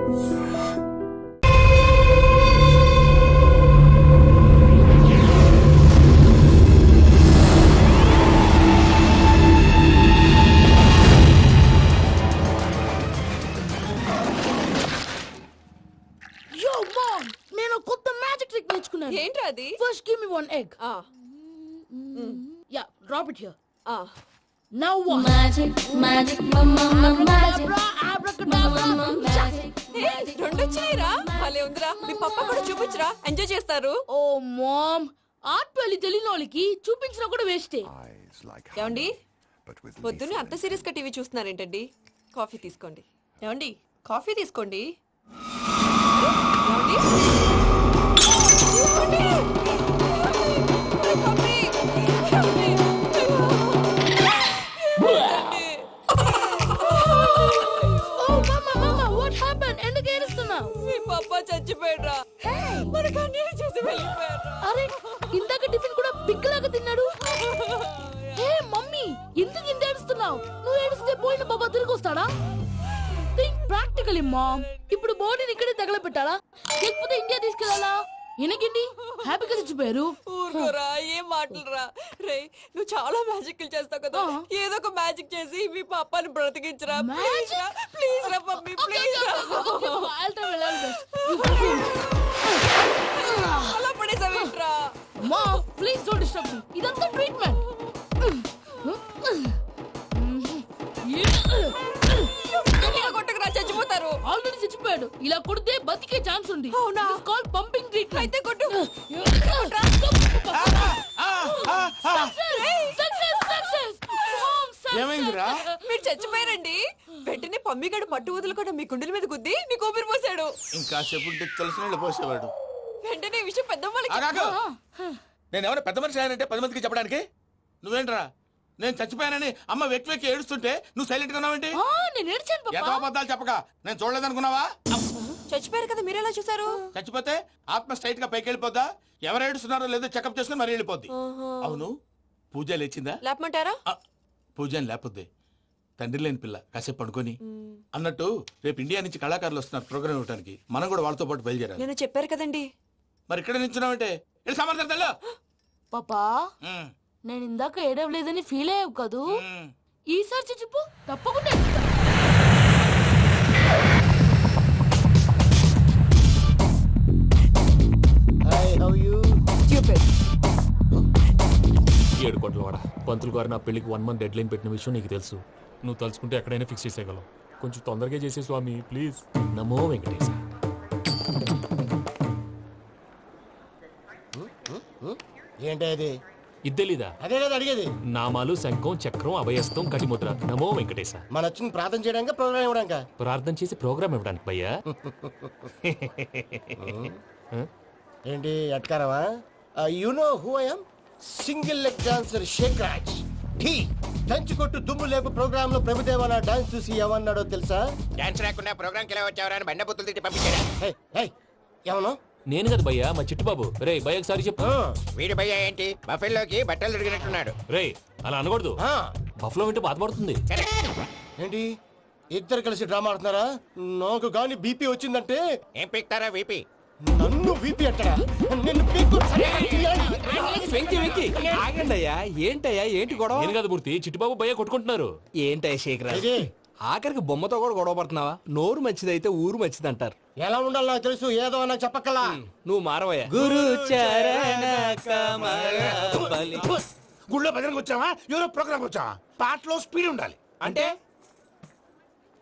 First, give me one egg. Yeah, drop it here. Now what? Magic, magic, mama, magic. Abracadabra. రెండు వచ్చినాయిరా భలే ఉందిరా మీ పప్ప కూడా చూపించరా ఎంజాయ్ చేస్తారు. ఓ మామ్, ఆర్ట్ పెళ్లి తెలియని వాళ్ళకి చూపించినా కూడా వేస్టే. ఏమండి పొద్దున్నే అంత సీరియస్ గా టీవీ చూస్తున్నారేంటండి? కాఫీ తీసుకోండి. ఏమండి కాఫీ తీసుకోండి. ఏమండి? చచ్చిపోయాడ్రా మనకు అన్నీ చూసి వెళ్ళిపోయాడ్రా. అరే ఇందాక టిఫిన్ కూడా పిక్కలాగా తిన్నాడు. హే మమ్మీ, ఎందుకు ఇంత ఏడుస్తున్నావు? నువ్వు ఏడిస్తే పోయిన బాబా తిరిగి వస్తాడా? Think practically mom. ఇప్పుడు బాడీని ఇక్కడే తగలబెట్టాలా లేకపోతే ఇండియా తీసుకెళ్లాలా? ఎనకండి హ్యాపీగా చచ్చిపోయారు. ఊరుకోరా, ఏం మాటలురా. రే నువ్వు చాలా మ్యాజిక్ చేస్తావు కదా, ఏదో ఒక మ్యాజిక్ చేసి మీ పాపాని బ్రతికించరా. ప్లీజ్ రా మమ్మీ, ప్లీజ్ అలా పడేసావేంట్రా? Mom please don't disturb me. ఇదంతా ట్రీట్మెంట్. కొట్టకరా, చచ్చిపోతారు. ఆల్రెడీ చచ్చిపోయాడు. ఇలా కొడితే బతికే ఛాన్స్ ఉంది. అవునా? It's called pumping treatment. అయితే కొట్టు. ఏమైందిరా? మీరు చచ్చిపోయారండి. వెంటనే పమ్మిగాడు పట్టు వదులుకుండా మీ గుండెల మీద గుద్ది నీకు ఊపిరి పోసాడు. ఇంకా చెప్పుంటే తెలిసిన పోసేవాడు. వెంటనే ఈ విషయం పెద్ద నేను ఎవరైనా పెద్ద మనిషి ఆయనంటే 10 మందికి చెప్పడానికి. నువ్వేంట్రా నేను చచ్చిపోయానని అమ్మ వెక్కి వెక్కి ఏడుస్తుంటే నువ్వు సైలెంట్ గా ఉన్నావేంటి? నేను ఏడ్చాను ఎంత పాపా. అబద్ధాలు చెప్పక నేను చూడలేదనుకున్నావా? చచ్చిపోయారు కదా, మీరెలా చూసారు? చచ్చిపోతే ఆత్మ స్ట్రైట్ గా పైకి వెళ్ళిపోద్దా? ఎవరు ఏడుస్తున్నారో లేదో చెకప్ చేసుకుని మరి వెళ్ళిపోద్ది. అవును, పూజ లేచిందా? లేపమంటారా? పూజ అని లేకపోద్ది. తండ్రి లేని పిల్ల కాసేపు పడుకొని. అన్నట్టు రేపు ఇండియా నుంచి కళాకారులు వస్తున్నారు ప్రోగ్రామ్ ఇవ్వడానికి. మనం కూడా వాళ్ళతో పాటు బయలుదేరాలి. నేను చెప్పారు కదండి. మరి ఇక్కడ నిల్చున్నావంటే సమర్థతల్లో పాపా నేను ఇందాక ఏడవలేదని ఫీల్ అయ్యావు కదూ. ఈసారి చచ్చిపో, తప్పకుండా ఏడుస్తా. ఏడు కోట్ల వాడ పంతులు గారు నా పెళ్లికి 1 month డెడ్ లైన్ పెట్టిన విషయం నీకు తెలుసు. నువ్వు తలుచుకుంటే ఎక్కడైనా ఫిక్స్ చేసేయగలవు. కొంచెం తొందరగా చేసే స్వామి ప్లీజ్. నమో వెంకటేశ. ఏంటి అది? ఇద్దెలీదా? అదే కదా అడిగేది. నామాలు శంఖం చక్రం అభయస్తం కటిముద్ర. నమో వెంకటేశ. మన వచ్చింది ప్రార్థన చేయడానికి, ప్రోగ్రామ్ ఇవ్వడానికి. ప్రార్థన చేసి ప్రోగ్రామ్ ఇవ్వడానికి భయ్యా. ఏంటి అట్కారమా? You know who I am? Single leg dancer షేక్ రాజ్. దంచి కొట్టు దుమ్ము లేపు ప్రోగ్రామ్ లో ప్రభుదేవ నా డాన్స్ చూసి ఏమన్నాడో తెలుసా? డాన్స్ రాకుండా ప్రోగ్రామ్ కి ఎలా వచ్చావరా అని బండ బుద్ధులు తిట్టి పంపించాడు. ఏమను? నేను కదా భయ్యా, మా చిట్టుబాబు. రే భయ్య ఒకసారి చెప్పు. వీడి భయ్య ఏంటి బఫెల్లోకి బట్టలు తిరిగినట్టున్నాడు. రే అలా అనకూడదు. బఫ్లో వింటే బాధపడుతుంది. ఏంటి ఇద్దరు కలిసి డ్రామా ఆడుతున్నారా? నాకు గాని బీపీ వచ్చిందంటే ఏం పీక్తారా వీపీ? నన్ను బీపీ అంటారా? నిన్ను పీక్కు. ఆగండయ్యా, ఏంటయ్యా ఏంటి గొడవ? నేను కదా మూర్తి, చిట్టుబాబు భయ్య కొట్టుకుంటున్నారు. ఏంటయ్యా శేఖర్, ఆఖరికి బొమ్మతో కూడా గొడవ పడుతున్నావా? నోరు మంచిదైతే ఊరు మంచిది అంటారు. ఎలా ఉండాలి నాకు తెలుసు, ఏదో నాకు చెప్పక్కలా. నువ్వు మారవయ్యా. గురు చరణ గుళ్ళో భజనకు వచ్చావా? ఎవరో ప్రోగ్రామ్ వచ్చావా? పాటలో స్పీడ్ ఉండాలి. అంటే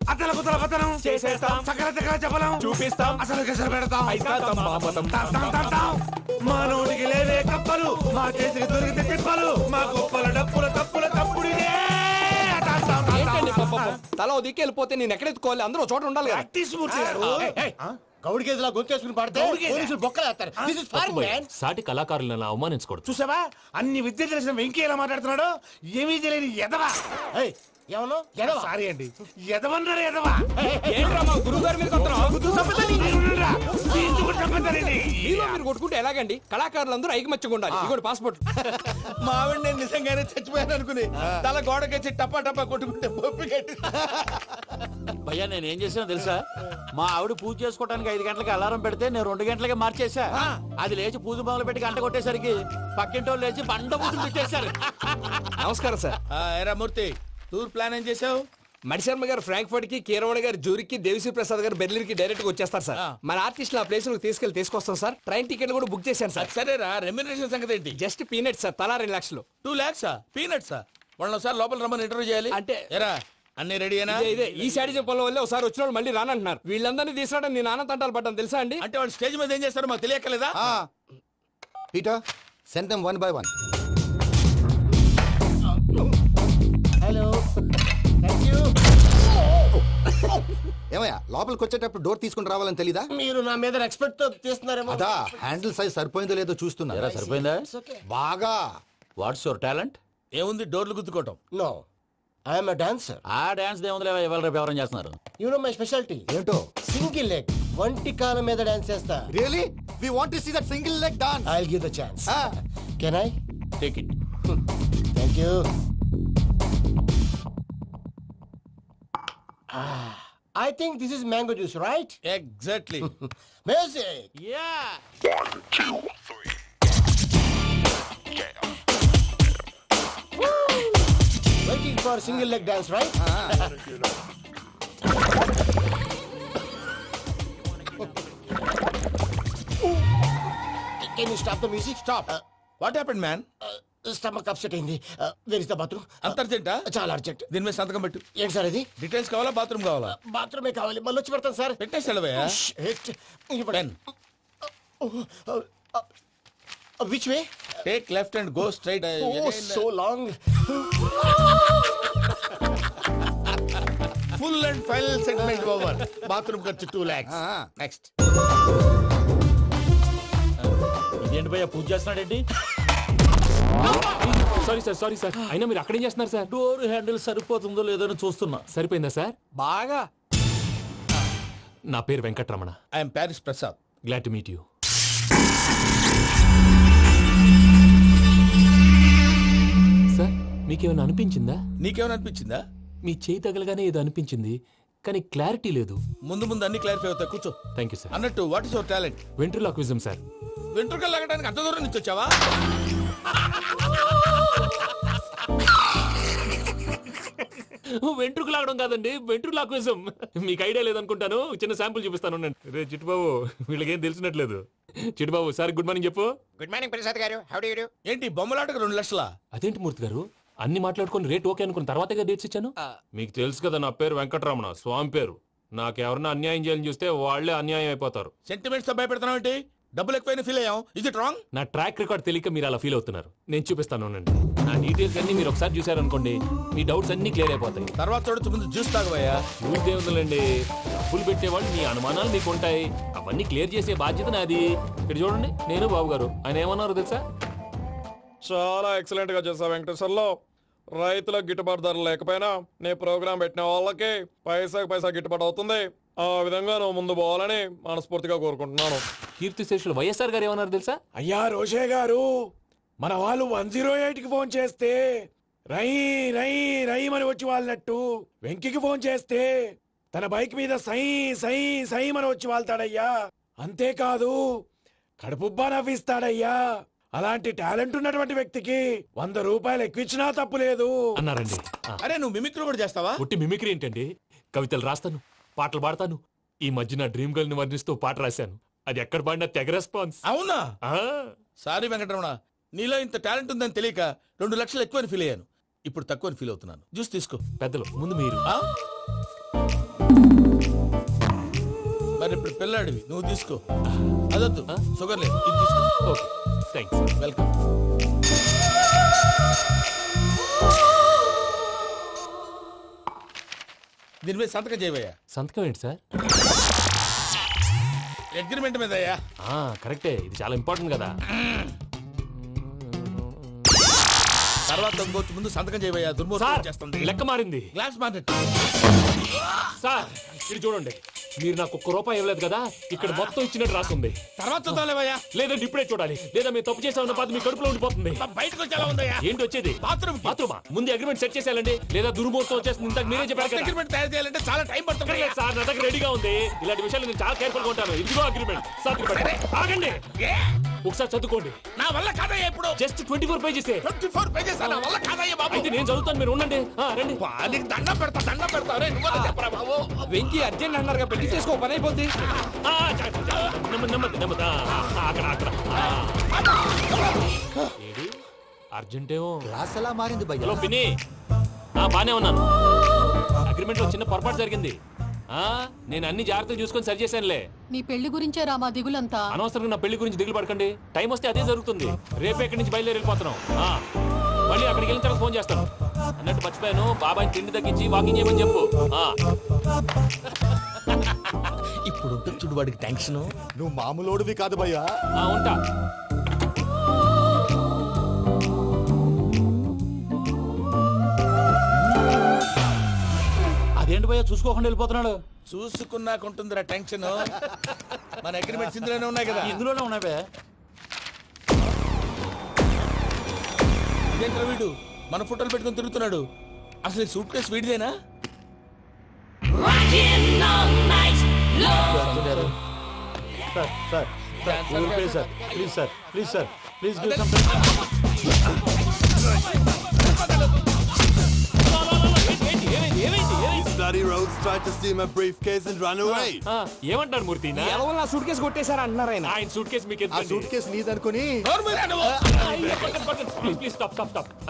అతల కుతల పతనం చేసేస్తాం, సకల దగ్గర చెప్పలేం, చూపిస్తాం, అసలు గసలు పెడతాం. అయితాం. మానవుడికి లేవే కప్పలు, మా చేతికి దొరికితే తిప్పలు, మా గొప్పల డప్పుల తప్పుల తప్పుడిదే. తల దిక్కి వెళ్ళిపోతే నేను ఎక్కడెత్తుకోవాలి? అందరూ చోట ఉండాలి కదా. గౌడి గేదెలా గొంతేసుకుని పాడితే పోలీసులు బొక్కలేస్తారు. సాటి కళాకారులను అవమానించకూడదు. చూసావా అన్ని విద్య తెలిసిన వెంకీ ఎలా మాట్లాడుతున్నాడు? ఏమీ తెలియని ఎదవా. ఏమను? సారీ అండి, ఎదవన్నారు ఎదవా. ఏంట్రా మా గురువు గారి మీద మీరు కొట్టుకుంటే ఎలాగండి? కళాకారులందరూ ఐకమత్యంగా ఉండాలి. ఇదిగోండి పాస్పోర్ట్. మా ఆవిడ నేను నిజంగానే చచ్చిపోయాను అనుకుని తల గోడకొచ్చి టపా టపా కొట్టుకుంటే పొప్పి కట్టి భయ్యా నేనేం చేసానో తెలుసా? మా ఆవిడ పూజ చేసుకోవడానికి 5 గంటలకి అలారం పెడితే నేను 2 గంటలకి మార్చేసా. అది లేచి పూజ మొదలు పెట్టి గంట కొట్టేసరికి పక్కింటి వాళ్ళు లేచి బండ పూజలు పెట్టేశారు. నమస్కారం సార్. ఎరా మూర్తి, టూర్ ప్లాన్ ఏం చేసావు? మణిశర్మ గారు ఫ్రాంక్ఫర్ట్ కి, కీరవాణి గారు జూరిక్ కి, దేవిశ్రీ ప్రసాద్ గారు బెర్లిన్ కి డైరెక్ట్ గా వచ్చేస్తారు సార్. మన ఆర్టిస్ట్ ఆ ప్లేస్ తీసుకొస్తాం సార్. ట్రైన్ టికెట్ కూడా బుక్ చేశాను సార్. సరేరా, రెమ్యూనరేషన్ సంగతి ఏంటి? జస్ట్ పీనట్ సార్, తలా 2 లక్షలు. 2 lakhs పీనట్సా? వాళ్ళని ఒకసారి లోపల రమ్మని ఇంటర్వ్యూ చేయాలి. అంటే ఎరా అన్ని రెడీ అయినా? ఇదే ఈ శాడిజం పనుల వల్లే ఒకసారి వచ్చిన వాళ్ళు మళ్ళీ రానంటున్నారు. వీళ్ళందరినీ తీసుకురావడం నేను నాన్న తంటాలు పడ్డాను తెలుసా అండి? అంటే వాళ్ళు స్టేజ్ మీద ఏం చేస్తారో మాకు తెలియక్కలేదా? Peter, send them one by one. Hello, thank you. ఏమయ్యా లోపలికి వచ్చేటప్పుడు డోర్ తీసుకుని రావాలని తెలీదా? మీరు నా మీద ఎక్స్పెక్ట్ తో తీస్తున్నారేమో. అదా హ్యాండిల్ సైజ్ సరిపోయిందో లేదో చూస్తున్నా. ఎరా సరిపోయిందా? బాగా. What's your talent? ఏముంది, డోర్లు గుద్దుకోవటం. No, I'm a dancer. ఆ డాన్స్ దేవుందిలే, ఇవాళ రేపు ఎవరైనా చేస్తున్నారు. You know my speciality. ఏంటో? సింగిల్ లెగ్, వంటి కాలం మీద డాన్స్ చేస్తా. Really? We want to see that single leg dance. I'll give the chance. Ah. Can I? Take it. Thank you. I think this is mango juice, right? Exactly. Music. Yeah. Waiting for single leg dance, right? Can you stop the music? Stop. What happened man? Stomach upset అయింది. Where is the bathroom? అంత అర్జెంటా? చాలా urgent. దీని మీద సంతకం పెట్టు. ఏంటి sir ఇది? డీటెయిల్స్ కావాలా, బాత్రూమ్ కావాలా? బాత్రూమే కావాలి, మళ్ళీ వచ్చి పెడతాను సార్. పెట్టేసి వెళ్ళవయ్యా. Pen. Which way? Take left and go straight. Oh, so long. Full and final segment over. Bathroom ఖర్చు 2 lakhs. నెక్స్ట్. ఇదేంటి భయ్యా పూజ చేస్తున్నాడేంటి? Sorry sir. అయినా మీరు అక్కడేం చేస్తున్నారు సార్? డోర్ హ్యాండిల్ సరిపోతుందో లేదో అని చూస్తున్నా. సరిపోయిందా సార్? బాగా. నా పేరు Venkataramana. I'm Paris Prasad. Glad to meet you. Sir మీకేమైనా అనిపించిందా? నీకేమైనా అనిపించిందా? మీ చేయి తగలగానే ఏదో అనిపించింది, కానీ క్లారిటీ లేదు. ముందు ముందు అన్ని క్లారిఫై అవుతాయి, కూర్చో. Thank you sir. అన్నట్టు what is your talent? Ventriloquism sir. వెంట్రుకలు లాగడానికి అంత దూరం నుంచి వచ్చావా? వెంట్రుకు లాగడం కాదండి, వెంట్రులాక్విజం. మీకు ఐడియా లేదనుకుంటాను, చిన్న శాంపుల్ చూపిస్తాను. రే చిట్టుబాబు, వీళ్ళకేం తెలిసినట్లేదు. చిట్టుబాబు సార్ గుడ్ మార్నింగ్ చెప్పు. గుడ్ మార్నింగ్ ప్రసాద్ గారు. How do you do? ఏంటి బొమ్మలాటకు 2 లక్షలా? అదేంటి మూర్తి గారు, అన్ని మాట్లాడుకుని రేట్ ఓకే అనుకున్న తర్వాతగా డేట్స్ ఇచ్చాను. మీకు తెలుసు కదా నా పేరు వెంకటరమణ, స్వామి పేరు. నాకెవరన్నా అన్యాయం చేయాలని చూస్తే వాళ్లే అన్యాయం అయిపోతారు. సెంటిమెంట్స్ తో భయపెడుతున్నావు ఏంటి? డబ్బులు ఎక్కువైనా ఫీల్ అయ్యాం. ఇది రాంగ్. నా ట్రాక్ రికార్డ్ తెలియక మీరు అలా ఫీల్ అవుతున్నారు. నేను చూపిస్తాను ఉండండి. నా డీటెయిల్స్ అన్ని మీరు ఒకసారి చూసారనుకోండి, మీ డౌట్స్ అన్ని క్లియర్ అయిపోతాయి. తర్వాత చూడొచ్చు, ముందు జ్యూస్ తాగబోయా. చూస్తే ఉందండి, డబ్బులు పెట్టేవాళ్ళు మీ అనుమానాలు మీకు ఉంటాయి, అవన్నీ క్లియర్ చేసే బాధ్యత నాది. ఇక్కడ చూడండి, నేను బాబు గారు. ఆయన ఏమన్నారు తెలుసా? చాలా ఎక్సలెంట్ గా చేసావు వెంకటేశ్వర్లో. రైతులకు గిట్టుబాటు ధర లేకపోయినా నీ ప్రోగ్రాం పెట్టిన వాళ్ళకి పైసాకి పైసా గిట్టుబాటు అవుతుంది. ఆ విధంగా నువ్వు ముందు పోవాలని మనస్ఫూర్తిగా కోరుకుంటున్నాను. కీర్తిశేషులు వైఎస్ఆర్ గారు ఏమన్నారు తెలుసా? అయ్యా రోషే గారు, మన వాళ్ళు 108కి ఫోన్ చేస్తే రై రై రై అని వచ్చి వాళ్ళనట్టు, వెంకికి ఫోన్ చేస్తే తన బైక్ మీద సై సై సై అని వచ్చి వాళ్తాడయ్యా. అంతేకాదు కడుపుబ్బా నవ్విస్తాడయ్యా. అలాంటి టాలెంట్ ఉన్నటువంటి వ్యక్తికి 100 రూపాయలు ఎక్కువిచ్చినా తప్పు లేదు అన్నారండి. అరే నువ్వు మిమిక్రీ కూడా చేస్తావా? పుట్టి మిమిక్రీ ఏంటండి? కవితలు రాస్తాను, పాటలు పాడతాను. ఈ మధ్య నా డ్రీమ్ గర్ల్ ని వర్ణిస్తూ పాట రాశాను. అది ఎక్కడ పాడినా తెగ రెస్పాన్స్. అవునా? ఆ, సారీ వెంకటరమణ, నీలో ఇంత టాలెంట్ ఉందని తెలియక 2 లక్షలు ఎక్కువని ఫీల్ అయ్యాను. ఇప్పుడు తక్కువని ఫీల్ అవుతున్నాను. జ్యూస్ తీసుకో. పెద్దలు ముందు మీరు. ఆ? మరి ఇప్పుడు పిల్లాడివి, నువ్వు తీసుకో. అదొద్దు, షుగర్ లేదు, ఇది తీసుకో. Okay thanks. వెల్కమ్. దీని మీద సంతకం చేయవయ్యా. సంతకం ఏంటి సార్? అగ్రిమెంట్ మీద అయ్యా. కరెక్టే, ఇది చాలా ఇంపార్టెంట్ కదా. తర్వాత ఇంకొచ్చి ముందు సంతకం చేయవయ్యా. దుర్మోహం సార్ చేస్తుంది. లెక్క మారింది. Glass market. సార్ ఇది చూడండి, మీరు నాకు ఒక్క రూపాయి ఇవ్వలేదు కదా ఇక్కడ మొత్తం ఇచ్చినట్టు రాస్తుంది తర్వాత చూద్దాంలేవయ్యా. లేదంటే ఇప్పుడే చూడాలి లేదా మీరు తప్పు చేసామన్న బాధ మీ కడుపులో ఉండిపోతుంది బయటకు వచ్చి ఎలా ఉందయ్యా? ఏంటి వచ్చేది బాత్రూమ్ బాత్రూమా ముందు అగ్రిమెంట్ సెట్ చేసేయాలండి లేదా దుర్మూర్తం వచ్చేస్తుంది ఇంతకు మీరే చెప్పారు కదా అగ్రిమెంట్ తయారు చేయాలంటే చాలా టైం పడుతుంది. అక్కర్లేదు సార్ నా దగ్గర రెడీగా ఉంది ఇలాంటి విషయాలు నేను చాలా కేర్ఫుల్ గా ఉంటాను ఇదిగో అగ్రిమెంట్ ఆగండి ఒకసారి చదువుకోండి నా వల్ల కాదయ్యా ఇప్పుడు. జస్ట్ 24 పేజెస్ 24 pages నా వల్ల కాదయ్యా బాబు. అయితే నేను చదువుతాను మీరు ఉండండి రండి నీకు దండం పెడతా రే నువ్వు చెప్పరా బాబు. వెంకీ అర్జెంట్ అన్నారుగా పెళ్లి చేసుకో పని అయిపోద్ది. నెమ్మది అక్కడ అక్కడ ఏడి అర్జెంటేమో క్లాస్ ఎలా మారింది భయ్యా? హలో పిన్ని బానే ఉన్నాను అగ్రిమెంట్ లో చిన్న పొరపాటు జరిగింది నేను అన్ని జాగ్రత్తలు చూసుకొని సరి చేశానులే నీ పెళ్లి గురించే రా మా దిగులంతా. అనవసరంగా నా పెళ్లి గురించి దిగులు పడకండి టైం వస్తే అదే జరుగుతుంది రేపే ఇక్కడి నుంచి బయలుదేరి వెళ్ళిపోతున్నాం మళ్ళీ అక్కడికి వెళ్ళిన తర్వాత ఫోన్ చేస్తాను అన్నట్టు మర్చిపోయాను బాబాయ్ తిండి తగ్గించి వాకింగ్ చేయమని చెప్పు ఇప్పుడు ఉంటుంది చూడు వాడికి టెన్షన్. నువ్వు మామూలోడివి కాదు భయ్యా. ఉంటా అదేంటి భయ్యా చూసుకోకుండా వెళ్ళిపోతున్నాడు? చూసుకున్నాకుంటుందిరా టెన్షన్. మన అగ్రిమెంట్స్ ఇందులోనే ఉన్నాయి కదా. ఇందులోనే ఉన్నాయి భయ్యా. ఇదేంట్రా వీడు మన ఫోటోలు పెట్టుకొని తిరుగుతున్నాడు. అసలు సూట్ కేసు వీడిదేనా? Bloody rogues tried to steal my briefcase and run away. ఏమంటారు మూర్తి నా సూట్ కేసు కొట్టేశారా అన్నారు ఆయన. ఆయన సూట్ కేసు మీకు ఆ సూట్ కేసు నీదనుకుని ప్లీజ్ స్టాప్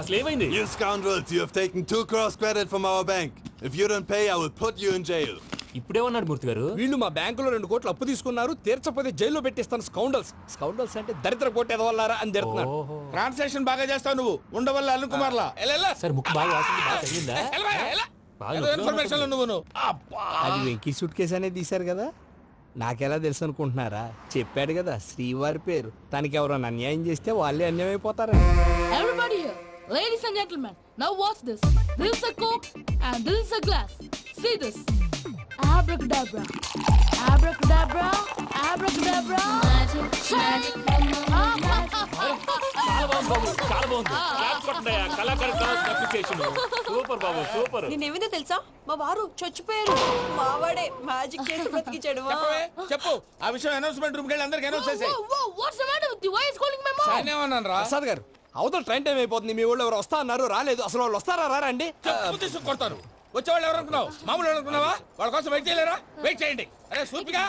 అసలు ఏమైంది? You scoundrels, you have taken 2 crores credit from our bank. If you don't pay, I will put you in jail. ఇప్పుడేమన్నాడు మూర్తి గారు? వీళ్ళు మా బ్యాంకులో 2 కోట్లు అప్పు తీసుకున్నారు, తీర్చకపోతే జైల్లో పెట్టేస్తాను. స్కౌండల్స్ అంటే దరిద్ర కొట్టేదవల్లారా అని తిడుతున్నారు. ట్రాన్సాక్షన్ బాగా చేస్తావు నువ్వు ఉండవల్ల అల్లు కుమార్లా. సార్ ముక్కు బాగా వాసింది బాగా తగిలిందా? ఇన్ఫర్మేషన్ నువ్వు అది వెంకీ సూట్ కేసు అనేది తీశారు కదా, నాకెలా తెలుసు అనుకుంటున్నారా? చెప్పాడు కదా శ్రీవారి పేరు. తనకి ఎవరైనా అన్యాయం చేస్తే వాళ్ళే అన్యాయం అయిపోతారు. Everybody here, ladies and gentlemen, now watch this. This is a coke and this is a glass. See this. Abracadabra. Abracadabra. Abracadabra. Magic, magic, చాలా బాగుంది బాబు చాలా బాగుంది క్లాప్స్ కొట్టండియా కళాకారు క్లాస్ అప్రిసియేషన్ సూపర్ బాబు సూపర్. నేనేమిందో తెలుసా మా వారు చచ్చిపోయారు మావాడే మ్యాజిక్ చేసి బ్రతికించాడు. చెప్పు ఆ విషయం అనౌన్స్మెంట్ రూమ్ కెళ్ళి అందరికి అనౌన్స్ చేసేయ్. What's the matter with you? Why is calling my mom? నేనేమన్నాను రా ప్రసాద్ గారు అవతల ట్రైన్ టైం అయిపోతుంది. మీ వాళ్ళు ఎవరు వస్తా అన్నారు రాలేదు. అసలు వాళ్ళు వస్తారా రారా అండి? తీసుకు కొడతారు. వచ్చేవాళ్ళు ఎవరు అనుకున్నావు? మామూలు ఎవరు అనుకున్నావా? వాళ్ళ కోసం వెయిట్ చేయలేరా? వెయిట్ చేయండి. అరే సూపిగా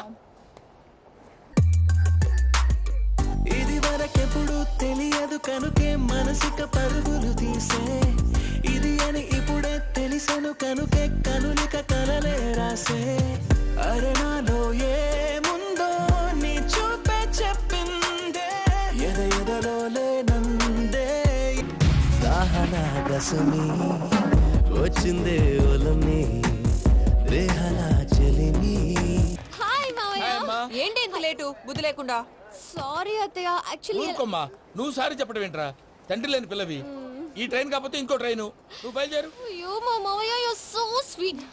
ఇది వరకెప్పుడు తెలియదు కనుకే మనసుక పరుగులు తీసే ఇది అని ఇప్పుడే తెలిసెను కనుకే కనులిక కలలే రాసే అరే నాలో ఏముందో నీ చూపే చెప్పిందే ఎదలో లేనందే దాహన గసమి వచ్చిందే ఒలమి రేహనా చెలిమి. హాయ్ మావయ్య ఏంటి ఇంత లేటు బుద్ధి లేకుండా? సారీ అత్తయ్య యాక్చువల్లీ ఊరుకోమ్మా నువ్వు సారీ చెప్పడం ఏంట్రా? తండ్రి లేని పిల్లవి. ఈ ట్రైన్ కాకపోతే ఇంకో ట్రైన్. నువ్వు బయలుదేరు. అయ్యో మా మావయ్య you are so sweet.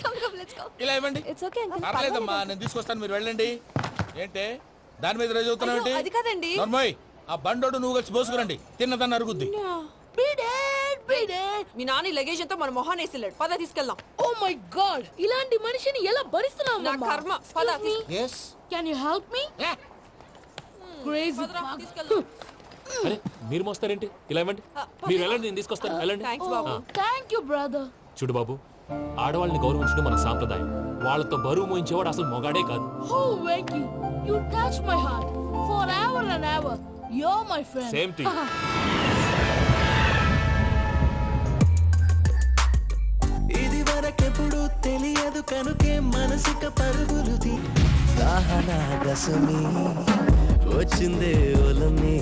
Come let's go. ఇలా ఇవ్వండి. It's okay uncle. పర్లేదమ్మా నేను తీసుకొస్తాను మీరు వెళ్ళండి. ఏంటే దాని మీద రోజు అవుతున్నావు? అది కాదండి. నర్మోయ్ ఆ బండోడు నువ్వు కలిసి పోసుకురండి. తిన్నదాన్ని అరుగుద్ది. మీ నాని లగేజ్ అంతా మన మొహాన్ వేసిల్లాడు. పద తీసుకెళ్దాం. Oh my god, ఇలాంటి మనిషిని ఎలా భరిస్తున్నావు? నా కర్మ. పద yes Can you help me? Crazy. తీసుకెళ్దాం. అరే మీరు మోస్తారేంటి ఇలా ఇవ్వండి మీరు వెళ్ళండి నేను తీసుకొస్తాను వెళ్ళండి. Thanks Babu. Thank you, brother. చూడు బాబు ఆడవాళ్ళని గౌరవించడం మన సాంప్రదాయం. వాళ్ళతో బరువు మోయించేవాడు అసలు మొగాడే కాదు. Oh, Venky, you touch my heart forever and ever. You're my friend. Same to you. ఇది వరకెప్పుడు తెలియదు కనుకే మనసుక పరుగులు దాహన గసమి వచ్చిందే ఒలమి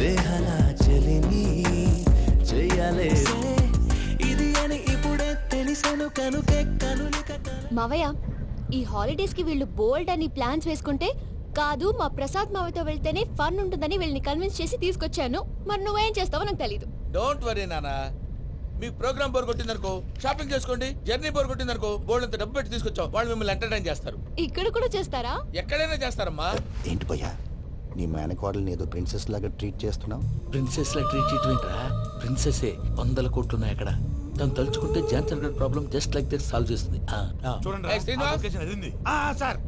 రేహనా చెలిమి చెయ్యాలే ఇది అని ఇప్పుడే తెలిసెను కనుకే కనులిక మావయ్య ఈ హాలిడేస్ కి వీళ్ళు బోల్డ్ అని ప్లాన్స్ వేసుకుంటే కాదు మా ప్రసాద్ మావయ్యతో వెళ్తేనే ఫన్ ఉంటుందని వీళ్ళని కన్విన్స్ చేసి తీసుకొచ్చాను. మరి నువ్వేం చేస్తావో నాకు తెలీదు. డోంట్ వరీ నానా మీకు ప్రోగ్రామ్ బోర్ కొట్టిందనుకో షాపింగ్ చేసుకోండి, జర్నీ బోర్ కొట్టిందనుకో బోర్డు అంత డబ్బు పెట్టి తీసుకొచ్చాం, వాళ్ళు మిమ్మల్ని ఎంటర్టైన్ చేస్తారు. ఇక్కడ కూడా చేస్తారా? ఎక్కడైనా చేస్తారమ్మా. ఏంటి భయ్యా నీ మేనకోడల్ని ఏదో ప్రిన్సెస్ లాగా ట్రీట్ చేస్తున్నావు? ప్రిన్సెస్ లా ట్రీట్ చేయటమేంట్రా, ప్రిన్సెస్ 100 కోట్లు ఉన్నాయి అక్కడ. తను తలుచుకుంటే జాన్సన్ గడ్ problem just like that solve చేస్తుంది. సార్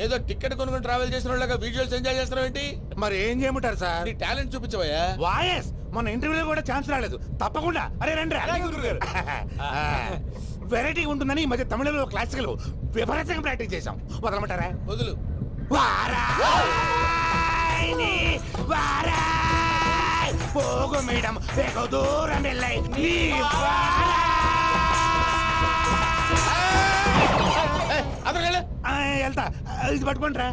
ఏదో టికెట్ కొనుక్కొని ట్రావెల్ చేసిన వాళ్ళగా విజువల్స్ ఎంజాయ్ చేస్తున్నావు ఏంటి? మరి ఏం చేయమంటారు సార్? నీ టాలెంట్ చూపించవయ్యా. వాయస్ మన ఇంటర్వ్యూలో కూడా ఛాన్స్ రాలేదు. తప్పకుండా అరే రండి వెరైటీ ఉంటుందని ఈ మధ్య తమిళంలో క్లాసికల్ విపరీతంగా ప్రాక్టీస్ చేశాం. వదలమంటారా? వదులు. వారాయని వారాయ్ పోగు మేడం వెగు దూరం వెళ్ళై నీ వెళ్తా ఇది పట్టుకుంటారా?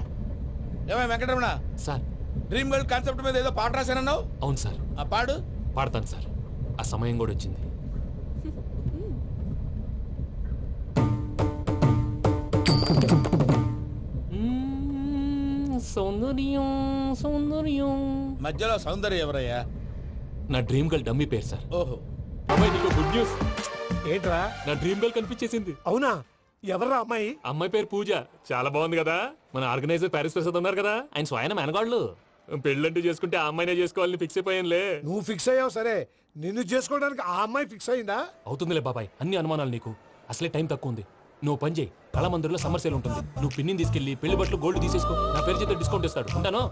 ఏమై Venkataramana sir dream girl concept మీద ఏదో పాట రాశానన్నావు. అవును సార్. ఆ పాడు. పాడతాను సార్, ఆ సమయం కూడా వచ్చింది. సౌందర్యం సౌందర్యం. మధ్యలో సౌందర్యం ఎవరయ్యా? నా డ్రీమ్ గర్ల్ డమ్మీ పేరు సార్. ఓహో. అమ్మాయి నీకు గుడ్ న్యూస్. ఏంట్రా? నా డ్రీమ్ గర్ల్ కనిపించేసింది. అవునా? ఎవర్రా అమ్మాయి? అమ్మాయి పేరు పూజ. చాలా బాగుంది కదా. మన ఆర్గనైజర్ ప్యారిస్ ప్రసాద్ ఉన్నారు కదా, ఆయన స్వయం మెనగాళ్ళు. పెళ్ళంటూ చేసుకుంటే ఆ అమ్మాయినే చేసుకోవాలని ఫిక్స్ అయిపోయానులే. నువ్వు ఫిక్స్ అయ్యావు సరే, నిన్ను చేసుకోవడానికి ఆ అమ్మాయి ఫిక్స్ అయిందా? అవుతుందిలే బాబాయ్, అన్ని అనుమానాలు నీకు. అసలే టైం తక్కువ ఉంది. నువ్వు పని చేయి, కళామందిర్లో సమ్మర్ సేల్ ఉంటుంది. నువ్వు పిన్నిని తీసుకెళ్లి పెళ్లి బట్టలు గోల్డ్ తీసేసుకో. నా పేరు చేత డిస్కౌంట్ ఇస్తాడు. ఉంటాను.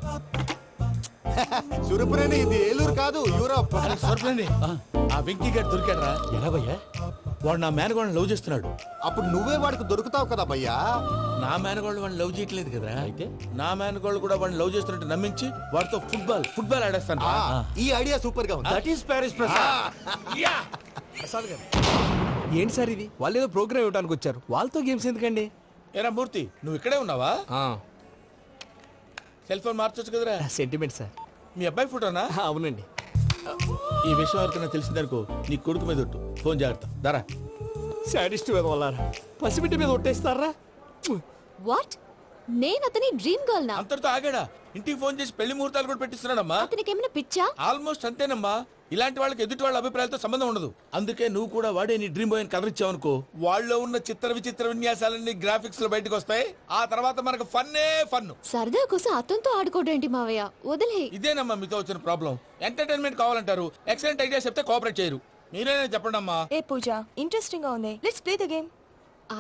సురపురేని ఇది ఏలూరు కాదు, యూరోప్. ఆ వెంకీ గారు దొరికాడరా? ఎలా భయ్యా? వాడు నా మేనగోళ్ళని లవ్ చేస్తున్నాడు. అప్పుడు నువ్వే వాడికి దొరుకుతావు కదా భయ్యా. నా మేనగోళ్ళు వాడిని లవ్ చేయట్లేదు కదరా. అయితే నా మేనగోళ్ళు కూడా వాడిని లవ్ చేస్తున్నట్టు నమ్మించి వాడితో ఫుట్బాల్ ఆడేస్తాను. ఈ ఐడియా సూపర్ గా ఉంది. That is Paris Prasad. Prasad గారు ఏంటి సార్ ఇది? వాళ్ళు ఏదో ప్రోగ్రామ్ ఇవ్వడానికి వచ్చారు, వాళ్ళతో గేమ్స్ ఎందుకండి? ఏరా మూర్తి, నువ్వు ఇక్కడే ఉన్నావా? సెల్ ఫోన్ మార్చొచ్చు కదరా. Sentiment sir. మీ అబ్బాయి ఫోటోనా? అవునండి. ఈ విషయం ఎవరికైనా తెలిసిందనుకో నీ కొడుకు మీద ఒట్టు. ఫోన్ జాగ్రత్త. దారా. సాడిస్ట్ వాళ్ళారా, పసిబిడ్డ మీద ఒట్టేస్తారా? వాట్? నేను అతని డ్రీమ్ గర్ల్ నా? అంతటితో ఆగాడా? ఇంటికి ఫోన్ చేసి పెళ్లి ముహూర్తాలు కూడా పెట్టిస్తున్నాడమ్మా. అతనికి ఏమైనా పిచ్చా? ఆల్మోస్ట్ అంతేనమ్మా. ఇలాంటి వాళ్ళకి ఎదుటి వాళ్ళ అభిప్రాయాలతో సంబంధం ఉండదు. అందుకే నువ్వు కూడా వాడే నీ డ్రీమ్ బాయ్ అని కలర్ ఇచ్చావనుకో, వాళ్ళలో ఉన్న చిత్ర విచిత్ర విన్యాసాలన్నీ గ్రాఫిక్స్ లో బయటకు వస్తాయి. ఆ తర్వాత మనకు ఫన్నే ఫన్. సరదా కోసం అతనితో ఆడుకోవడేంటి మావయ్య? వదిలే. ఇదేనమ్మా మీతో వచ్చిన ప్రాబ్లం. ఎంటర్టైన్మెంట్ కావాలంటారు, ఎక్సలెంట్ ఐడియా చెప్తే కోఆపరేట్ చేయరు. మీరేనే చెప్పండి అమ్మా. ఏ పూజ, ఇంట్రెస్టింగ్ గా ఉంది. Let's play the game.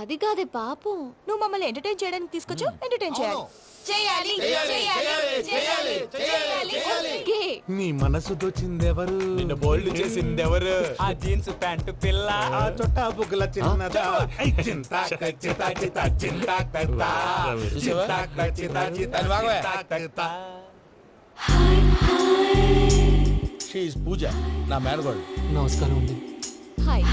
అది కాదే పాపం. నువ్వు మమ్మల్ని ఎంటర్టైన్ చేయడానికి తీసుకొచ్చు, ఎంటర్టైన్ చేయాలి. ఓకే. నీ మనసు దోచిందెవరు? నిన్ను బోల్డ్ చేసిందెవరు? ఆ జీన్స్ ప్యాంటు పిల్ల, ఆ చుట్టా బుగ్గల చిన్నదా. షీఈ్ పూజ, నా మేనగోడు. నమస్కారం అండి. హాయ్.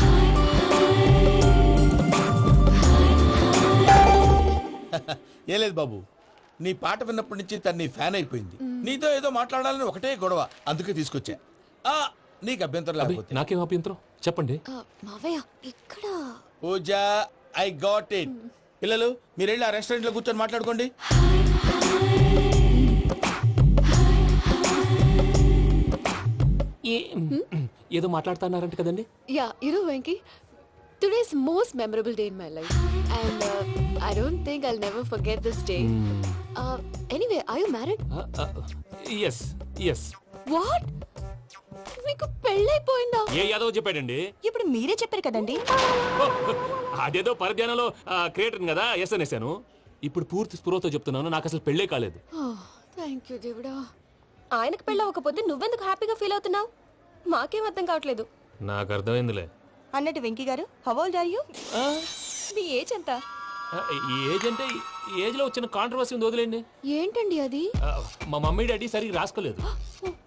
ఏ లేదు బాబు, నీ పాట విన్నప్పటి నుంచి తను నీ ఫ్యాన్ అయిపోయింది. నీతో ఏదో మాట్లాడాలని ఒకటే గొడవ, అందుకే తీసుకొచ్చా. నీకు అభ్యంతరం లేకపోతే. నాకేం అభ్యంతరం చెప్పండి. మావయ్య ఇక్కడ. పూజ, ఐ గాట్ ఇట్. పిల్లలు మీరు వెళ్ళి ఆ రెస్టారెంట్ లో కూర్చొని మాట్లాడుకోండి. ఏదో మాట్లాడుతున్నారంట కదండి. Yeah, Venky, today's most memorable day in my life, and I don't think I'll never forget this day. Anyway, are you married? Yes yes. What? మీకు పెళ్ళైపోయిందా? ఏ యాదవ్ చెప్పాడండి? ఇప్పుడు మీరే చెప్పారు కదండి. అదేదో పరధ్యానంలో క్రియేటర్ కదా ఎస్ అనేసాను. ఇప్పుడు పూర్తి స్పృహతో చెప్తున్నాను, నాకు అసలు పెళ్ళే కాలేదు. థ్యాంక్ యూ దేవుడా. ఆయనకు పెళ్ళవకపోతే నువ్వెందుకు హ్యాపీగా ఫీల్ అవుతున్నావు? మాకేం అర్థం కావట్లేదు. నాకు అర్థమైందిలే. అన్నట్టు Venky garu, how old are you? మీ ఏజ్ ఎంత? ఏజ్ అంటే ఏజ్ లో వచ్చిన కాంట్రవర్సీ ఉంది, వదిలేండి. ఏంటండి అది? మా మమ్మీ డాడీ సరిగ్గా రాసుకోలేదు,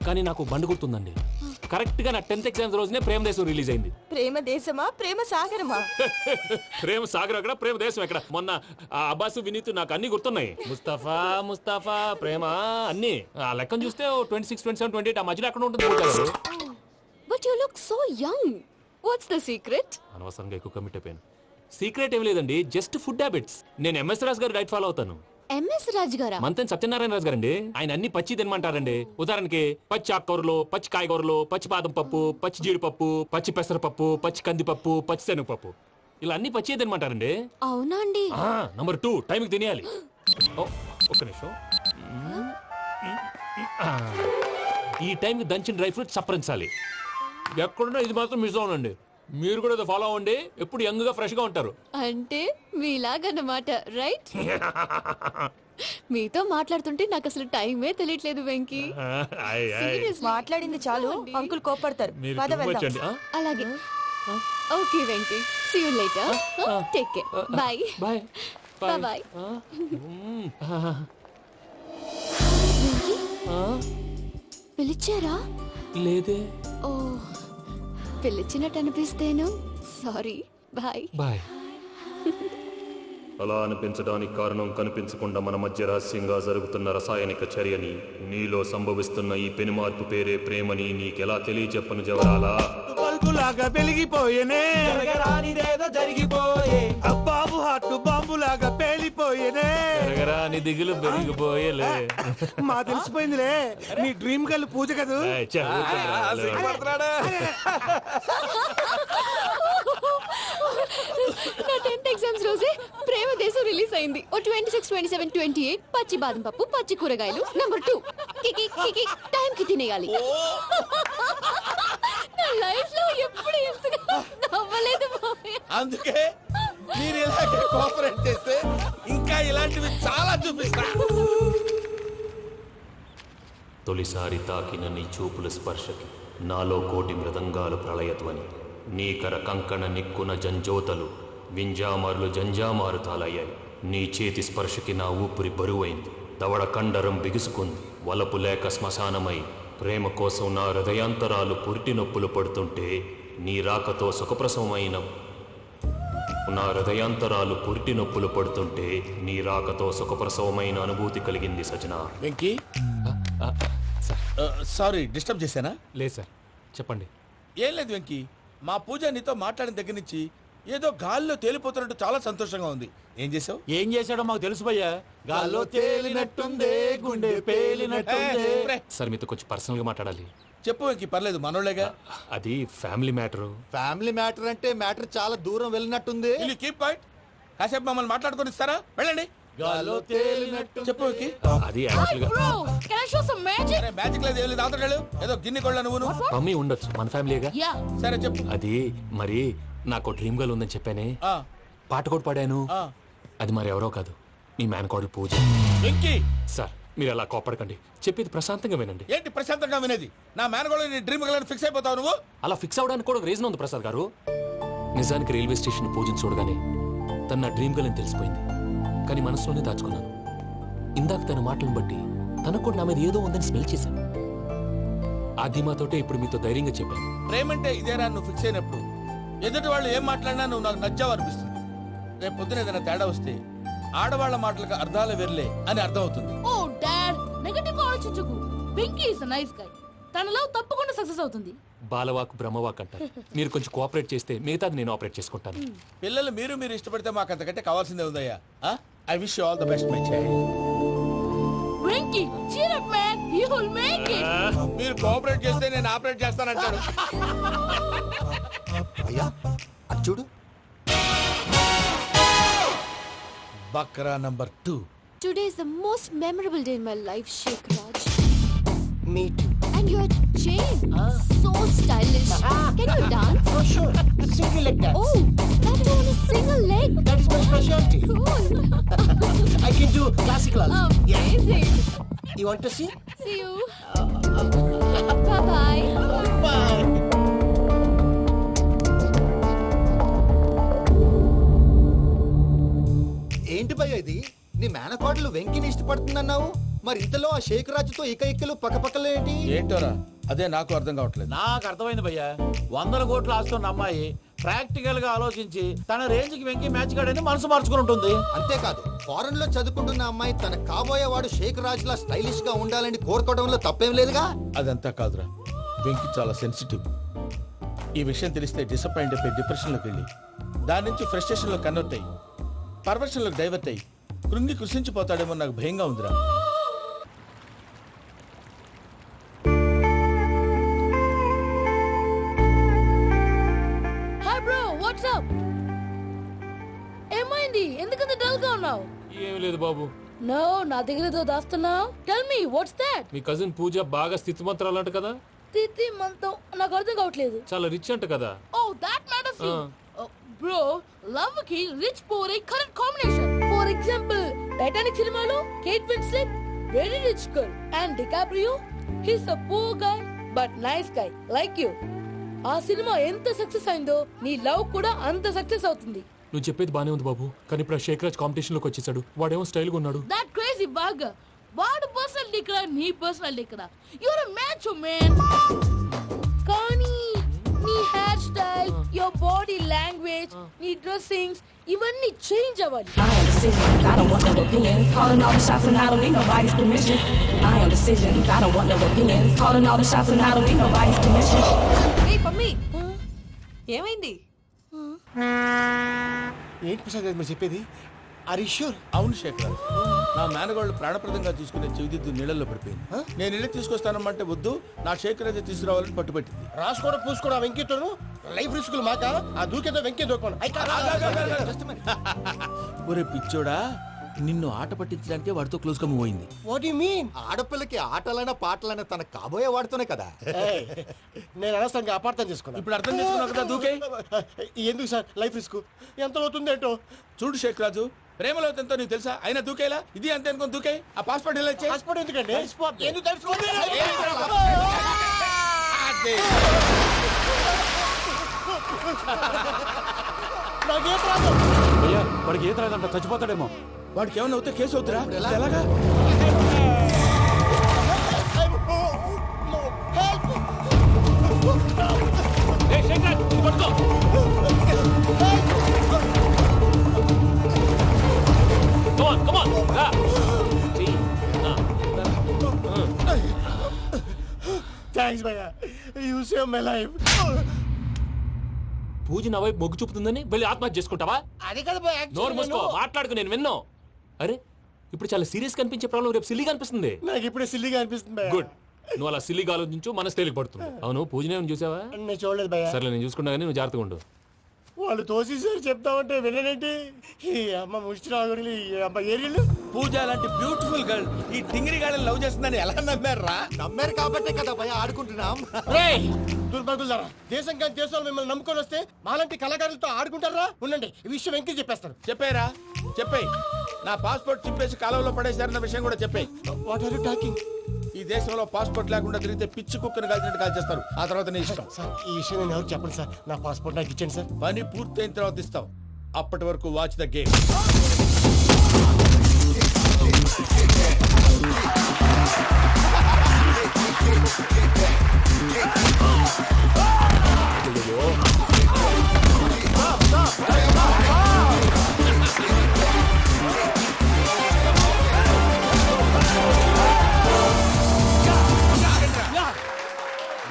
కానీ నాకు బండి గుర్తుందండి. కరెక్ట్ గా నా 10th ఎగ్జామ్స్ రోజునే ప్రేమ దేశం రిలీజ్ అయింది. ప్రేమ దేశమా, ప్రేమ సాగరమా? ప్రేమ సాగర్ ఎక్కడ, ప్రేమ దేశం ఎక్కడ? మొన్న అబ్బాసు వినీత్ నాకు అన్ని గుర్తున్నాయి. ముస్తఫా ముస్తఫా ప్రేమ అన్ని ఆ లెక్కను చూస్తే 26, 27, 28 ఆ మధ్యలో ఎక్కడ ఉంటుంది. But you look so young. What's the secret? అనవసరంగా ఎక్కువ కమిట్ అయిపోయాను. సీక్రెట్ ఏం లేదండి, జస్ట్ ఫుడ్ హ్యాబిట్స్. నేను ఎంఎస్ రాజ్ గారు డైట్ ఫాలో అవుతాను. ఎంఎస్ రాజ్ గారా? మంతెన్ సత్యనారాయణ రాజు గారండి. ఆయన అన్ని పచ్చి తినమంటారండి. ఉదాహరణకి పచ్చి ఆకుకూరలు, పచ్చి కాయగూరలు, పచ్చి బాదం పప్పు, పచ్చి జీడిపప్పు, పచ్చి పెసరపప్పు, పచ్చి కందిపప్పు, పచ్చి శనగపప్పు, ఇలా అన్ని పచ్చి తినమంటారండి. అవునా అండి? నంబర్ 2 టైంకి తినేయాలి. ఒక్క నిమిషం. ఈ టైంకి దంచిన డ్రై ఫ్రూట్స్ సప్పరించాలి. ఎక్కడున్నా ఇది మాత్రం మిస్ అవునండి. మీరు కూడా ఇది ఫాలో అవ్వండి. ఎప్పుడు యంగ్ గా ఫ్రెష్ గా ఉంటారు. అంటే మీలాగన్నమాట, రైట్? మీతో మాట్లాడుతుంటే నాకు అసలు టైమే తెలియట్లేదు వెంకీ. Seriously. మాట్లాడింది చాలు, అంకుల్ కోపడతారు. మీరు పద too much వెళ్దాం. అండి. అలాగే. Okay Venky, see you later. Take care. Bye bye bye. పిలిచారా? లేదే. ఓ, పిలిచినట్టు అనిపిస్తేను సారీ. Bye bye. అలా అనిపించడానికి కారణం కనిపించకుండా మన మధ్య రహస్యంగా జరుగుతున్న రసాయనిక చర్యని, నీలో సంభవిస్తున్న ఈ పెనుమార్పు పేరే ప్రేమని నీకెలా తెలియచెప్పను జవరాలా? బల్బులాగా వెలిగిపోయేనే, జరగరానిదేదో జరిగిపోయే, బాబు హార్ట్ బాంబులాగా పేలిపోయేనే. జరగరాని దిగులు పెరిగిపోయేలే. మా తెలిసిపోయిందిలే, నీ డ్రీమ్ గర్ల్ పూజ కదూ. నా 10th ఎగ్జామ్స్ రోజే ప్రేమ దేశం రిలీజ్ అయింది. ఓ 26, 27, 28 పచ్చి బాదం పప్పు, పచ్చి కూరగాయలు. నంబర్ 2 కికి కికి టైం కి తినేయాలి. నా లైఫ్ లో ఎప్పుడు ఎంతగా నవ్వలేదు మామయ్య. అందుకే మీరు ఇలాగే కోఆపరేట్ చేస్తే ఇంకా ఇలాంటివి చాలా చూపిస్తా. తొలిసారి తాకిన నీ చూపుల స్పర్శకి నాలో కోటి మృదంగాలు ప్రళయధ్వని. నీకర కంకణ నిక్కున జంజోతలు వింజామారులు జంజామారు తాలయ్యాయి. నీ చేతి స్పర్శకి నా ఊపిరి బరువైంది. దవడ కండరం బిగుసుకుంది. వలపు లేక శ్మశానమై ప్రేమ కోసం నా హృదయాంతరాలు పురిటి నొప్పులు పడుతుంటే నీ రాకతో సుఖప్రసవమైన నా హృదయాంతరాలు పురిటి నొప్పులు పడుతుంటే నీ రాకతో సుఖప్రసవమైన అనుభూతి కలిగింది సజనా. వెంకీ, సారీ డిస్టర్బ్ చేశానా? లేదు సార్, చెప్పండి. ఏం లేదు వెంకీ, మా పూజ నీతో మాట్లాడిన దగ్గర నుంచి ఏదో గాల్లో తేలిపోతున్నట్టు చాలా సంతోషంగా ఉంది. ఏం చేసావు? ఏం చేశాడో మాకు తెలుసు భయ్యా. గాల్లో తేలినట్టుందే, గుండె పేలినట్టుందే. సార్ మీతో కొంచెం పర్సనల్ గా మాట్లాడాలి. చెప్పు వెంకీ, పర్లేదు, మనోళ్ళేగా. అది ఫ్యామిలీ మ్యాటరు. ఫ్యామిలీ మ్యాటర్ అంటే మ్యాటర్ చాలా దూరం వెళ్ళినట్టుంది. Will you keep quiet? కాసేపు మమ్మల్ని మాట్లాడుకొని ఇస్తారా? వెళ్ళండి. గాల్లో తేలినట్టు. చెప్పు వెంకీ. అది యాక్చువల్గా Bro, can I show some magic? అరే మ్యాజిక్ లేదు, ఏం లేదు, ఆతడాలు ఏదో గిన్నె కొళ్ళ నువ్వు. మమ్మీ ఉండొచ్చు, మన ఫ్యామిలీగా. Yeah. సరే చెప్పు. అది మరి నాకు డ్రీమ్ గర్ల్ ఉందని చెప్పానే, ఆ, పాట కూడా పాడాను. ఆ. అది మరి ఎవరో కాదు, మీ మేనకోడలు పూజ. వెంకీ, సార్ మీరు అలా కోపడకండి, చెప్పేది ప్రశాంతంగా వినండి. ఏంటి ప్రశాంతంగా వినేది? నా మేనగోళ్ళు నీ డ్రీమ్ గర్ల్ ఫిక్స్ అయిపోతావు నువ్వు. అలా ఫిక్స్ అవడానికి కూడా ఒక రీజన్ ఉంది ప్రసాద్ గారు. నిజానికి రైల్వే స్టేషన్ పూజను చూడగానే తన నా డ్రీమ్ గర్ల్ అని తెలిసిపోయింది. కానీ మనసులోనే దాచుకున్నాను. ఇందాక తన మాటలను బట్టి తనకు కూడా నా మీద ఏదో ఉందని స్మెల్ చేశాను. ఆ ధీమాతోటే ఇప్పుడు మీతో ధైర్యంగా చెప్పాను. ప్రేమంటే ఇదేరా నువ్వు ఫిక్స్ అయినప్పుడు ఎదుటి వాళ్ళు ఏం మాట్లాడినా నువ్వు నాకు నచ్చావు అనిపిస్తుంది. రేపు పొద్దున ఏదైనా తేడా వస్తే ఆడవాళ్ల మాటలకు అర్థాలు వెర్లే అని అర్థం అవుతుంది. Oh, Dad, నెగటివ్ ఆలోచించకు. Venky is nice guy. తన లవ్ తప్పకుండా సక్సెస్ అవుతుంది. బాలవాక్ బ్రహ్మవాక్ అంటారు. మీరు కొంచెం కోఆపరేట్ చేస్తే మిగతాది నేను ఆపరేట్ చేసుకుంటాను. పిల్లలు మీరు ఇష్టపడితే మాకు అంతకంటే కావాల్సిందే ఉందయ్యా. I wish you all the best my child. Venky, cheer up man, you will make it. మీరు కోఆపరేట్ చేస్తే నేను ఆపరేట్ చేస్తానంటాడు. అయ్యా అటు చూడు. Bakra number 2. Today is the most memorable day in my life, Sheikh Raj. Me too. And your chain, so stylish. Can you dance? Oh, sure. Single leg dance. Oh, that is on a single leg. That is my specialty. Cool. I can do classical also. Amazing. You want to see? See you. Bye-bye. Bye. ఏంటి భయ్య ఇది? నీ మేనకోడలు వెంకిని ఇష్టపడుతుందన్నావు, మరి ఇంతలో ఆ షేక్ రాజుతో ఇకలు పక్కపక్కలు ఏంటి? ఏంటోరా, అదే నాకు అర్థం కావట్లేదు. నాకు అర్థమైంది భయ్యా. 100 కోట్లు ఆస్తున్న అమ్మాయి ప్రాక్టికల్ గా ఆలోచించి తన రేంజ్ కి వెంకి మ్యాచ్ కాడని మనసు మార్చుకుని ఉంటుంది. అంతేకాదు, ఫారెన్ లో చదువుకుంటున్న అమ్మాయి తన కాబోయేవాడు షేక్ రాజ్ లా స్టైలిష్ గా ఉండాలని కోరుకోవడంలో తప్పేం లేదుగా. అదంతా కాదురా, వెంకి చాలా సెన్సిటివ్. ఈ విషయం తెలిస్తే డిసప్పాయింట్ అయిపోయి డిప్రెషన్లోకి వెళ్ళి దాని నుంచి ఫ్రస్ట్రేషన్లో కన్వర్ట్ అయ్యి పర్వర్షన్లోకి డైవర్ట్ అయ్యి కృంగి కృషించిపోతాడేమో నాకు భయంగా ఉందిరా. Hi bro, what's up? ఏమైంది? ఎందుకంత డల్ గా ఉన్నావు? ఏం లేదు బాబు. నో, నా దగ్గర ఏదో దాస్తున్నావు. Tell me what's that? మీ కజిన్ పూజ బాగా స్థితిమంతరాలు అంట కదా. స్థితి మంతం నాకు అర్థం కావట్లేదు. చాలా రిచ్ అంట కదా. Oh that matters. Bro, love కి rich poor a correct combination. For example, Titanic సినిమాలో Kate Winslet very rich girl and DiCaprio he's a poor guy but nice guy like you. ఆ సినిమా ఎంత success అయిందో నీ love కూడా అంత success అవుతుంది. నువ్వు చెప్పేది బానే ఉంది బాబు, కానీ ఇప్పుడు శేఖర్ రాజ్ కాంపిటీషన్ లోకి వచ్చేసాడు. వాడేమో స్టైల్ గా ఉన్నాడు. That crazy bag. వాడు పర్సనల్ ఇక్కడ, నీ పర్సనల్ ఇక్కడ. You are a match man. కానీ నీ hair style, your body language, నీ డ్రెస్సింగ్స్ ఇవన్నీ చేంజ్ అవ్వాలి. I am decisions, I don't want no opinions. Calling all the shots and I don't need nobody's permission. I am decisions, I don't want no opinions. Calling all the shots and I don't need nobody's permission. ఏ పమ్మి, ఏమైంది? ఏంటి ప్రసాద్ గారు మీరు చెప్పేది? Are you sure? అవును శేఖర్, నా మేనగాళ్ళు ప్రాణప్రదంగా చూసుకునే చెవిదిద్దు నీళ్ళల్లో పడిపోయింది. నేను ఇల్లు తీసుకొస్తానమ్మంటే వద్దు, నా శేఖర్ అయితే తీసుకురావాలని పట్టుబట్టింది. రాసుకోవడం పూసుకోవడం వెంకీతోను లైఫ్ రిస్కులు మాక. ఆ దూకేదో వెంకీ దూకోను. ఒరే పిచ్చోడా, నిన్ను ఆట పట్టించడానికి వాడితో క్లోజ్ గా మూవ్ అయింది. What you mean? ఆడపిల్లకి ఆటలైనా పాటలైనా తన కాబోయే వాడుతూనే కదా. నేను అనవసరంగా అపార్థం చేసుకున్నా. ఇప్పుడు అర్థం చేసుకున్నావు కదా దూకే. ఎందుకు సార్ లైఫ్ రిస్క్? ఎంత అవుతుంది ఏంటో చూడు శేఖ్ రాజు, ప్రేమలో ఎంతో నీకు తెలుసా? అయినా దూకేలా ఇది అంతే అనుకుని దూకే. ఆ పాస్పోర్ట్ ఎలా ఇచ్చే? పాస్పోర్ట్ ఎందుకండి? ఎందుకు తెలుసుకోండి? నాకేం రాదు. అయ్యా వాడికి ఈత రాదంట, చచ్చిపోతాడేమో. వాడికి ఏమన్నా అవుతే కేసు అవుతురా? ఎలాగా? థ్యాంక్స్ భయ్యా, యు సేవ్ మై లైఫ్. పూజ నా వైపు మొగ్గు చూపుతుందని వెళ్ళి ఆత్మహత్య చేసుకుంటావా? అది కదా భయ్యా. నోరు మూసుకో, మాట్లాడుకు, నేను విన్నాను. అరే ఇప్పుడు చాలా సీరియస్ కనిపించే ప్రాబ్లం రేపు సిల్లీగా అనిపిస్తుంది. నాకు ఇప్పుడే సిల్లీగా అనిపిస్తుంది భయ్యా. గుడ్, నువ్వు అలా సిల్లీగా ఆలోచించు, మనసు తేలిక పడుతుంది. అవును, పూజనే చూసావా? నేను చూడలేదు భయ్యా. సర్లే, నేను చూసుకున్నా కానీ నువ్వు జాగ్రత్తగా ఉండు. వాళ్ళు తోసేసారు చెప్తామంటే విననేంటి? ఈ అమ్మ ముష్టిరాగుడి అమ్మ ఏరియలు. పూజ లాంటి బ్యూటిఫుల్ గర్ల్ ఈ టింగిరి గాడిని లవ్ చేస్తుందని ఎలా నమ్మారా? నమ్మారు కాబట్టే కదా భయ ఆడుకుంటున్నాం. దుర్భగులారా, దేశం కానీ దేశాలు మిమ్మల్ని నమ్ముకొని వస్తే మాలాంటి కళాకారులతో ఆడుకుంటారా? ఉండండి, ఈ విషయం వెంకీ చెప్పేస్తాను. చెప్పారా? చెప్పేయ్. నా పాస్పోర్ట్ చింపేసి కాలంలో పడేశారన్న విషయం కూడా చెప్పేయ్. What are you talking? ఈ దేశంలో పాస్పోర్ట్ లేకుండా తిరిగితే పిచ్చి కుక్కను కాల్చినట్టు కాల్చేస్తారు. ఆ తర్వాత నీ ఇష్టం. సార్ ఈ విషయం నేను ఎవరు చెప్పండి సార్. నా పాస్పోర్ట్ నాకు ఇచ్చండి సార్. పని పూర్తయిన తర్వాత ఇస్తాం. అప్పటి వరకు వాచ్ ద గేమ్.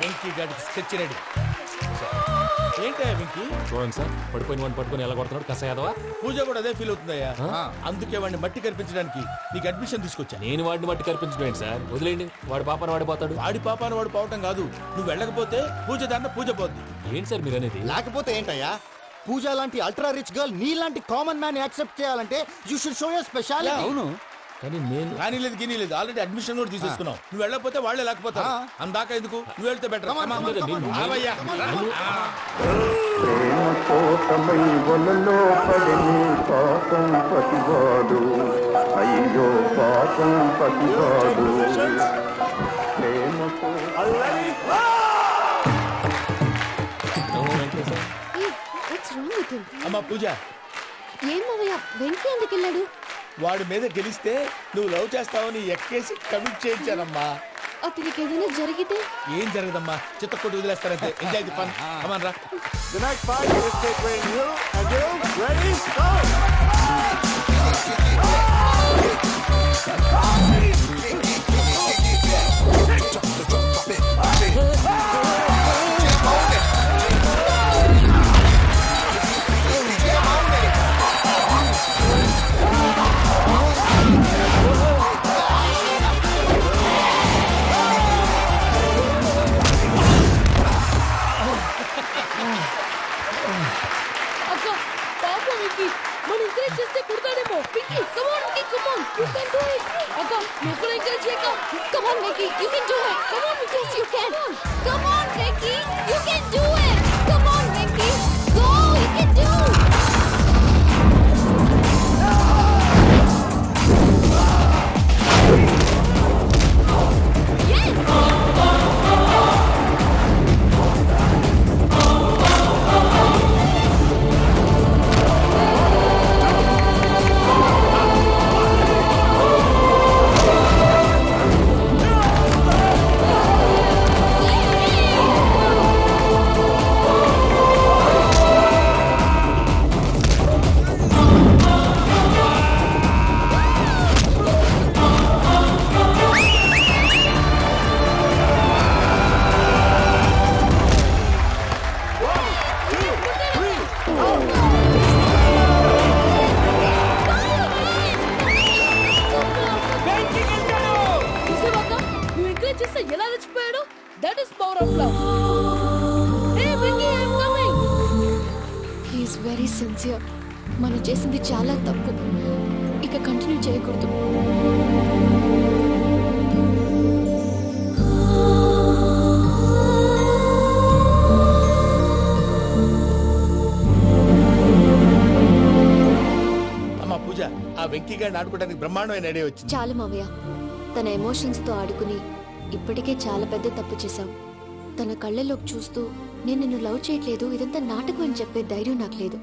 వెంకీ గాడికి స్కెచ్ రెడీ. ఏంటయ్యా వెంకీ? చూడండి సార్, పడిపోయిన వాడిని పట్టుకొని ఎలా కొడుతున్నాడు కసాయాదవా. పూజ కూడా అదే ఫీల్ అవుతుందయ్యా. అందుకే వాడిని మట్టి కనిపించడానికి నీకు అడ్మిషన్ తీసుకొచ్చా. నేను వాడిని మట్టి కనిపించడం ఏంటి సార్? వదిలేండి, వాడి పాపను వాడిపోతాడు. వాడి పాపాను వాడు పోవటం కాదు, నువ్వు వెళ్ళకపోతే పూజ దాన్న పూజ పోద్ది. ఏంటి సార్ మీరు అనేది? లేకపోతే ఏంటయ్యా? పూజ లాంటి అల్ట్రా రిచ్ గర్ల్ నీ లాంటి కామన్ మ్యాన్ యాక్సెప్ట్ చేయాలంటే you should show your speciality. అవును, కానీ నేను కానీ లేదు గిని లేదు, ఆల్రెడీ అడ్మిషన్ కూడా తీసేసుకున్నావు. నువ్వు వెళ్ళకపోతే వాళ్ళే లేకపోతా. అందాక ఎందుకు? నువ్వు వెళ్తే బెటర్. అయ్యో పాపం పతివాడు. అమ్మా పూజ, ఏం మావయ్య, వెంకీ ఎందుకు వెళ్ళాడు? వాడి మీద గెలిస్తే నువ్వు లవ్ చేస్తావని ఎక్కేసి కమిట్ చేయించానమ్మా. అతనికి ఏదైనా జరిగితే? ఏం జరగదమ్మా, చిత్తకొట్టు వదిలేస్తారంటే. Enjoy the fun. కమాన్ రా. The next fight is between you and you. Ready? Go! can do it. అక్క నువ్వు కూడా ఎంకరేజ్ చేయక. Come on, Vicky. You can do it. Come on, yes, you can. Come on, Vicky. You can do it. Come on, Vicky. Go. You can do it. చూసావా అక్క? నువ్వు encourage చేస్తే ఎలా రెచ్చిపోయాడు. That is power of love. Hey Venky, I am coming. He is very sincere. మనం చేసింది చాలా తప్పు. ఇక కంటిన్యూ చేయకూడదు. అమ్మా పూజ, ఆ వెంకీ గారిని ఆడుకోవడానికి బ్రహ్మాండమైన ఐడియా వచ్చింది. చాలు మావయ్య. తన ఎమోషన్స్ తో ఆడుకుని ఇప్పటికే చాలా పెద్ద తప్పు చేశావు. తన కళ్ళలోకి చూస్తూ నేను నిన్ను లవ్ చేయట్లేదు, ఇదంతా నాటకం అని చెప్పే ధైర్యం నాకు లేదు.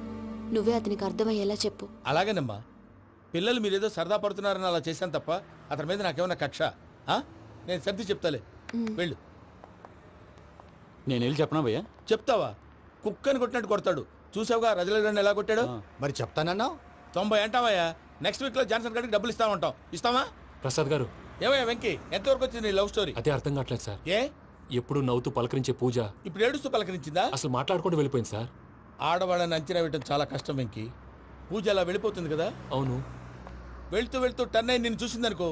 నువ్వే అతనికి అర్థమయ్యేలా చెప్పు. అలాగేనమ్మా, పిల్లలు మీరేదో సరదా పడుతున్నారని అలా చేశాను తప్ప అతని మీద నాకేమన్నా కక్ష? నేను సర్ది చెప్తాలే, వెళ్ళు. నేను వెళ్ళి చెప్పనా భయ్యా? చెప్తావా? కుక్కని కొట్టినట్టు కొడతాడు. చూసావుగా రజలగడ్డని ఎలా కొట్టాడు? మరి చెప్తానన్నావు. 90 అంటావయ్యా. నెక్స్ట్ వీక్ లో జాన్సన్ గారికి డబ్బులు ఇస్తామంటాం. ఇస్తావా? ప్రసాద్ గారు, ఏమయ్యా వెంకీ, ఎంతవరకు వచ్చింది నీ లవ్ స్టోరీ? అదే అర్థం కావట్లేదు సార్. ఏ ఎప్పుడు నవ్వుతూ పలకరించే పూజ ఇప్పుడు ఏడుస్తూ పలకరించిందా? అసలు మాట్లాడుకుంటూ వెళ్ళిపోయింది సార్. ఆడవాళ్ళని అంచనా వేయటం చాలా కష్టం వెంకీ. పూజ అలా వెళ్ళిపోతుంది కదా. అవును. వెళ్తూ వెళ్తూ టర్న్ అయి నిన్ను చూసిందనుకో,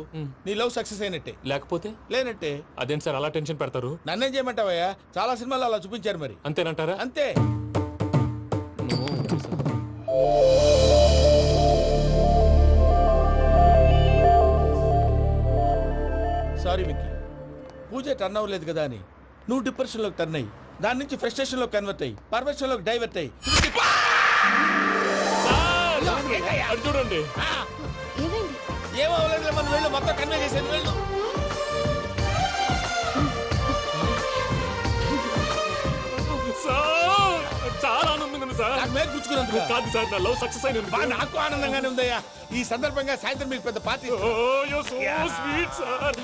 నీ లవ్ సక్సెస్ అయినట్టే. లేకపోతే లేనట్టే. అదేం సార్ అలా టెన్షన్ పెడతారు? నన్నేం చేయమంటావయ్యా? చాలా సినిమాలు అలా చూపించారు మరి. అంతేనంటారా? అంతే. సారీ వెంకీ, పూజ టర్న్ అవ్వలేదు కదా అని నువ్వు డిప్రెషన్ లోకి టర్న్ అయ్యి దాని నుంచి ఫ్రస్ట్రేషన్ లో కన్వర్ట్ అయ్యి పర్వర్షన్ లోకి డైవర్ట్ అయ్యి చూడండి. ఏమవ్వలేదు, మనం వెళ్ళు, మొత్తం కన్వే చేసేది వెళ్ళు. చాలా ఆనందంగా ఉంది సార్. నాకు మీద కూర్చుకున్నందుకు కాదు సార్, నా లవ్ సక్సెస్ అయిన నాకు ఆనందంగానే ఉందయ్యా. ఈ సందర్భంగా సాయంత్రం మీకు పెద్ద పార్టీ. Sweet sir.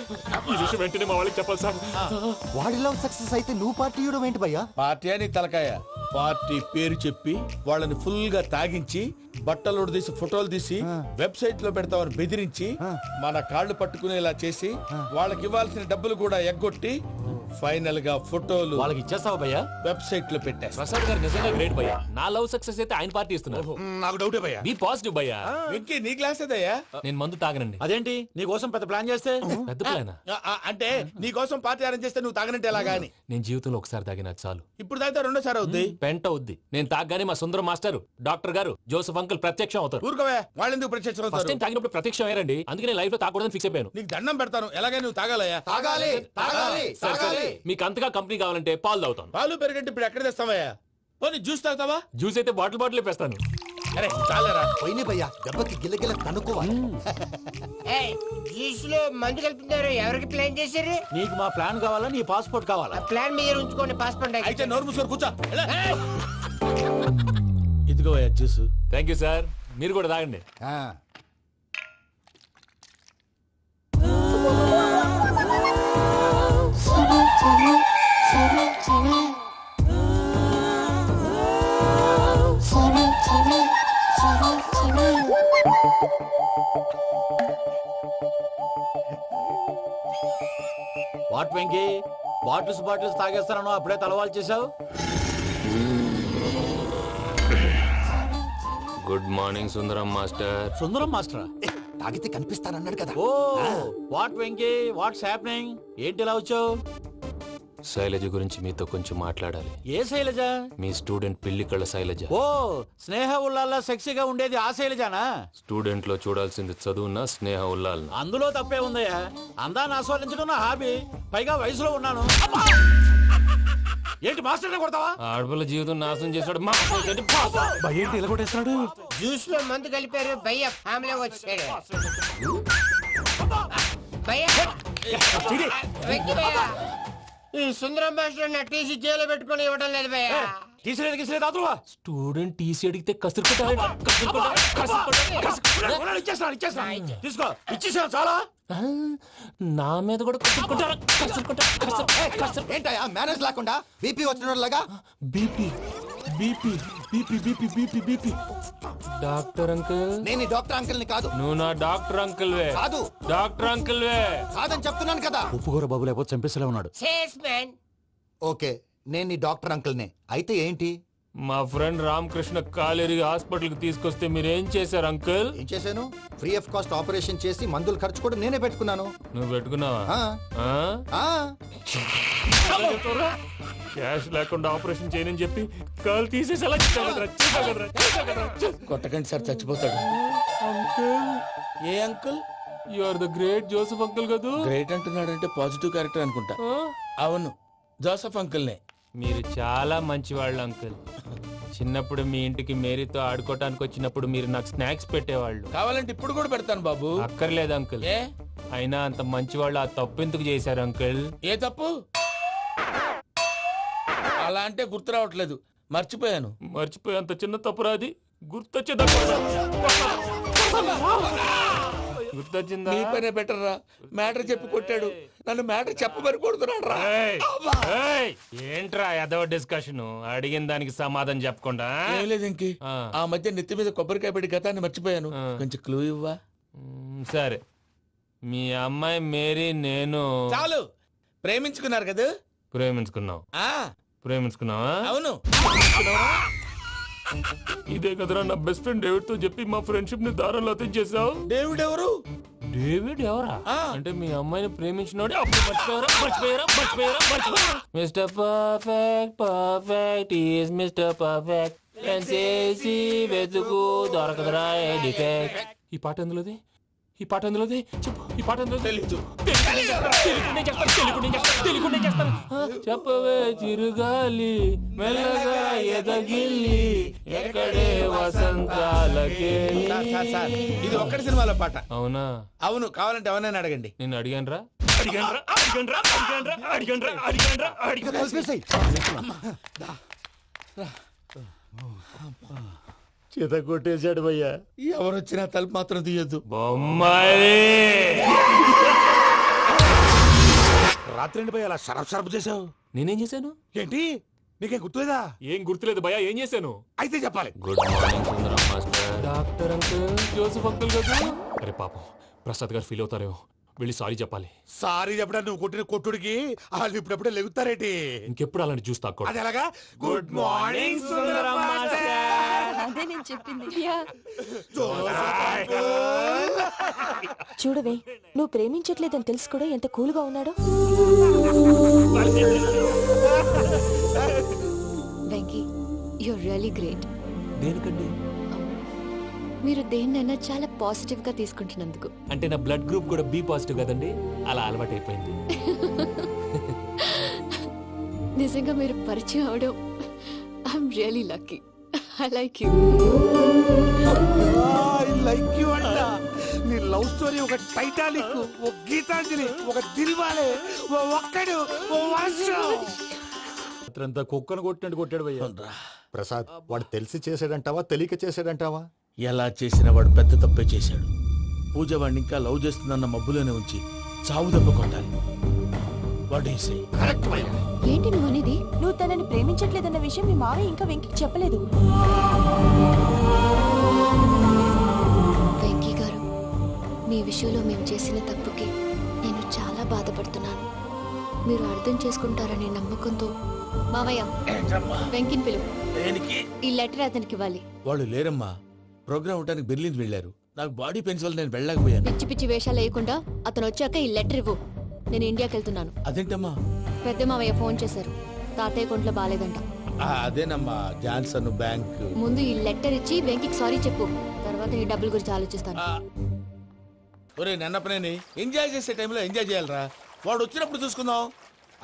ఈ విషయం వెంటనే మా వాళ్ళకి చెప్పాలి సార్. వాడి లవ్ సక్సెస్ అయితే నువ్వు పార్టీ ఇవ్వడం ఏంటి భయ్యా? పార్టీ అని తలకాయ. పార్టీ పేరు చెప్పి వాళ్ళని ఫుల్ గా తాగించి బట్టలు తీసి ఫోటోలు తీసి వెబ్సైట్ లో పెడతామని బెదిరించి మన కాళ్ళు పట్టుకునేలా చేసి వాళ్ళకి ఇవ్వాల్సిన డబ్బులు కూడా ఎగ్గొట్టి ఫైనల్ గా ఫోటోలు వాళ్ళకి ఇచ్చేస్తావా భయ్యా? వెబ్సైట్ లో పెట్టేస్తా. ప్రసాద్ గారు నిజంగా గ్రేట్ భయ్యా. నా లవ్ సక్సెస్ అయితే ఆయన పార్టీ ఇస్తున్నారు. నాకు డౌటే భయ్యా. బీ పాజిటివ్ భయ్యా. వెంకీ నీ గ్లాస్ ఏదయ్యా? నేను మందు తాగనండి. అదేంటి నీ కోసం పెద్ద ప్లాన్ చేస్తే? పెద్ద ప్లానా? అంటే నీ కోసం పార్టీ అరేంజ్ చేస్తే నువ్వు తాగనంటే ఎలాగా అని. నేను జీవితంలో ఒకసారి తాగినా చాలు. ఇప్పుడు తాగితే రెండోసారి అవుద్ది. పెంట అవుద్ది. నేను తాగగానే మా సుందరం మాస్టర్, డాక్టర్ గారు, జోసెఫ్ అంకుల్ ప్రత్యక్షం అవుతారు. ఊరుకోవే, వాళ్ళు ఎందుకు ప్రత్యక్షం ఫస్ట్ అవుతారు? టైం తాగినప్పుడు ప్రత్యక్షం అయ్యారండి. అందుకే నేను లైఫ్ లో తాగకూడదని ఫిక్స్ అయిపోయాను. నీకు దండం పెడతాను, ఎలాగే నువ్వు తాగాలయ్యా. తాగాలి తాగాలి సరే, సరే. తాగాలి. మీకు అంతగా కంపెనీ కావాలంటే పాలు తాగుతాను. పాలు పెరిగంటే ఇప్పుడు ఎక్కడ తెస్తావయ్యా? పోనీ జ్యూస్ తాగుతావా? జ్యూస్ అయితే బాటిల్ వేస్తాను. అరే చాలరా. పోయినే భయ్యా, దెబ్బకి గిల్లగిల్ల కనుక్కోవాలి. జ్యూస్ లో మందు కలుపుతున్నారు. ఎవరికి ప్లాన్ చేశారు? నీకు మా ప్లాన్ కావాలా, నీ పాస్పోర్ట్ కావాలా? ప్లాన్ మీరు ఉంచుకోండి, పాస్పోర్ట్ అయితే నోరు మూసుకొని కూర్చో. ఇదిగో జ్యూస్. Thank you sir. మీరు కూడా తాగండి. వాట్ వెంకీ, బాటిల్స్ తాగేస్తాను అప్పుడే తలవాలు చేసావు. Good morning Sundaram master. సుందరం మాస్టరా? తాగితే కనిపిస్తానన్నాడు కదా. Oh what Venky, what's happening? ఏంటి ఇలా వచ్చావు? శైలజ గురించి మీతో కొంచెం మాట్లాడాలి. ఏ శైలజ? మీ స్టూడెంట్ పిల్లి కళ్ళ శైలజ. ఓ, స్నేహ ఉల్లాల్లో సెక్సీగా ఉండేది ఆ శైలజానా? స్టూడెంట్ లో చూడాల్సింది చదువున్న స్నేహ ఉల్లాల్. అందులో తప్పే ఉందయ్యా. అందాన్ని ఆస్వాదించడం నా హాబీ. పైగా వయసులో ఉన్నాను. ఏంటి మాస్టర్ కొడతావా? ఆడపిల్ల జీవితం నాశనం చేశాడు. ఏంటి ఇలా కొట్టేస్తున్నాడు? జ్యూస్ లో మందు కలిపారు భయ్య ఫ్యామిలీ వచ్చాడు. భయ్య వెక్కి భయ్య, ఈ సుందరం భాష నా టీసీ జైల్లో పెట్టుకొని ఇవ్వడం లేదు భయ్య. స్టూడెంట్ టీసీ అడిగితే తీసుకో, ఇచ్చేసాను చాలా. నా మీద కూడా ఏంటయ్యా మేనేజ్ లేకుండా బీపీ వచ్చినలాగా? BP BP BP BP BP BP. Doctor uncle, నేను డాక్టర్ అంకుల్ ని కాదు. నువ్వు నా డాక్టర్ అంకుల్ వే. కాదు డాక్టర్ అంకుల్ వే. కాదని చెప్తున్నాను కదా. ఉప్పుకూర బాబు లేకపోతే చంపేసేలా ఉన్నాడు. ఓకే, నేను నీ డాక్టర్ అంకుల్ నే. అయితే ఏంటి? మా ఫ్రెండ్ రామకృష్ణ కాలేరి హాస్పిటల్ కి తీసుకొస్తే మీరేం చేశారు అంకుల్? ఏం చేశాను? ఫ్రీ ఆఫ్ కాస్ట్ ఆపరేషన్ చేసి మందులు ఖర్చు కూడా నేనే పెట్టుకున్నాను. నువ్వు పెట్టుకున్నావా? క్యాష్ లేకుండా ఆపరేషన్ చేయనని చెప్పి కాల్ తీసేసేలా కొట్టకండి సార్, చచ్చిపోతాడు. అంకుల్, ఏ uncle? You are the great Joseph uncle కదా. గ్రేట్ అంటున్నాడంటే పాజిటివ్ క్యారెక్టర్ అనుకుంటా. అవును, జోసెఫ్ అంకుల్నే. మీరు చాలా మంచివాళ్ళు అంకుల్. చిన్నప్పుడు మీ ఇంటికి మేరీతో ఆడుకోవటానికి వచ్చినప్పుడు మీరు నాకు స్నాక్స్ పెట్టేవాళ్ళు. కావాలంటే ఇప్పుడు కూడా పెడతాను బాబు. అక్కర్లేదు అంకుల్. ఏ అయినా అంత మంచివాళ్ళు ఆ తప్పు ఎందుకు చేశారు అంకుల్? ఏ తప్పు? అలా అంటే గుర్తు రావట్లేదు, మర్చిపోయాను. మర్చిపోయి అంత చిన్న తప్పు రాది గుర్తొచ్చే గుర్తొచ్చిందా? నీ పనే బెటర్ రా. మ్యాటర్ చెప్పి కొట్టాడు, నన్ను మ్యాటర్ చెప్పమని కొడుతున్నాడు రా. ఏంట్రా ఎదవ డిస్కషన్? అడిగిన దానికి సమాధానం చెప్పకుండా. ఏం లేదు ఇంకి, ఆ మధ్య నెత్తి మీద కొబ్బరికాయ పెట్టి గతాన్ని మర్చిపోయాను. కొంచెం క్లూ ఇవ్వా? సరే, మీ అమ్మాయి మేరీ నేను చాలు. ప్రేమించుకున్నారు కదా? ప్రేమించుకున్నావు. ప్రేమించుకున్నావా? అవును. ఇదే కదరా నా బెస్ట్ ఫ్రెండ్ డేవిడ్ తో చెప్పి మా ఫ్రెండ్షిప్ ని దారంలో తెచ్చేసావు. డేవిడ్ ఎవరు? డేవిడ్ ఎవరా? అంటే మీ అమ్మాయిని ప్రేమించినోడే. అప్పుడు మర్చిపోయారా? Mister perfect perfect is mister perfect చేసి వెతుకు దొరకదురా డిఫెక్ట్. ఈ పాట ఎందులోది? ఈ పాట ఎందులోది? చెప్పు. ఈ పాట ఎందులో? తెలీదు. చెప్పవే చిరుగాలి మెల్లగా ఎదగిల్లి ఎక్కడే వసంతాలకే. ఇది ఒక్కటి సినిమాలో పాట. అవునా? అవును. కావాలంటే ఎవరైనా అడగండి. నేను అడిగాను రా. చేత కొట్టేశాడు భయ్యా. ఎవరు వచ్చినా తలుపు మాత్రం తీయద్దు. బొమ్మాయి రాత్రి భయ్య అలా సరఫ్ చేసావు. నేనేం చేశాను? ఏంటి నీకేం గుర్తులేదా? ఏం గుర్తులేదు భయ్యా, ఏం చేశాను? అయితే చెప్పాలి. Good morning Sundaram master. Doctor uncle, Joseph uncle కదా. అరే పాపం, ప్రసాద్ గారు ఫీల్ అవుతారేమో. వెళ్ళి సారీ చెప్పాలి. సారీ చెప్పడా? నువ్వు కొట్టిన కొట్టుడికి వాళ్ళు ఇప్పుడప్పుడే లెగుతారేటి? ఇంకెప్పుడు అలాంటి జ్యూస్ తాక్కూడదు. అది ఎలాగా? Good morning Sundaram master. అదే నేను చెప్పింది. చూడవే, నువ్వు ప్రేమించట్లేదని తెలుసు కూడా ఎంత కూల్గా ఉన్నాడో. Venky, you're really great. దేనికండి? మీరు దేన్నైనా చాలా పాజిటివ్ గా తీసుకుంటున్నందుకు. అంటే నా బ్లడ్ గ్రూప్ కూడా బి పాజిటివ్ కదండి, అలా అలవాటు అయిపోయింది. నిజంగా మీరు పరిచయం అవడం I'm really lucky. I like you. I like you అంట. నీ లవ్ స్టోరీ ఒక టైటానిక్, ఒక గీతాంజలి, ఒక దిల్వాలే, ఓ ఒక్కడు, ఓ వర్షం. అంతా కుక్కను కొట్టినట్టు కొట్టాడు భయ్యా. ప్రసాద్, వాడు తెలిసి చేసాడంటావా తెలియక చేసాడంటావా? ఎలా చేసిన వాడు పెద్ద తప్పే చేశాడు. పూజ వాడిని ఇంకా లవ్ చేస్తుందన్న మబ్బులోనే ఉంచి చావు దెబ్బ కొట్టాలి. ఏంటి నువ్వు అనేది? నువ్వు తనని ప్రేమించట్లేదన్న విషయం మీ మావయ్య ఇంకా వెంకికి చెప్పలేదు. వెంకీ గారు, మీ విషయంలో మేము చేసిన తప్పుకి నేను చాలా బాధపడుతున్నాను. మీరు అర్థం చేసుకుంటారనే నమ్మకంతో మావయ్య వెంకిని పిలువు. ఈ లెటర్ అతనికి ఇవ్వాలి. వాళ్ళు లేరమ్మా, ప్రోగ్రామ్ ఉండడానికి బెర్లిన్ వెళ్ళారు. నాకు బాడీ పెయిన్స్ వల్ల నేను వెళ్ళలేకపోయాను. పిచ్చి పిచ్చి వేషాలు వేయకుండా అతను వచ్చాక ఈ లెటర్ ఇవ్వు. నేను ఇండియాకి వెళ్తున్నాను. అదేంటమ్మా, పెద్ద మావయ్య ఫోన్ చేశారు. తాతయ్య కొంట్లో బాలేదంట. అదేనమ్మా జాన్సన్ బ్యాంక్. ముందు ఈ లెటర్ ఇచ్చి వెంకికి సారీ చెప్పు, తర్వాత నీ డబ్బుల గురించి ఆలోచిస్తాను. ఒరే నన్నపనేని ఎంజాయ్ చేసే టైంలో ఎంజాయ్ చేయాలరా. వాడు వచ్చినప్పుడు చూసుకుందాం.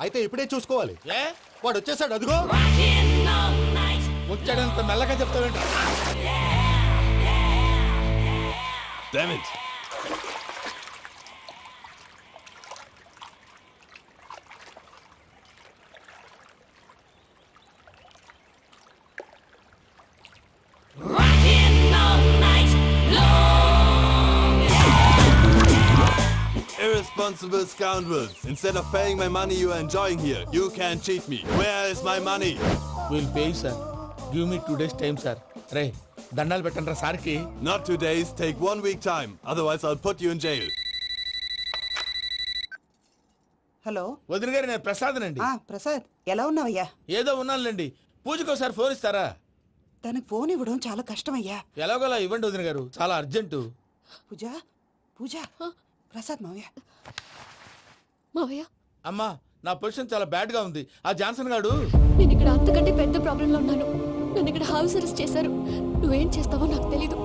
అయితే ఇప్పుడే చూసుకోవాలి. ఏ వాడు వచ్చేసాడు, అదిగో. వచ్చాడంత మెల్లగా చెప్తావేంట. Damn it. Irresponsible scoundrels. Instead of paying my money you are enjoying here, you can cheat me. Where is my money? We'll pay, sir. Give me 2 days time, sir. రే దండాలు పెట్టండి సార్కి. Not 2 days, take 1 week time. Otherwise I'll put you in jail. Hello వదిన గారు, నేను ప్రసాదనండి. ప్రసాద్, ఎలా ఉన్నావయ్యా? ఏదో ఉన్నానులేండి. పూజకి ఒకసారి ఫోన్ ఇస్తారా? తనకు ఫోన్ ఇవ్వడం చాలా కష్టమయ్యా. ఎలాగోలా ఇవ్వండి వదిన గారు, చాలా అర్జెంటు. పూజ పూజ ప్రసాద్ మావయ్య. మావయ్య, అమ్మా నా పొజిషన్ చాలా బ్యాడ్ గా ఉంది. ఆ జాన్సన్ గాడు. నేను ఇక్కడ అంతకంటే పెద్ద ప్రాబ్లంలో ఉన్నాను. నన్ను ఇక్కడ హౌస్ అరెస్ట్ చేశారు. నువ్వేం చేస్తావో నాకు తెలీదు.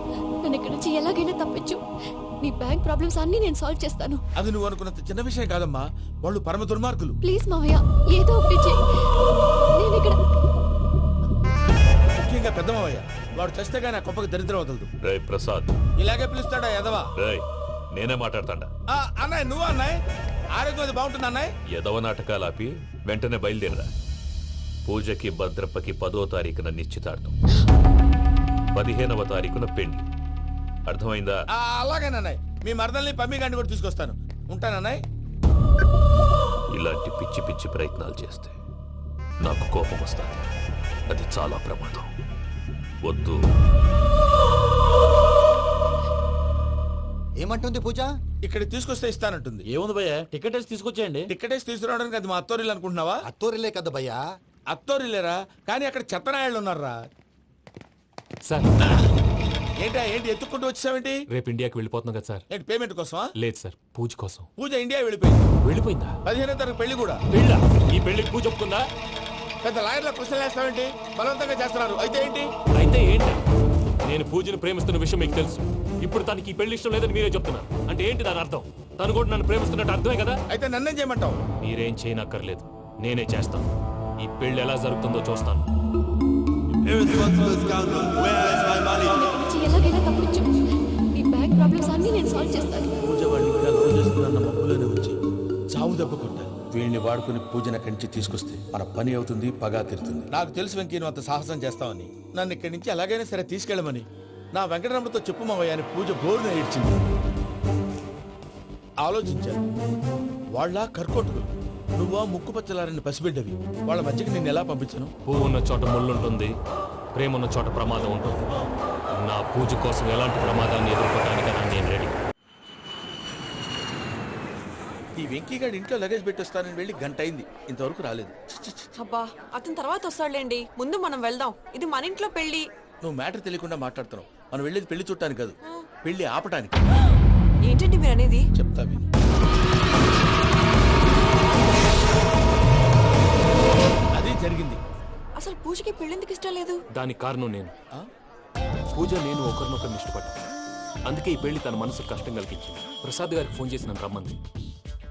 నన్ను ఇక్కడ నుంచి ఎలాగైనా తప్పించు. నీ బ్యాంక్ ప్రాబ్లమ్స్ అన్ని నేను సాల్వ్ చేస్తాను. అది నువ్వు అనుకున్నంత చిన్న విషయం కాదమ్మా. వాళ్ళు పరమ దుర్మార్గులు. ప్లీజ్ మావయ్య, ఏదో ఒకటి చెయ్యి. నేను ఇక్కడ ముఖ్యంగా పెద్దమావయ్య, వాడు చేస్తే గానీ ఆ కొంపకి దరిద్రం వదలదు. రే ప్రసాద్, ఇలాగే పిలుస్తాడా ఎదవా? రేయ్ నేనే మాట్లాడతాడా? అన్నయ్య నువ్వు అన్నయ్య, ఆరోగ్యం అది బాగుంటుంది అన్నయ్య. ఎదవ నాటకాలు ఆపి వెంటనే బయలుదేరరా. పూజకి భద్రప్పకి 10వ తారీఖున నిశ్చితార్థం, 15వ తారీఖున పెళ్లి. అర్థమైందా? అలాగేనన్నయ్య. మీ మరదల్ని పమ్మి గండి కూడా తీసుకొస్తాను. ఉంటానన్నయ్య. ఇలాంటి పిచ్చి పిచ్చి ప్రయత్నాలు చేస్తే నాకు కోపం వస్తుంది. అది చాలా ప్రమాదం. వద్దు. ఏమంటుంది పూజ? ఇక్కడ తీసుకొస్తే ఇస్తానంటుంది. ఏముంది భయ్య, టికెట్ వేసి తీసుకొచ్చేయండి. టికెట్ వేసి తీసుకురావడానికి అది మా అత్తోరిల్లు అనుకుంటున్నావా? అత్తోరిల్లే కదా భయ్యా. అత్తోరిల్లేరా, కానీ అక్కడ చెత్తనాయాళ్ళు ఉన్నారా. సార్ ఏంటి ఎత్తుక్కుంటూ వచ్చావేంటి? రేపు ఇండియాకి వెళ్ళిపోతున్నాం కదా సార్. ఏంటి పేమెంట్ కోసమా? లేదు సార్, పూజ కోసం. పూజ ఇండియా వెళ్ళిపోయింది. వెళ్ళిపోయిందా? 15వ తారీఖు పెళ్లి కూడా. పెళ్ళా? ఈ పెళ్లికి పూజ ఒప్పుకుందా? పెద్ద లాయర్ల క్వశ్చన్ వేస్తావేంటి? బలవంతంగా చేస్తున్నారు. అయితే ఏంటి? అయితే ఏంటి? నేను పూజను ప్రేమిస్తున్న విషయం మీకు తెలుసు. ఇప్పుడు తనకి ఈ పెళ్లి ఇష్టం లేదని మీరే చెప్తున్నారు. అంటే ఏంటి దాని అర్థం? తను కూడా నన్ను ప్రేమిస్తున్నట్టు అర్థమే కదా? అయితే నన్నేం చేయమంటావు? మీరేం చేయనక్కర్లేదు, నేనే చేస్తాను. ఈ పెళ్లి ఎలా జరుగుతుందో చూస్తాను. Irresponsible scoundrel. Where is my money? ఎలాగైనా తప్పించు. నీ బ్యాంక్ ప్రాబ్లమ్స్ అన్ని నేను సాల్వ్ చేస్తాను. పూజ వాడిని ఇంకా లవ్ చేస్తున్న మబ్బులోనే వచ్చి చావు దెబ్బ కొట్టాను. వీళ్ళని వాడుకుని పూజన కంచి తీసుకొస్తే మన పని అవుతుంది, పగా తీరుతుంది. నాకు తెలుసు వెంకీ నువ్వు అంత సాహసం చేస్తావని. నన్ను ఇక్కడి నుంచి ఎలాగైనా సరే తీసుకెళ్ళమని నా వెంకటరమణతో చెప్పు మావయ్య అని పూజ బోరున ఏడ్చింది. ఆలోచించాను. వాళ్ళ కర్కోటకులు, నువ్వా ముక్కు పచ్చలారని పసిబిడ్డవి. వాళ్ళ మధ్యకి నేను ఎలా పంపించను? పువ్వు ఉన్న చోట ముళ్ళుంటుంది, ప్రేమ ఉన్న చోట ప్రమాదం ఉంటుంది. నా పూజ కోసం ఎలాంటి ప్రమాదాన్ని ఎదుర్కోవడానికైనా నేను రెడీ. ఈ వెంకీగాడి ఇంట్లో లగేజ్ పెట్టొస్తానని వెళ్ళి గంట అయింది, ఇంతవరకు రాలేదు. అబ్బా అతని తర్వాత వస్తాడులేండి, ముందు మనం వెళ్దాం. ఇది మన ఇంట్లో పెళ్లి. నువ్వు మ్యాటర్ తెలియకుండా మాట్లాడుతున్నావు. మనం వెళ్ళేది పెళ్లి చుట్టానికి కాదు, పెళ్లి ఆపటానికి. ఏంటండి మీరు అనేది? చెప్తా విను. అది జరిగింది. అసలు పూజకి పెళ్ళెందుకు ఇష్టం లేదు? దానికి కారణం నేను. పూజ నేను ఒకరినొకరిని ఇష్టపడ్డా. అందుకే ఈ పెళ్లి తన మనసుకు కష్టం కలిగించింది. ప్రసాద్ గారికి ఫోన్ చేసి నన్ను రమ్మంది.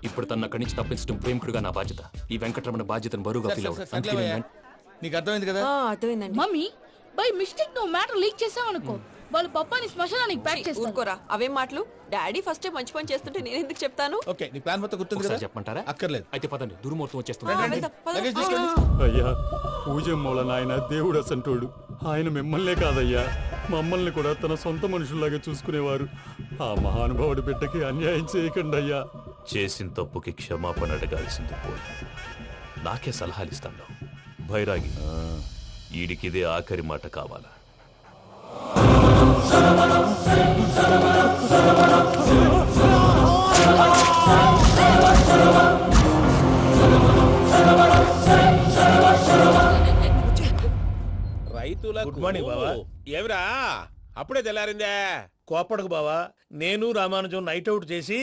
ఇప్పుడు తన అక్కడి నుంచి తప్పించడం ప్రేమికుడుగా నా బాధ్యత. ఈ వెంకటరమణ బాధ్యతను బరువుగా ఫీల్ అవుతుంది. నీకు అర్థమైంది కదా? అర్థమైందండి. మమ్మీ బై మిస్టేక్ నువ్వు మ్యాటర్ లీక్ చేసావనుకో, వాళ్ళు పప్పాని శ్మశానానికి ప్యాక్ చేస్తారు. ఊరుకోరా, అవే మాటలు. డాడీ ఫస్ట్ మంచి పని చేస్తుంటే నేను ఎందుకు చెప్తాను? ఓకే, నీ ప్లాన్ మొత్తం గుర్తుంది కదా? చెప్పమంటారా? అక్కర్లేదు. అయితే పదండి, దుర్ముహూర్తం వచ్చేస్తుంది. లగేజ్ తీసుకెళ్ళి. అయ్యా, పూజ మూలన ఆయన దేవుడు అసంటోడు. ఆయన మిమ్మల్నే కాదయ్యా, మమ్మల్ని కూడా తన సొంత మనుషుల్లాగా చూసుకునేవారు. ఆ మహానుభావుడి బిడ్డకి అన్యాయం చేయకండి అయ్యా. చేసిన తప్పుకి క్షమాపణ అడగాల్సింది పోయి నాకే సలహాలు ఇస్తాను. భైరాగి, ఈడికిదే ఆఖరి మాట కావాలా? రైతుల గుడ్ మార్నింగ్ బాబా. ఏమిరా అప్పుడే తెల్లారిందే. కోపడకు బావా, నేను రామానుజం నైట్ అవుట్ చేసి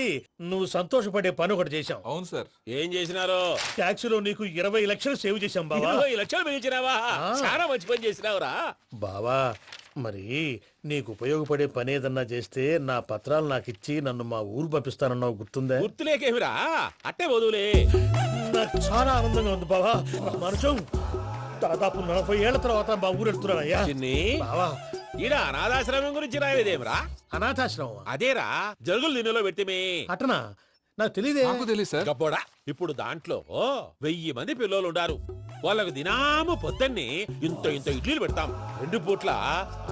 నువ్వు సంతోషపడే పని ఒకటి చేశాం. అవును సార్. ఏం చేసినారు? ట్యాక్సీలో నీకు 20 లక్షలు సేవ్ చేశాం బావా. 20 లక్షలు మిగిల్చినావా? చాలా మంచి పని చేసినావురా బావా. మరి నీకు ఉపయోగపడే పని ఏదన్నా చేస్తే నా పత్రాలు నాకు ఇచ్చి నన్ను మా ఊరు పంపిస్తానన్నావు, గుర్తుందా? గుర్తులేకేమిరా, అట్టే వదులే. నాకు చాలా ఆనందంగా ఉంది బావా. రామానుజం దాదాపు 40 ఏళ్ల తర్వాత మా ఊరు వెళ్తున్నానయ్యా. బావా, ఈడ అనాథాశ్రమం గురించి రాయలేదేమిరా? అనాథాశ్రమం అదేరా, జరుగులు దీనిలో పెట్టిమే. అటనా? నాకు తెలియదే. నాకు తెలియదు సార్. గబ్బోడా, ఇప్పుడు దాంట్లో 1000 మంది పిల్లలు ఉండారు. వాళ్ళకు దినాము పొద్దున్నే ఇంత ఇంత ఇడ్లీలు పెడతాం. 2 పూట్ల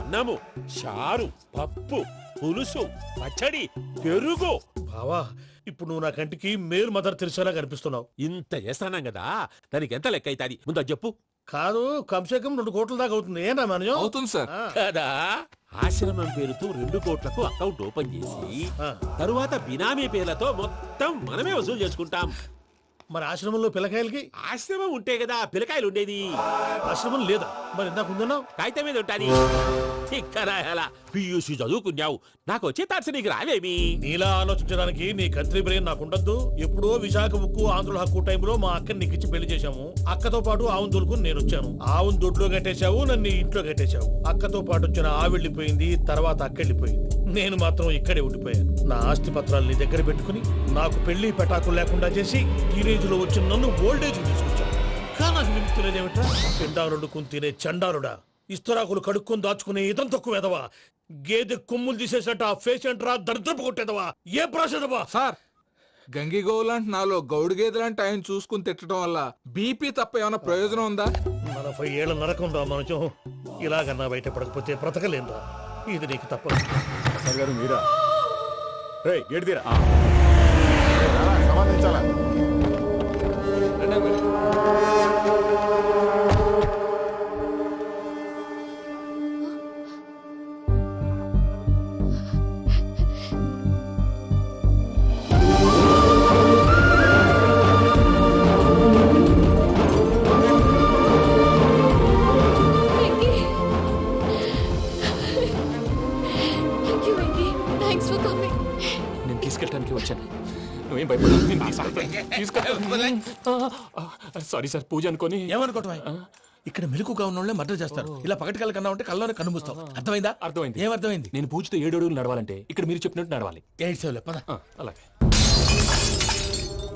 అన్నము, చారు, పప్పు, పులుసు, పచ్చడి, పెరుగు. బావా, ఇప్పుడు నువ్వు నా కంటికి మేలు మదర్ తెరిసేలా కనిపిస్తున్నావు. ఇంత చేస్తానం కదా, దానికి ఎంత లెక్క అవుతుంది ముందు చెప్పు. కాదు, కంసేకం 2 కోట్ల దాకా అవుతుంది. ఏం రామానుజం? అవుతుంది సార్. కదా, ఆశ్రమం పేరుతో 2 కోట్లకు అకౌంట్ ఓపెన్ చేసి తరువాత బినామీ పేర్లతో మొత్తం మనమే వసూలు చేసుకుంటాం. మరి ఆశ్రమంలో పిల్లకాయలకి? ఆశ్రమం ఉంటే కదా పిల్లకాయలు ఉండేది. ఆశ్రమం లేదా? మరి ఇందాక ఉందన్నావు. కాగితం మీద ఉంటాది. చిక్కరాయాల పియూసీ చదువుకున్నావు, నాకు వచ్చే తాట్స్ నీకు రావేమి? నీలా ఆలోచించడానికి నీ కత్రి బ్రెయిన్ నాకు ఉండద్దు. ఎప్పుడో విశాఖ ఉక్కు ఆంధ్రుల హక్కు టైంలో మా అక్కని నీకిచ్చి పెళ్లి చేశాము. అక్కతో పాటు ఆవును దొడుకుని నేను వచ్చాను. ఆవును దొడ్లో కట్టేశావు, నన్ను ఇంట్లో కట్టేశావు. అక్కతో పాటు వచ్చిన ఆవిళ్ళిపోయింది, తర్వాత అక్కెళ్ళిపోయింది. నేను మాత్రం ఇక్కడే ఉండిపోయాను. నా ఆస్తి పత్రాలు నీ దగ్గర పెట్టుకుని నాకు పెళ్లి పెటాకులు లేకుండా చేసి టీనేజ్ లో వచ్చిన నన్ను ఓల్డేజ్ తీసుకొచ్చాను. కానీ నాకు విముక్తులేదేమిట్రా? పిండారుడుకుని తినే చండారుడా, ఇస్తరాకులు కడుక్కొని దాచుకునే ఇతం తక్కువ ఎదవా, గేదె కొమ్ములు తీసేసట ఆ పేషెంట్ రా దరిద్రపు కొట్టేదవా, ఏ ప్రాసెదవా? సార్, గంగిగోవులాంటి నాలో గౌడు గేదెలాంటి ఆయన చూసుకుని తిట్టడం వల్ల బీపీ తప్ప ఏమైనా ప్రయోజనం ఉందా? 40 ఏళ్ల నరకం రా మనచం. ఇలాగన్నా బయటపడకపోతే బ్రతకలేనురా. ఇది నీకు తప్పదు. గారు మీరా? గేట్ తీరా. సంబంధించాలా? నేను తీసుకెళ్ళడానికి వచ్చాను. నువ్వేం భయపడదు, నేను తీసుకెళ్తాను. సారీ సార్, పూజ అనుకోని. ఏమనుకోవటం? ఇక్కడ మెలకుగా ఉన్న వాళ్ళే మర్డర్ చేస్తారు. ఇలా పగటి కళ్ళ కన్నా ఉంటే కళ్ళలోనే కన్నుమూస్తావు. అర్థమైందా? అర్థమైంది. ఏమర్థమైంది? నేను పూజతో 7 అడుగులు నడవాలంటే ఇక్కడ మీరు చెప్పినట్టు నడవాలి. అలాగే.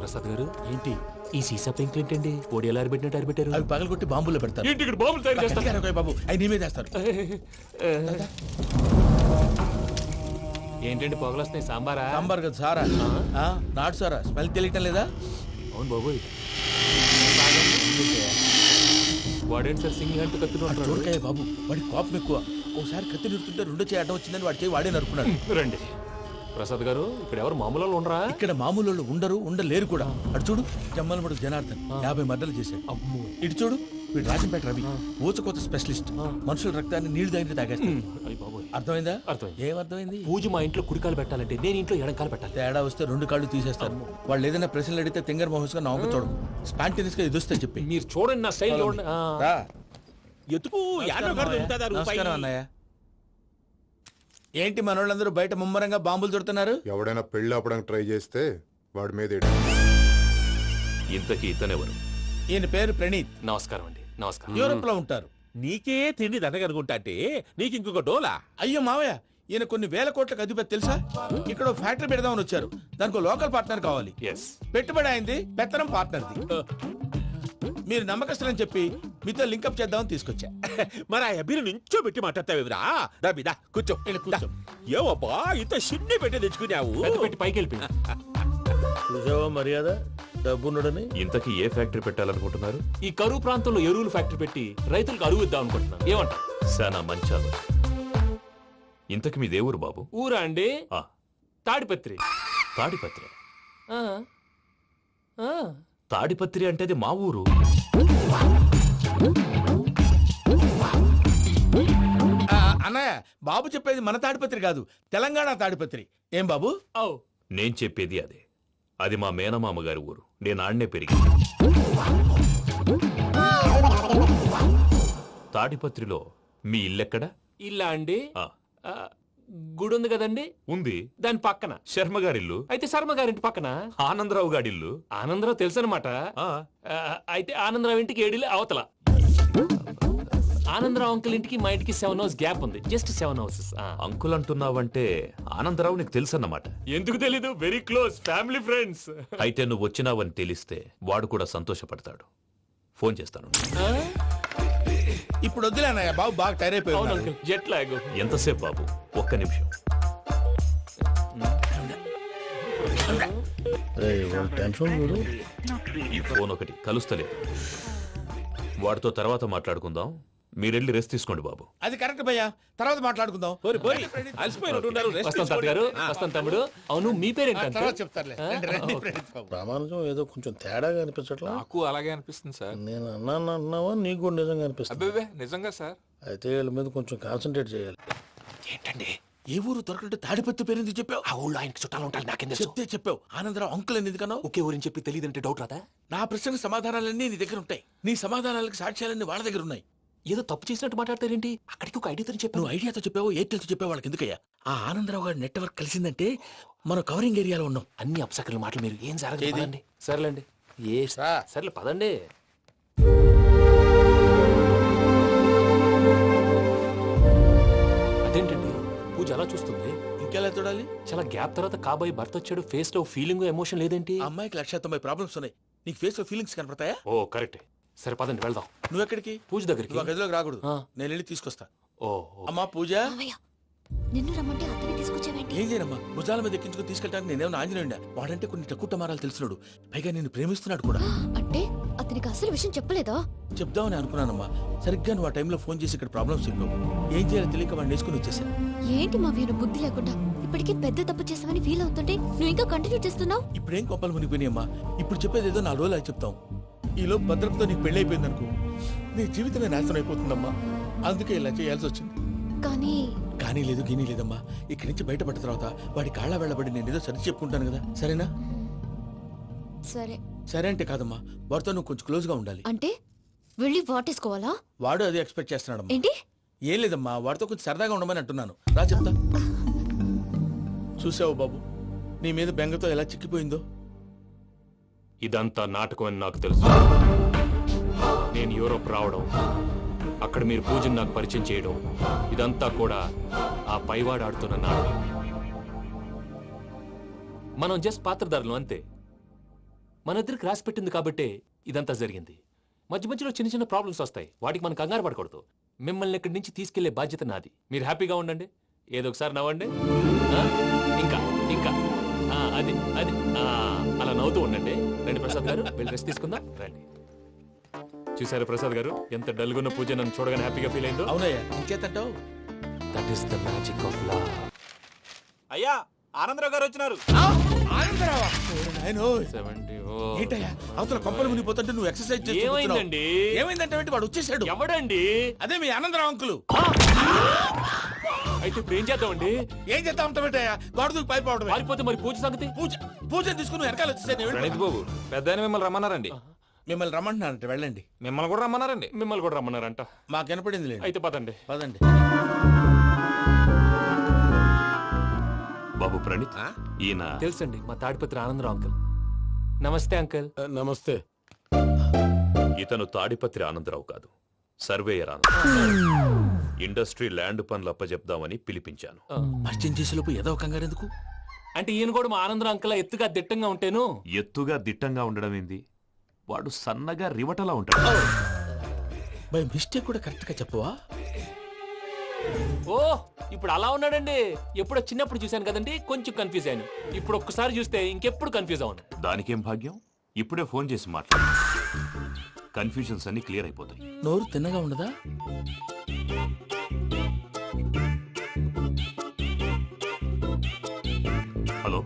ప్రసాద్ గారు, ఏంటి ఈ సీసా పెంకులు ఏంటండి? పొడి ఎలా అరబెట్టినట్టు అరబెట్టారు? అవి పగలగొట్టి బాంబుల్లో పెడతారు. ఏంటి ఇక్కడ బాంబులు తయారు చేస్తారు? బాబు, అవి నీవే చేస్తారు. ఏంటండి పొగలు వస్తున్నాయి? సాంబారా? సాంబార్ కదా సారా. నాటు సారా. స్మెల్ తెలియటం లేదా? అవును బాబోయ్. వాడేంటి సార్ సింగిల్ హ్యాండ్ కత్తిని చూడకాయ బాబు, వాడి కోపం ఎక్కువ. ఒకసారి కత్తి నిరుతుంటే 2 చేయి అడ్డం వచ్చిందని వాడి చేయి వాడే నరుకున్నాడు. రండి ప్రసాద్ గారు, ఇక్కడ ఎవరు మామూలు ఉండరా? ఇక్కడ మామూలు ఉండరు, ఉండలేరు కూడా. అటు చూడు, జమ్మలమడు జనార్దన్ 50 మర్డర్లు చేశాడు. ఇటు చూడు, వీడు రాజంపేట రవి, ఊచకోత స్పెషలిస్ట్. మనుషుల రక్తాన్ని నీళ్లు దగ్గర తాగేస్తాడు. అర్థమైందా? ఏమర్థమైంది? పూజ మా ఇంట్లో కుడికాలు పెట్టాలంటే నేను ఇంట్లో ఎడంకాలు పెట్టాలి. తేడా వస్తే 2 కాళ్ళు తీసేస్తారు. వాళ్ళు ఏదైనా ప్రశ్నలు అడిగితే తింగర్ మహోస్ గా నవ్వు చూడడం, స్పాంటినియస్ గా ఎదుస్తా చెప్పి. మీరు చూడండి నా స్టైల్. ఎతుకు నమస్కారం అన్నయ్య. ఏంటి మనోళ్ళందరూ బయట ముమ్మరంగా బాంబులు దొరుకుతున్నారు? ఎవడైనా పెళ్లి ఆపడానికి ట్రై చేస్తే వాడి మీద ఇంతకీ ఇతనెవరు? ఈయన పేరు ప్రణీత్. నమస్కారం అండి. నమస్కారం. యూరోప్ లో ఉంటారు. నీకే తిండి దండగనుకుంటా అంటే నీకు ఇంకొక డోలా? అయ్యో మావయ్య, ఈయన కొన్ని వేల కోట్లకు అధిపతి తెలుసా? ఇక్కడ ఫ్యాక్టరీ పెడదామని వచ్చారు. దానికి లోకల్ పార్ట్నర్ కావాలి. పెట్టుబడి అయింది, పెత్తనం పార్ట్నర్ది. మీరు నమ్మకస్తులని చెప్పి మీతో లింకప్ చేద్దామని తీసుకొచ్చా. మరి ఆ అబ్బిని నుంచో పెట్టి మాట్లాడతావురా? రబిదా కూర్చో. ఏవబ్బా ఇంత సిన్ని పెట్టి తెచ్చుకున్నావు? పెట్టి పైకి వెళ్ళి చూసావా మర్యాద, డబ్బున్నడని. ఇంతకీ ఏ ఫ్యాక్టరీ పెట్టాలనుకుంటున్నారు? ఈ కరువు ప్రాంతంలో ఎరువులు ఫ్యాక్టరీ పెట్టి రైతులకు అరువు ఇద్దాం అనుకుంటున్నాను. ఏమంటారు? శానా మంచాలు. ఇంతకి మీ దేవురు బాబు? ఊరా అండి? తాడిపత్రి. తాడిపత్రి? తాడిపత్రి అంటే అది మా ఊరు. అన్నయ్య, బాబు చెప్పేది మన తాడిపత్రి కాదు, తెలంగాణ తాడిపత్రి. ఏం బాబు? నేను చెప్పేది అదే. అది మా మేనమామ గారి ఊరు. నేను ఆడనే పెరిగింది. తాడిపత్రిలో మీ ఇల్లెక్కడ? ఇల్లా అండి? గుడి ఉంది కదండి, ఉంది. దాని పక్కన. శర్మ గారిల్లు. అయితే శర్మ గారింటి పక్కన ఆనందరావు గారిల్లు. ఆనందరావు తెలుసు అనమాట. అయితే ఆనందరావు ఇంటికి 7 అవతల. ఆనందరావు అంకుల్ ఇంటికి మా ఇంటికి 7 hours గ్యాప్ ఉంది. Just 7 houses. అంకుల్ అంటున్నావంటే ఆనందరావు నీకు తెలుసు అన్నమాట. ఎందుకు తెలీదు, వెరీ క్లోజ్ ఫ్యామిలీ ఫ్రెండ్స్. అయితే నువ్వు వచ్చినావని తెలిస్తే వాడు కూడా సంతోషపడతాడు. ఫోన్ చేస్తాను. ఇప్పుడు వద్దులేనయ్య, బాబు బాగా టైర్ అయిపోయి. Jet lag. ఎంతసేపు బాబు? ఒక్క నిమిషం. ఈ ఫోన్ ఒకటి కలుస్తలేదు. వాడితో తర్వాత మాట్లాడుకుందాం. మీరెళ్ళి రెస్ట్ తీసుకోండి బాబు. అది కరెక్ట్ భయ్యా, తర్వాత మాట్లాడుకుందాం. వస్తాం తాత గారు, వస్తాం తమ్ముడు. అవును, మీ పేరేంటి? తర్వాత చెప్తారులే. ప్రామాణికం ఏదో కొంచెం తేడాగా అనిపించట్లా? నాకు అలాగే అనిపిస్తుంది సార్. నేను అన్నావా నీకు కూడా నిజంగా అనిపిస్తుంది? అబ్బే నిజంగా సార్. అయితే వీళ్ళ మీద కొంచెం కాన్సన్ట్రేట్ చేయాలి. ఏంటండి ఏ ఊరు దొరకట్టు తాడిపత్రి పేరు ఎందుకు చెప్పావు? ఆ ఊళ్ళో ఆయనకి చుట్టాలు ఉంటారు, నాకేం తెలుసు. చెప్తే చెప్పావు. ఆనందరావు అంకుల్ అని ఎందుకన్నావు? ఒకే ఊరిని చెప్పి తెలియదంటే డౌట్ రాదా? నా ప్రశ్నకు సమాధానాలన్నీ నీ దగ్గర ఉంటాయి. నీ సమాధానాలకు సాక్ష్యాలన్నీ వాళ్ళ దగ్గర ఉన్నాయి. ఏదో తప్పు చేసినట్టు మాట్లాడతారేంటి? అక్కడికి ఒక ఐడియాతో చెప్పావు. నువ్వు ఐడియాతో చెప్పావు, ఎయిర్టెల్తో చెప్పావు, వాళ్ళకి ఎందుకయ్యా? ఆ ఆనందరావు గారి నెట్వర్క్ కలిసిందంటే మనం కవరింగ్ ఏరియాలో ఉన్నాం. అన్ని అప్సకల మాటలు మీరు ఏం జరగదండి. సర్లేండి, సర్లే పదండి. అదేంటండి పూజ అలా చూస్తుంది? ఇంకెలా చూడాలి? చాలా గ్యాప్ తర్వాత కాబోయే భర్త వచ్చాడు, ఫేస్ లో ఫీలింగ్ ఎమోషన్ లేదేంటి? అమ్మాయికి 190 ప్రాబ్లమ్స్ ఉన్నాయి, నీకు ఫేస్ లో ఫీలింగ్స్ కనపడతాయా? ఓ కరెక్ట్. సరే పదండి వెళ్దాం. నువ్వు ఎక్కడికి? పూజ దగ్గరికి. నువ్వు గదిలోకి రాకూడదు, నేను వెళ్ళి తీసుకొస్తా. ఓ అమ్మా పూజ, నిన్ను రమ్మంటే అతన్ని తీసుకొచ్చావేంటి? ఏం చేయనమ్మా, భుజాల మీద ఎక్కించుకుని తీసుకెళ్ళడానికి నేనేమన్నా ఆంజనేయుడా? వాడంటే కొన్ని తక్కువ టమారాలు తెలిసినాడు, పైగా నేను ప్రేమిస్తున్నాడు కూడా. అంటే అతనికి అసలు విషయం చెప్పలేదా? చెప్దామని అనుకున్నానమ్మా, సరిగ్గా నువ్వు ఆ టైంలో ఫోన్ చేసి ఇక్కడ ప్రాబ్లమ్స్ చెప్పావు. ఏం చేయాలో తెలియక వాడిని వేసుకుని వచ్చేసా. ఏంటి మా వీరు బుద్ధి లేకుండా ఇప్పటికీ పెద్ద తప్పు చేసామని ఫీల్ అవుతుంటే నువ్వు ఇంకా కంటిన్యూ చేస్తున్నావు? ఇప్పుడేం కోపాలు మునిగిపోయినాయమ్మా, ఇప్పుడు చెప్పేది ఏదో 4 రోజులు అది చెప్తాం. ఈలో భద్రతతో నీకు పెళ్లి అయిపోయింది అనుకో, నీ జీవితమే నాశనం అయిపోతుందమ్మా. అందుకే ఇలా చేయాల్సి వచ్చింది. కానీ లేదు గీనీ లేదమ్మా. ఇక్కడి నుంచి బయటపడ్డ తర్వాత వాడి కాళ్ళ వెళ్ళబడి నేను ఏదో సరి చెప్పుకుంటాను కదా, సరేనా? సరే. సరే అంటే కాదమ్మా, వాడితో నువ్వు కొంచెం క్లోజ్ గా ఉండాలి. అంటే వెళ్ళి వాటేసుకోవాలా? వాడు అదే ఎక్స్పెక్ట్ చేస్తున్నాడమ్మా. ఏంటి? ఏం లేదమ్మా, వాడితో కొంచెం సరదాగా ఉండమని అంటున్నాను. రా చెప్తా. చూసావు బాబు, నీ మీద బెంగతో ఎలా చిక్కిపోయిందో. ఇదంతా నాటకం అని నాకు తెలుసు. నేను యూరోప్ రావడం, అక్కడ మీరు పూజను నాకు పరిచయం చేయడం, ఇదంతా కూడా ఆ పైవాడు ఆడుతున్న నాటకం. మనం జస్ట్ పాత్రధారులు అంతే. మన ఇద్దరికి రాసి పెట్టింది కాబట్టే ఇదంతా జరిగింది. మధ్య మధ్యలో చిన్న చిన్న ప్రాబ్లమ్స్ వస్తాయి, వాటికి మనం కంగారు పడకూడదు. మిమ్మల్ని ఇక్కడి నుంచి తీసుకెళ్లే బాధ్యత నాది. మీరు హ్యాపీగా ఉండండి, ఏదో ఒకసారి నవ్వండి. ఇంకా ఇంకా అది అది అలా నవ్వుతూ ఉండండి. రండి ప్రసాద్ గారు, వెళ్ళి రెస్ట్ తీసుకుందాం. రండి. చూసారు ప్రసాద్ గారు, ఎంత డల్గున్న పూజ నన్ను చూడగానే హ్యాపీగా ఫీల్ అయిందో? అవునయ్యా, ఇంకేతంటావు? That is the magic of love. అయ్యా, ఆనందరావు గారు వచ్చినారు. ఏంటయ్యా అవతల కొంపలు మునిగిపోతుంటే నువ్వు ఎక్సర్సైజ్ చేస్తున్నావు? ఏమైందండి? ఏమైందంటే వాడు వచ్చేసాడు. ఎవడండి? అదే మీ ఆనందరావు అంకులు. అయితే ఇప్పుడు ఏం చేద్దామండి? ఏం చేద్దాం అంటావేంటయ్యా? గొడవకు పైపోవడం. పారిపోతే మరి పూజ సంగతి? పూజ తీసుకుని వెనకాల వచ్చేసాను. ప్రణీత్ బాబు, పెద్ద మిమ్మల్ని రమ్మన్నారండి. మిమ్మల్ని రమ్మంటున్నారంట, వెళ్ళండి. మిమ్మల్ని కూడా రమ్మన్నారండి. మిమ్మల్ని కూడా రమ్మన్నారంట. మాకు వినపడింది లేదు. అయితే పదండి. పదండి. బాబు ప్రణీత్, ఈయన తెలుసండి, మా తాడిపత్రి ఆనందరావు అంకుల్. నమస్తే అంకుల్. నమస్తే. ఇతను తాడిపత్రి ఆనందరావు కాదు, సర్వేయర్ ఆనందరావు. ఇండస్ట్రీ ల్యాండ్ పనులు అప్పచెప్దామని పిలిపించాను. పరిచయం చేసేలోపు ఏదో కంగారు ఎందుకు? అంటే ఈయన కూడా మా ఆనందరావు అంకుల్ ఎత్తుగా దిట్టంగా ఉంటాను. ఎత్తుగా దిట్టంగా ఉండడం ఏంది? వాడు సన్నగా రివటలా ఉంటాడు. బై మిస్టేక్ కూడా కరెక్ట్ గా చెప్పవా? ఓ, ఇప్పుడు అలా ఉన్నాడండి. ఎప్పుడో చిన్నప్పుడు చూశాను కదండి, కొంచెం కన్ఫ్యూజ్ అయ్యాను. ఇప్పుడు ఒక్కసారి చూస్తే ఇంకెప్పుడు కన్ఫ్యూజ్ అవును. దానికేం భాగ్యం, ఇప్పుడే ఫోన్ చేసి మాట్లాడు. కన్ఫ్యూజన్స్ అన్ని క్లియర్ అయిపోతాయి. నోరు తిన్నగా ఉండదా? హలో,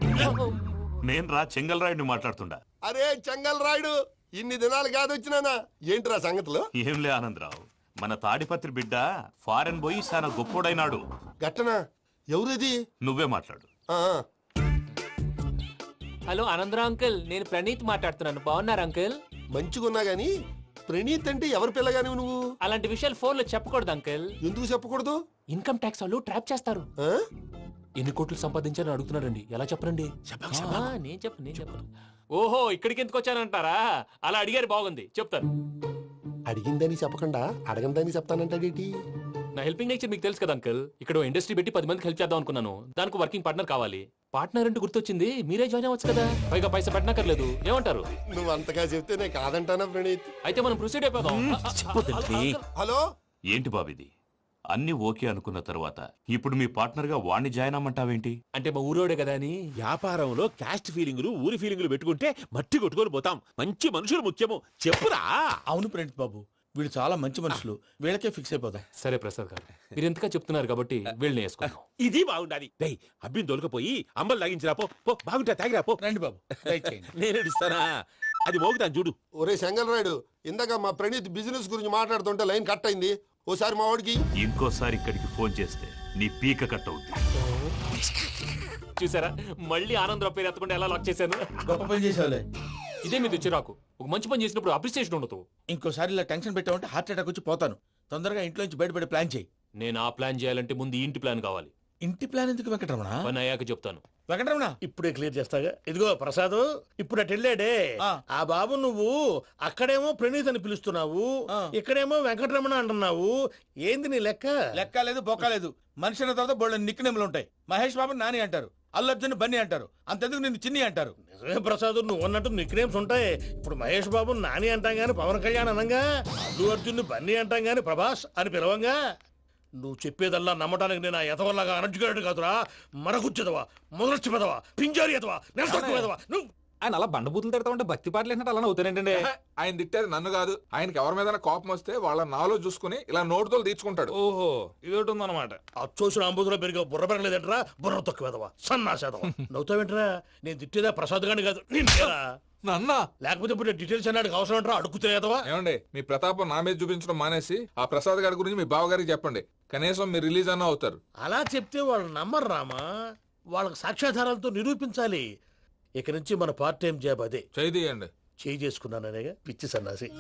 నేను రా చెంగల్ రాయుడిని మాట్లాడుతుండా. అరే చెంగల్ రాయుడు, ఇన్ని దినాలు కాదు వచ్చినానా? ఏంట్రా సంగతులు? ఏంలే ఆనందరావు, మన తాడిపత్రి బిడ్డ ఫారెన్ పోయి చాలా గొప్పోడైనాడు. గట్టనా? ఎవరిది? నువ్వే మాట్లాడు. హలో ఆనందరావు అంకుల్, నేను ప్రణీత్ మాట్లాడుతున్నాను. బాగున్నారు అంకుల్? మంచిగున్నా గాని ప్రణీత్ అంటే ఎవరి పిల్లగాని నువ్వు? అలాంటి విషయాలు ఫోన్ లో చెప్పకూడదు అంకుల్. ఎందుకు చెప్పకూడదు? ఇన్కమ్ ట్యాక్స్ వాళ్ళు ట్రాప్ చేస్తారు. ఎన్ని కోట్లు సంపాదించాలని అడుగుతున్నారండి, ఎలా చెప్పరండి? నేను చెప్పను. ఓహో, ఇక్కడికి ఎందుకు వచ్చానంటారా? అలా అడిగారు, బాగుంది, చెప్తాను. అడిగిందని చెప్పకుండా అడగందని చెప్తానంటాడేటి? నా హెల్పింగ్ నేచర్ మీకు తెలుసు కదా అంకుల్. ఇక్కడ ఇండస్ట్రీ పెట్టి 10 మందికి హెల్ప్ చేద్దాం అనుకున్నాను. దానికి వర్కింగ్ పార్ట్నర్ కావాలి. పార్ట్నర్ అంటే గుర్తొచ్చింది, మీరే జాయిన్ అవ్వచ్చు కదా, పైగా పైసా పెట్టనక్కర్లేదు. ఏమంటారు? నువ్వు అంతగా చెప్తే నేను కాదంటానా ప్రణీత్? అయితే మనం ప్రొసీడ్ అయిపోదాం. హలో, ఏంటి బాబిది? అన్ని ఓకే అనుకున్న తర్వాత ఇప్పుడు మీ పార్ట్నర్ గా వాణ్ణి జాయిన్ అమ్మంటావేంటి? అంటే మా ఊరోడే కదా అని. వ్యాపారంలో క్యాస్ట్ ఫీలింగులు, ఊరి ఫీలింగులు పెట్టుకుంటే మట్టి కొట్టుకొని పోతాం. మంచి మనుషులు ముఖ్యము, చెప్పురా. అవును ప్రణీత్ బాబు, వీళ్ళు చాలా మంచి మనుషులు, వీళ్ళకే ఫిక్స్ అయిపోదాం. సరే ప్రసాద్ గారు, మీరు ఎంతగా చెప్తున్నారు కాబట్టి వీళ్ళని వేసుకుందాం. ఇది బాగుండాలి. డై అబ్బిని దొలకపోయి అంబలు తాగించిరా పో. బాగుంటా తాగిరా పో. రండి బాబు, నేను ఇస్తానా? అది మోగుతాను చూడు. ఒరే చెంగల్ రాయుడు, ఇందాక మా ప్రణీత్ బిజినెస్ గురించి మాట్లాడుతుంటే లైన్ కట్ అయింది. ఓసారి మా వాడికి ఇంకోసారి ఇక్కడికి ఫోన్ చేస్తే నీ పీక కట్ అవుతుంది. చూసారా, మళ్ళీ ఆనందరావు పేరు ఎత్తకుండా ఎలా లాక్ చేశాను. గొప్ప పని చేసావులే. ఇదే మీద చిరాకు. ఒక మంచి పని చేసినప్పుడు అప్రిసియేషన్ ఉండదు. ఇంకోసారి ఇలా టెన్షన్ పెట్టామంటే హార్ట్ అటాక్ వచ్చి పోతాను. తొందరగా ఇంట్లో నుంచి బయటపడే ప్లాన్ చేయి. నేను ఆ ప్లాన్ చేయాలంటే ముందు ఈ ఇంటి ప్లాన్ కావాలి. ఇంటి ప్లాన్ ఎందుకు వెంకటరమణ? పని అయ్యాక చెప్తాను. వెంకటరమణ ఇప్పుడే క్లియర్ చేస్తాగా. ఇదిగో ప్రసాద్, ఇప్పుడు అటు వెళ్ళాడే ఆ బాబు, నువ్వు అక్కడేమో ప్రణీత్ అని పిలుస్తున్నావు, ఇక్కడేమో వెంకటరమణ అంటున్నావు. ఏంది నీ లెక్క? లెక్క లేదు, బొక్క లేదు. మనిషి అన్న తర్వాత బోళ్ళ నిక్నెములు ఉంటాయి. మహేష్ బాబు నాని అంటారు, అల్లు అర్జున్ బన్నీ అంటారు, అంతెందుకు నిన్ను చిన్ని అంటారు. నిజమే ప్రసాద్, నువ్వు అన్నట్టు నిక్నేమ్స్ ఉంటాయి. ఇప్పుడు మహేష్ బాబు నాని అంటాం గాని పవన్ కళ్యాణ్ అనంగా, అల్లు అర్జున్ బన్నీ అంటాం గాని ప్రభాస్ అని పిలవంగా. నువ్వు చెప్పేదల్లా నమ్మటానికి నేను ఎతవల్లాగా అనర్జుకేటెడ్ కాదురా. మరగుచ్చదవా, మొదలచ్చి పెదవా, పింజారి ఎదవా, నెలసొక్కుదవా నువ్వు. ఆయన అలా బండబూతులు తిడతా ఉంటే భక్తి పాటలు ఏంటంటే అలా అవుతానంటే. ఆయన తిట్టేది నన్ను కాదు, ఆయనకి ఎవరి మీద కోపం వస్తే వాళ్ళ నాలో చూసుకుని ఇలా నోటుతో తీర్చుకుంటాడు. ఓహో, ఇదొకటి ఉందన్నమాట. అచ్చోసిన అంబుధులో పెరిగే బుర్ర పెరగలేదంటరా, బుర్ర తొక్కువేదవా, సన్నాసేదవా. నవ్వుతావేంటరా? నేను తిట్టేదా ప్రసాద్ గాని కాదు, నన్నా. లేకపోతే ఇప్పుడు డీటెయిల్స్ అన్నాడు అవసరం అంటారా? అడుగుతాయేదవా. ఏమండి, మీ ప్రతాపం నా మీద చూపించడం మానేసి ఆ ప్రసాద్ గారి గురించి మీ బావగారికి చెప్పండి. కనీసం మీరు రిలీజ్ అన్న అవుతారు. అలా చెప్తే వాళ్ళు నమ్మరు రామా. వాళ్ళకి సాక్ష్యాధారాలతో నిరూపించాలి. ఇక నుంచి మన పార్ట్ టైం జాబ్ అదే. చేయండి. చేయి చేసుకున్నాననేగా పిచ్చి సన్నాసి.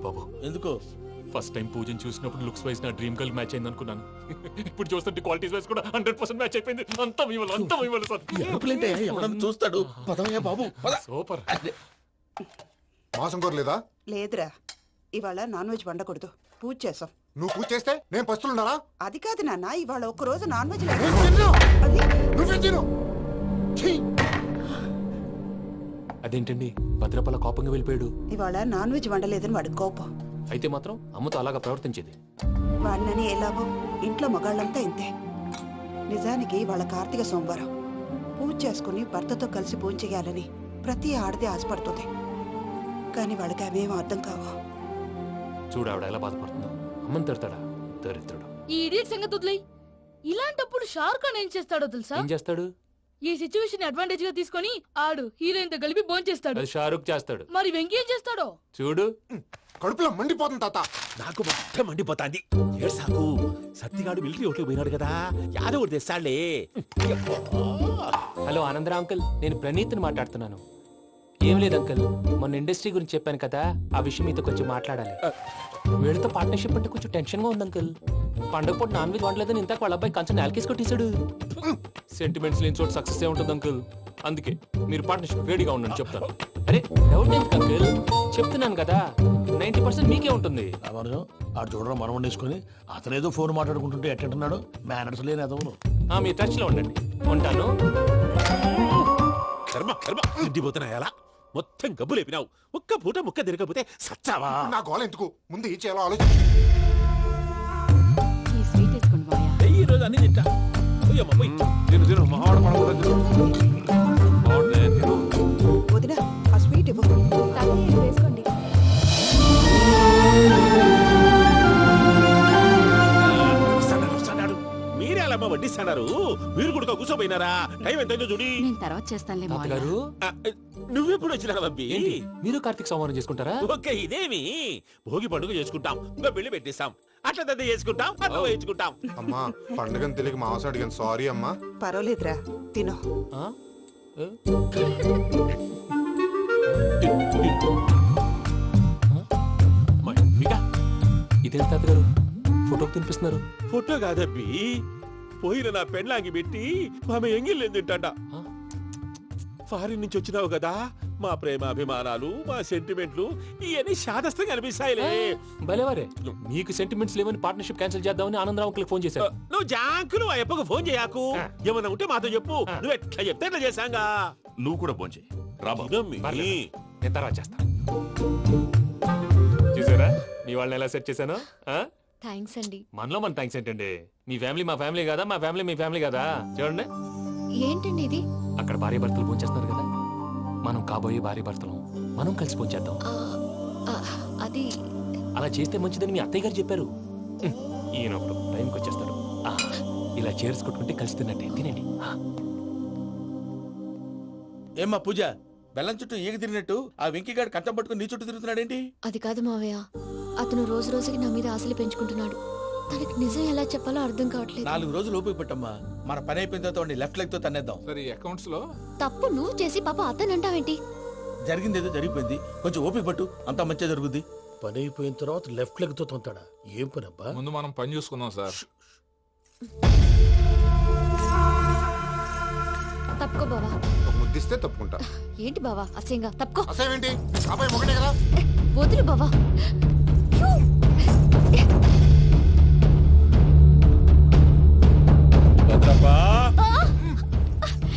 బాబు, ఎందుకు? ఫస్ట్ టైం పూజను చూసినప్పుడు లుక్స్ వైజ్ నా డ్రీమ్ గర్ల్ మ్యాచ్ అయింది అనుకున్నాను. ఇప్పుడు చూస్తుంటే క్వాలిటీస్ వైజ్ కూడా 100% మ్యాచ్ అయిపోయింది. అంతా ఇవ్వాలి సార్. చూస్తాడు. బాబు సూపర్. మాసం కోరలేదా? లేదురా, ఇవాళ నాన్ వెజ్ వండకూడదు, పూజ చేసాం. నువ్వు పూజ చేస్తే నేను పస్తులున్నారా? అది కాదు నాన్న, ఇవాళ ఒక్కరోజు నాన్ వెజ్ అదేంటండి, భద్రపల కోపంగా వెళ్ళిపోయాడు. ఇవాళ నాన్ వెజ్ వండలేదని వాడి కోపం. అయితే మాత్రం అమ్మతో అలాగా ప్రవర్తించేది. వాడినని ఎలాగో ఇంట్లో మగాళ్ళంతా ఇంతే. నిజానికి వాళ్ళ కార్తీక సోమవారం పూజ చేసుకుని భర్తతో కలిసి పూజ చేయాలని ప్రతి ఆడది ఆశపడుతుంది. కానీ వాళ్ళకి అవేం అర్థం కావు. చూడు ఆవిడ ఎలా బాధపడుతుందో. అమ్మని తిడతాడా దరిద్రుడు. ఈ ఇడియట్ సంగతి వదిలేయ్. ఇలాంటప్పుడు షారుఖ్ ఖాన్ ఏం చేస్తాడో తెలుసా? ఏం చేస్తాడు? ఈ సిచ్యువేషన్ అడ్వాంటేజ్ గా తీసుకొని ఆడు హీరోయిన్ తో కలిపి బోన్ చేస్తాడు. అది షారుఖ్ చేస్తాడు. మరి వెంకీ ఏం చేస్తాడో చూడు. కడుపులో మండిపోతుంది తాత. నాకు మొత్తం మండిపోతాంది. ఏడ్సాకు. సత్తిగాడు మిలిటరీ ఓట్లు పోయినాడు కదా, యాదవ్ తెస్తాడులే. హలో ఆనందరావు అంకుల్, నేను ప్రణీత్ని మాట్లాడుతున్నాను. ఏం లేదు అంకుల్, మొన్న ఇండస్ట్రీ గురించి చెప్పాను కదా, ఆ విషయం మీతో కొంచెం మాట్లాడాలి. వీళ్ళతో పార్ట్నర్షిప్ అంటే కొంచెం టెన్షన్ గా ఉంది అంకుల్. పండగ పూట నాన్ వెజ్ వండలేదని ఇంతకు వాళ్ళ అబ్బాయి కంచెం నేలకేసి కొట్టేశాడు. సెంటిమెంట్స్ లేని చోట సక్సెస్ ఏ ఉంటుంది అంకుల్. అందుకే మీరు పార్ట్నర్షిప్ రెడీగా ఉండండి చెప్తాను. అరే డౌట్ ఎందుకు అంకుల్, చెప్తున్నాను కదా 90% మీకే ఉంటుంది. ఆడు చూడడం మనం వండేసుకొని అతనేదో ఫోన్ మాట్లాడుకుంటుంటే ఎట్టంటున్నాడు. మేనర్స్ లేని అదవును. మీ టచ్ లో ఉండండి. ఉంటాను. కర్మ కర్మ తిండిపోతున్నాయా? మొత్తం గబ్బు లేపినావు. ఒక్క పూట ముక్క తిరగకపోతే సచ్చావా? నా గోల ఎందుకు, ముందు ఏం చేయాలో ఆలోచించు. ఈ రోజు అన్ని తింటా. వదినా, ఆ స్వీట్ ఇవ్వు. పోయినారా? టైం ఎంతైందో చూడి. నేను తర్వాత చేస్తానులే మావయ్య. తాతగారు నువ్వెప్పుడు వచ్చినా బంబి? ఏంటి మీరు కార్తీక్ సంహారం చేసుకుంటారా? ఓకే, ఇదేమి భోగి పండుగ చేసుకుంటాం, ఇంకా పెళ్లి పెట్టేస్తాం, అట్లా దద్ద చేసుకుంటాం, అట్లా వేయించుకుంటాం. అమ్మా పండుగని తెలియక మాంస అడిగాను, సారీ అమ్మా. పర్వాలేదురా, తినో. ఇదే తాతగారు ఫోటో తినిపిస్తున్నారు? ఫోటో కాదబ్బి, పోయిన నా పెళ్ళాంగి పెట్టి ఆమె ఎంగిల్లేం తింటాడ. ఫారిన్ నుంచి వచ్చినావు కదా, మా ప్రేమ అభిమానాలు, మా సెంటిమెంట్లు ఇవన్నీ శాదస్తంగా అనిపిస్తాయిలే. భలేవారే, మీకు సెంటిమెంట్స్ లేవని పార్ట్నర్షిప్ క్యాన్సిల్ చేద్దామని ఆనందరావు అంకుల్ ఫోన్ చేశారు. నువ్వు జాంకు నువ్వు అయ్యప్పకు ఫోన్ చేయకు, ఏమన్నా ఉంటే మాతో చెప్పు. నువ్వు ఎట్లా చెప్తే ఎట్లా చేశాంగా. నువ్వు కూడా ఫోన్ చేయి రాబా. నేను తర్వాత చేస్తా. చూసారా మీ వాళ్ళని ఎలా సెట్ చేశాను? థ్యాంక్స్ అండి. మనలో మన థ్యాంక్స్ ఏంటండి? మీ ఫ్యామిలీ మా ఫ్యామిలీ కదా, మా ఫ్యామిలీ మీ ఫ్యామిలీ కదా. చూడండి ఏంటండి ఇది? అక్కడ భార్య భర్తలు ఫోన్ చేస్తున్నారు కదా, మనం కాబోయే భార్య భర్తలు మనం కలిసి ఫోన్ చేద్దాం. అది అలా చేస్తే మంచిదని మీ అత్తయ్య గారు చెప్పారు. ఈయన ఒకడు టైంకి వచ్చేస్తాడు. ఇలా చేర్స్ కొట్టుకుంటే కలిసి తిన్నట్టే. తినండి. ఏమ్మా పూజ, బెల్లం చుట్టూ ఈగ తిరిగినట్టు ఆ వెంకీగాడు కట్టం పట్టుకుని నీ చుట్టూ తిరుగుతున్నాడేంటి? అది కాదు మావయ్య, అతను రోజు రోజుకి నా మీద ఆశలు పెంచుకుంటున్నాడు. తనకి నిజం ఎలా చెప్పాలో అర్థం కావట్లేదు. 4 రోజులు ఓపిక పట్టమ్మా, మన పని అయిపోయిన తర్వాత లెఫ్ట్ లెగ్ తో తన్నేద్దాం. సరే అకౌంట్స్ లో తప్పు నువ్వు చేసి పాప అతను అంటావేంటి? జరిగింది ఏదో జరిగిపోయింది, కొంచెం ఓపిక పట్టు, అంతా మంచిగా జరుగుద్ది. పని అయిపోయిన తర్వాత లెఫ్ట్ లెగ్ తో తొంతాడా? ఏం పని అబ్బా? ముందు మనం పని చూసుకుందాం సార్. తప్పుకో బావా. ముద్దిస్తే తప్పుకుంటా. ఏంటి బావా అసహ్యంగా? తప్పుకో. అసేమేంటి? అబ్బాయి ఒకటే కదా. వదులు బావా. భద్రప్పా,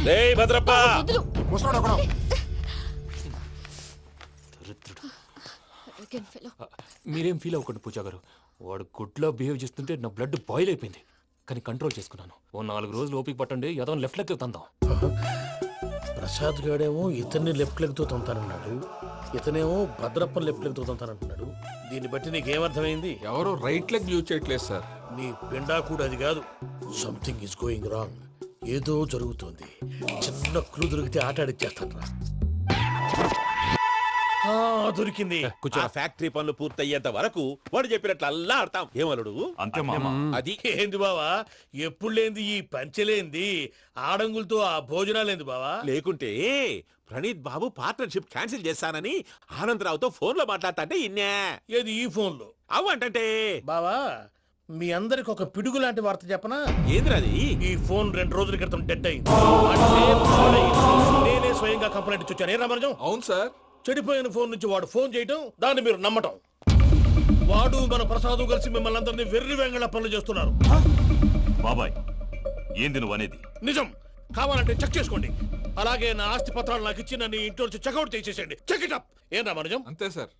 రేయ్ భద్రప్పా. ముసలోడు ఒకడు. మీరేం ఫీల్ అవ్వకండి పూజా గారు. వాడు గుడ్లో బిహేవ్ చేస్తుంటే నా బ్లడ్ బాయిల్ అయిపోయింది, కానీ కంట్రోల్ చేసుకున్నాను. ఓ 4 రోజులు ఓపిక పట్టండి, ఏదో లెఫ్ట్ లెగ్ తందాం. ప్రసాద్ గాడేమో ఇతన్ని లెఫ్ట్ లెగ్ తో తొంతానన్నాడు, ఇతనేమో భద్రప్పని లెఫ్ట్ లెగ్ తో తొంతానంటున్నాడు. దీన్ని బట్టి నీకేమర్థమైంది? ఎవరు రైట్ లెగ్ యూజ్ చేయట్లేదు సార్. నీ పిండా కూడా అది కాదు. Something is going wrong. ఏదో జరుగుతోంది. చిన్న క్లూ దొరికితే ఆట ఆడిచ్చేస్తాను రా. దొరికింది. ఆ ఫ్యాక్టరీ పనులు పూర్తయ్యేంత వరకు వాడు చెప్పినట్లు అల్లా ఆడతాం. ఏమలుడు అంతే మామ. అది ఏంది బావా, ఎప్పుడు లేంది ఈ పంచలేంది, ఆడంగులతో ఆ భోజనాలేంది బావా? లేకుంటే ప్రణీత్ బాబు పార్ట్నర్షిప్ క్యాన్సిల్ చేస్తానని ఆనందరావుతో ఫోన్ లో మాట్లాడతా ఇన్నే. ఏది ఈ ఫోన్ లో? అవ్వంటే బావా, మీ అందరికి ఒక పిడుగు లాంటి వార్త చెప్పనా? ఏంద్రది? ఈ ఫోన్ 2 రోజుల క్రితం డెడ్ అయింది. అంటే పాడైంది. నేనే స్వయంగా కంప్లైంట్ ఇచ్చి వచ్చాను. ఏ రామరాజం? అవును సార్. చెడిపోయిన ఫోన్ నుంచి వాడు ఫోన్ చేయటం, దాన్ని మీరు నమ్మటం. వాడు మన ప్రసాదు కలిసి మిమ్మల్ని అందరినీ వెర్రి వెంగళ పనులు చేస్తున్నారు. బాబాయ్, ఏంది నువ్వు అనేది? నిజం. కావాలంటే చెక్ చేసుకోండి. అలాగే నా ఆస్తి పత్రాలు నాకు ఇచ్చి నన్ను ఇంట్లో నుంచి చెక్అౌట్ చేసేసండి. Check it up. ఏం రామరాజం? అంతే సార్.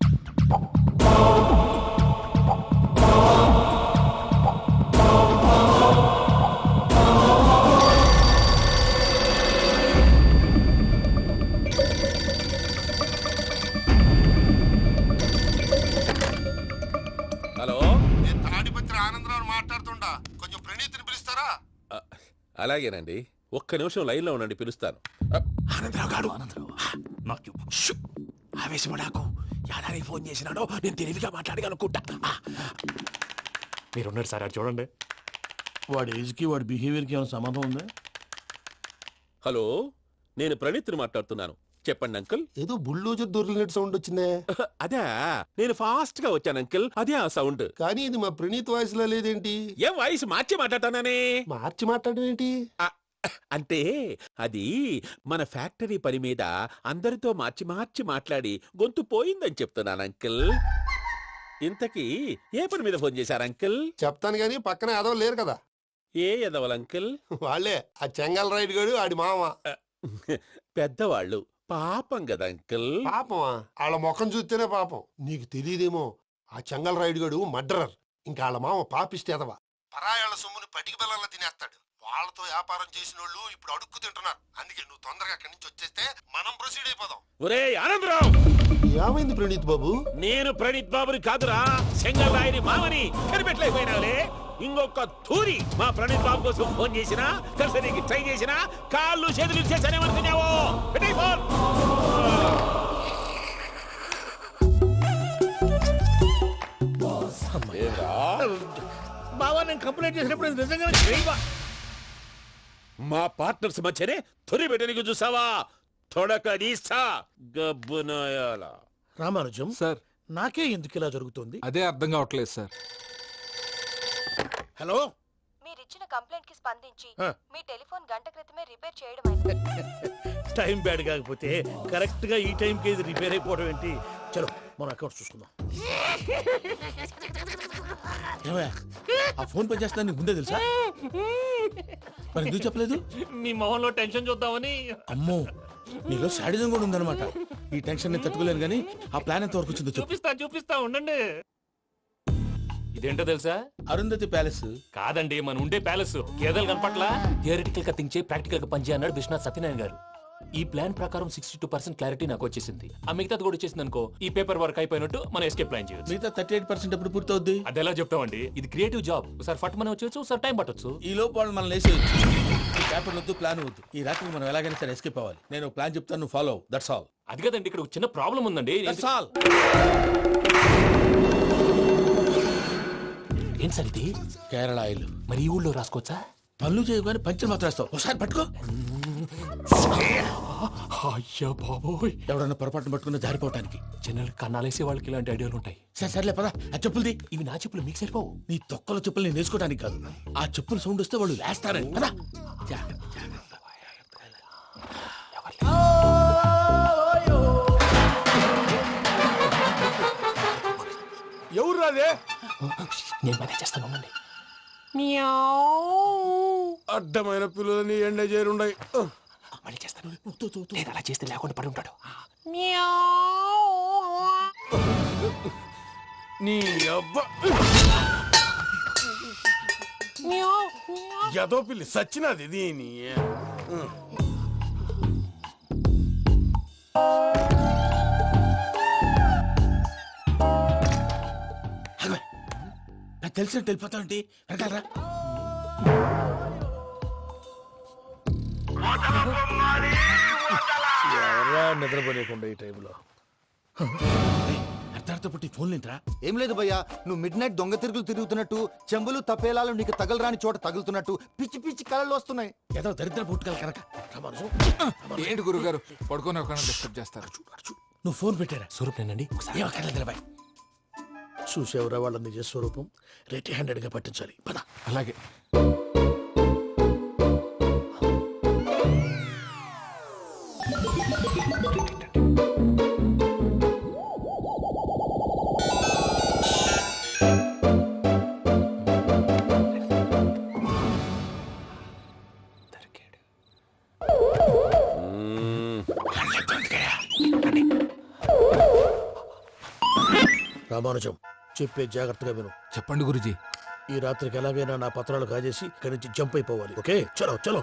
హలో, నేను తాడిపత్రి ఆనందరావు మాట్లాడుతుండా, కొంచెం ప్రణీతిని పిలుస్తారా? అలాగేనండి, ఒక్క నిమిషం లైన్ లో ఉండండి, పిలుస్తాను. ఆనందరావు గాడు, ఆవేశపడాకు. యాదారి ఫోన్ చేసినాడో నేను తెలివిగా మాట్లాడగలనుకుంటా. మీరున్నారు సార్, అది చూడండి. వాడి ఏజ్కి వాడి బిహేవియర్కి ఏమైనా సంబంధం ఉందా? హలో, నేను ప్రణీత్ని మాట్లాడుతున్నాను. చెప్పండి అంకుల్. ఏదో బుల్డోజర్ దొరికినట్టు సౌండ్ వచ్చిందే. అదే, నేను ఫాస్ట్ గా వచ్చాను అంకుల్, అదే ఆ సౌండ్. కానీ ఇది మా ప్రణీత్ వాయిస్ లో లేదేంటి? ఏం వాయిస్ మార్చి మాట్లాడతానే? మార్చి మాట్లాడడం ఏంటి? అంటే అది మన ఫ్యాక్టరీ పని మీద అందరితో మార్చి మార్చి మాట్లాడి గొంతు పోయిందని చెప్తున్నాను అంకుల్. ఇంతకీ ఏ పని మీద ఫోన్ చేశారు అంకుల్? చెప్తాను గానీ పక్కన ఎదవ లేరు కదా. ఏ ఎదవలు అంకుల్? వాళ్ళే ఆ చెంగల్ రైడ్ గడు ఆడి మామ. పెద్దవాళ్ళు, పాపం కదా అంకుల్. పాపమా? వాళ్ళ ముఖం చూస్తేనే పాపం. నీకు తెలియదేమో, ఆ చెంగల్ రైడ్ గడు మర్డరర్. ఇంకా వాళ్ళ మామ పాపిస్తేదవా. పరాయాళ్ళ సొమ్ముని పటికి బెల్లంలో తినేస్తాడు. వాళ్ళతో వ్యాపారం చేసిన వాళ్ళు ఇప్పుడు అడుక్కు తింటున్నారు. అందుకే నువ్వు తొందరగా అక్కడి నుంచి వచ్చేస్తే మనం ప్రొసీడ్ అయిపోదాం. ఒరే ఆనందరావు! ఏమైంది ప్రణీత్ బాబు? నేను ప్రణీత్ బాబుని కాదురా, సెంగల్ రాయని మామని కనిపెట్టలేకపోయినావులే. ఇంకొక తూరి మా ప్రణీత్ బాబు కోసం ఫోన్ చేసినా కలిసి నీకు ట్రై చేసినా కాళ్ళు చేతులు చేశానేమనుకున్నావో పెట్టేయ్ ఫోన్. బావా నేను కంప్లైంట్ చేసినప్పుడు ఇది నిజంగానే చేయవా? మా పార్ట్నర్స్ మధ్యనే తొలి పెట్టడానికి చూసావా? తొడక నీస్తా గబ్బునాయాల. రామానుజం సార్ నాకే ఎందుకు ఇలా జరుగుతుంది? అదే అర్థం కావట్లేదు సార్. హలో, మీరిచ్చిన కంప్లైంట్ కి స్పందించి ఆ. మీ టెలిఫోన్ గంట క్రితమే రిపేర్ చేయడమైంది. టైం బ్యాడ్ కాకపోతే కరెక్ట్ గా ఈ టైంకి ఇది రిపేర్ అయిపోవడం ఏంటి? చలో మన అకౌంట్ చూసుకుందాం. ఏమయ్యా, ఆ ఫోన్ పని చేస్తా నీకు ముందే తెలుసా? మరి ఎందుకు చెప్పలేదు? మీ మొహంలో టెన్షన్ చూద్దామని. అమ్మో, నీలో శాడిజం కూడా ఉందన్నమాట. ఈ టెన్షన్ నేను తట్టుకోలేను కానీ ఆ ప్లాన్ ఎంత వరకు వచ్చిందో చెప్పు. చూపిస్తా ఉండండి. ఇదేంటో తెలుసా? అరుంధతి ప్యాలెస్ కాదండి, మన ఉండే ప్యాలెస్. గేదెలు కనపట్లా? థియరిటికల్ గా థింక్ చేయి, ప్రాక్టికల్ గా పనిచేయ అన్నాడు విశ్వనాథ్ సత్యనారాయణ గారు. ఈ ప్లాన్ ప్రకారం 62% క్లారిటీ నాకు వచ్చేసింది. ఆ మిగతాది కూడా వచ్చేసింది అనుకో, ఈ పేపర్ వర్క్ అయిపోయినట్టు మనం ఎస్కేప్ ప్లాన్ చేయొచ్చు. మిగతా 38% ఎప్పుడు పూర్తవుద్ది? అది ఎలా చెప్తామండి? ఇది క్రియేటివ్ జాబ్. ఒకసారి ఫట్ మనం వచ్చేయచ్చు, ఒకసారి టైం పట్టొచ్చు. ఈ లోపు వాళ్ళు మనం లేసేయచ్చు. ఈ పేపర్ వద్దు, ప్లాన్ వద్దు. ఈ రాత్రికి మనం ఎలాగైనా సరే ఎస్కేప్ అవ్వాలి. నేను ప్లాన్ చెప్తాను, నువ్వు ఫాలో. That's all. అది కదండి, ఇక్కడ ఒక చిన్న ప్రాబ్లం ఉందండి. That's all. ఏం సార్ ఇది? కేరళ ఆయిల్. మరి ఈ ఊళ్ళో రాసుకోవచ్చా? పనులు చేయగానే పంచర్ మాత్రం వేస్తావు. ఒకసారి పట్టుకో. అయ్యా బాబోయ్, ఎవడన్నా పొరపాటున పట్టుకున్న జారిపోవటానికి. జనరల్ కన్నాలేసే వాళ్ళకి ఇలాంటి ఐడియాలు ఉంటాయి. సర్లే పదా, ఆ చెప్పులది. ఇవి నా చెప్పులు, మీకు సరిపోవు. నీ తొక్కల చెప్పులు నేను వేసుకోవడానికి కాదు, ఆ చెప్పులు సౌండ్ వస్తే వాళ్ళు లేస్తారని. పదా. ఎవరు రాదే? నేను మేనేజ్ చేస్తాను, ఉండండి. అడ్డమైన పిల్లలని ఎండ చేరుండయి. మళ్ళీ చేస్తాను. నేను అలా చేస్తే లేకుండా పడి ఉంటాడు. నీ అబ్బ ఎదో పిల్లి సచ్చినది దీని. నాకు తెలిసినట్టు వెళ్ళిపోతావంటి. వెనకాలరా. ఎవరా నిద్రపోలేకుండా ఈ టైంలో? అర్థార్థ పుట్టి ఫోన్ లేంట్రా? ఏం లేదు భయ్యా, నువ్వు మిడ్ నైట్ దొంగ తిరుగులు తిరుగుతున్నట్టు, చెంబులు తపేలాలు నీకు తగలరాని చోట తగులుతున్నట్టు పిచ్చి పిచ్చి కళలు వస్తున్నాయి. ఏదో దరిద్ర పుట్టుకల కనుక. ఏంటి గురుగారు పడుకొని ఒక డిస్టర్బ్ చేస్తారు? నువ్వు ఫోన్ పెట్టారా? స్వరూపేనండి. చూసేవరా వాళ్ళ నిజ స్వరూపం? రెడీ హ్యాండెడ్ గా పట్టించాలి. పద. అలాగే. రామానుజం, చెప్పే జాగ్రత్తగా విను. చెప్పండి గురుజీ. ఈ రాత్రికి ఎలాగైనా నా పత్రాలు కాజేసి ఇక్కడి నుంచి జంప్ అయిపోవాలి. ఓకే, చలో చలో.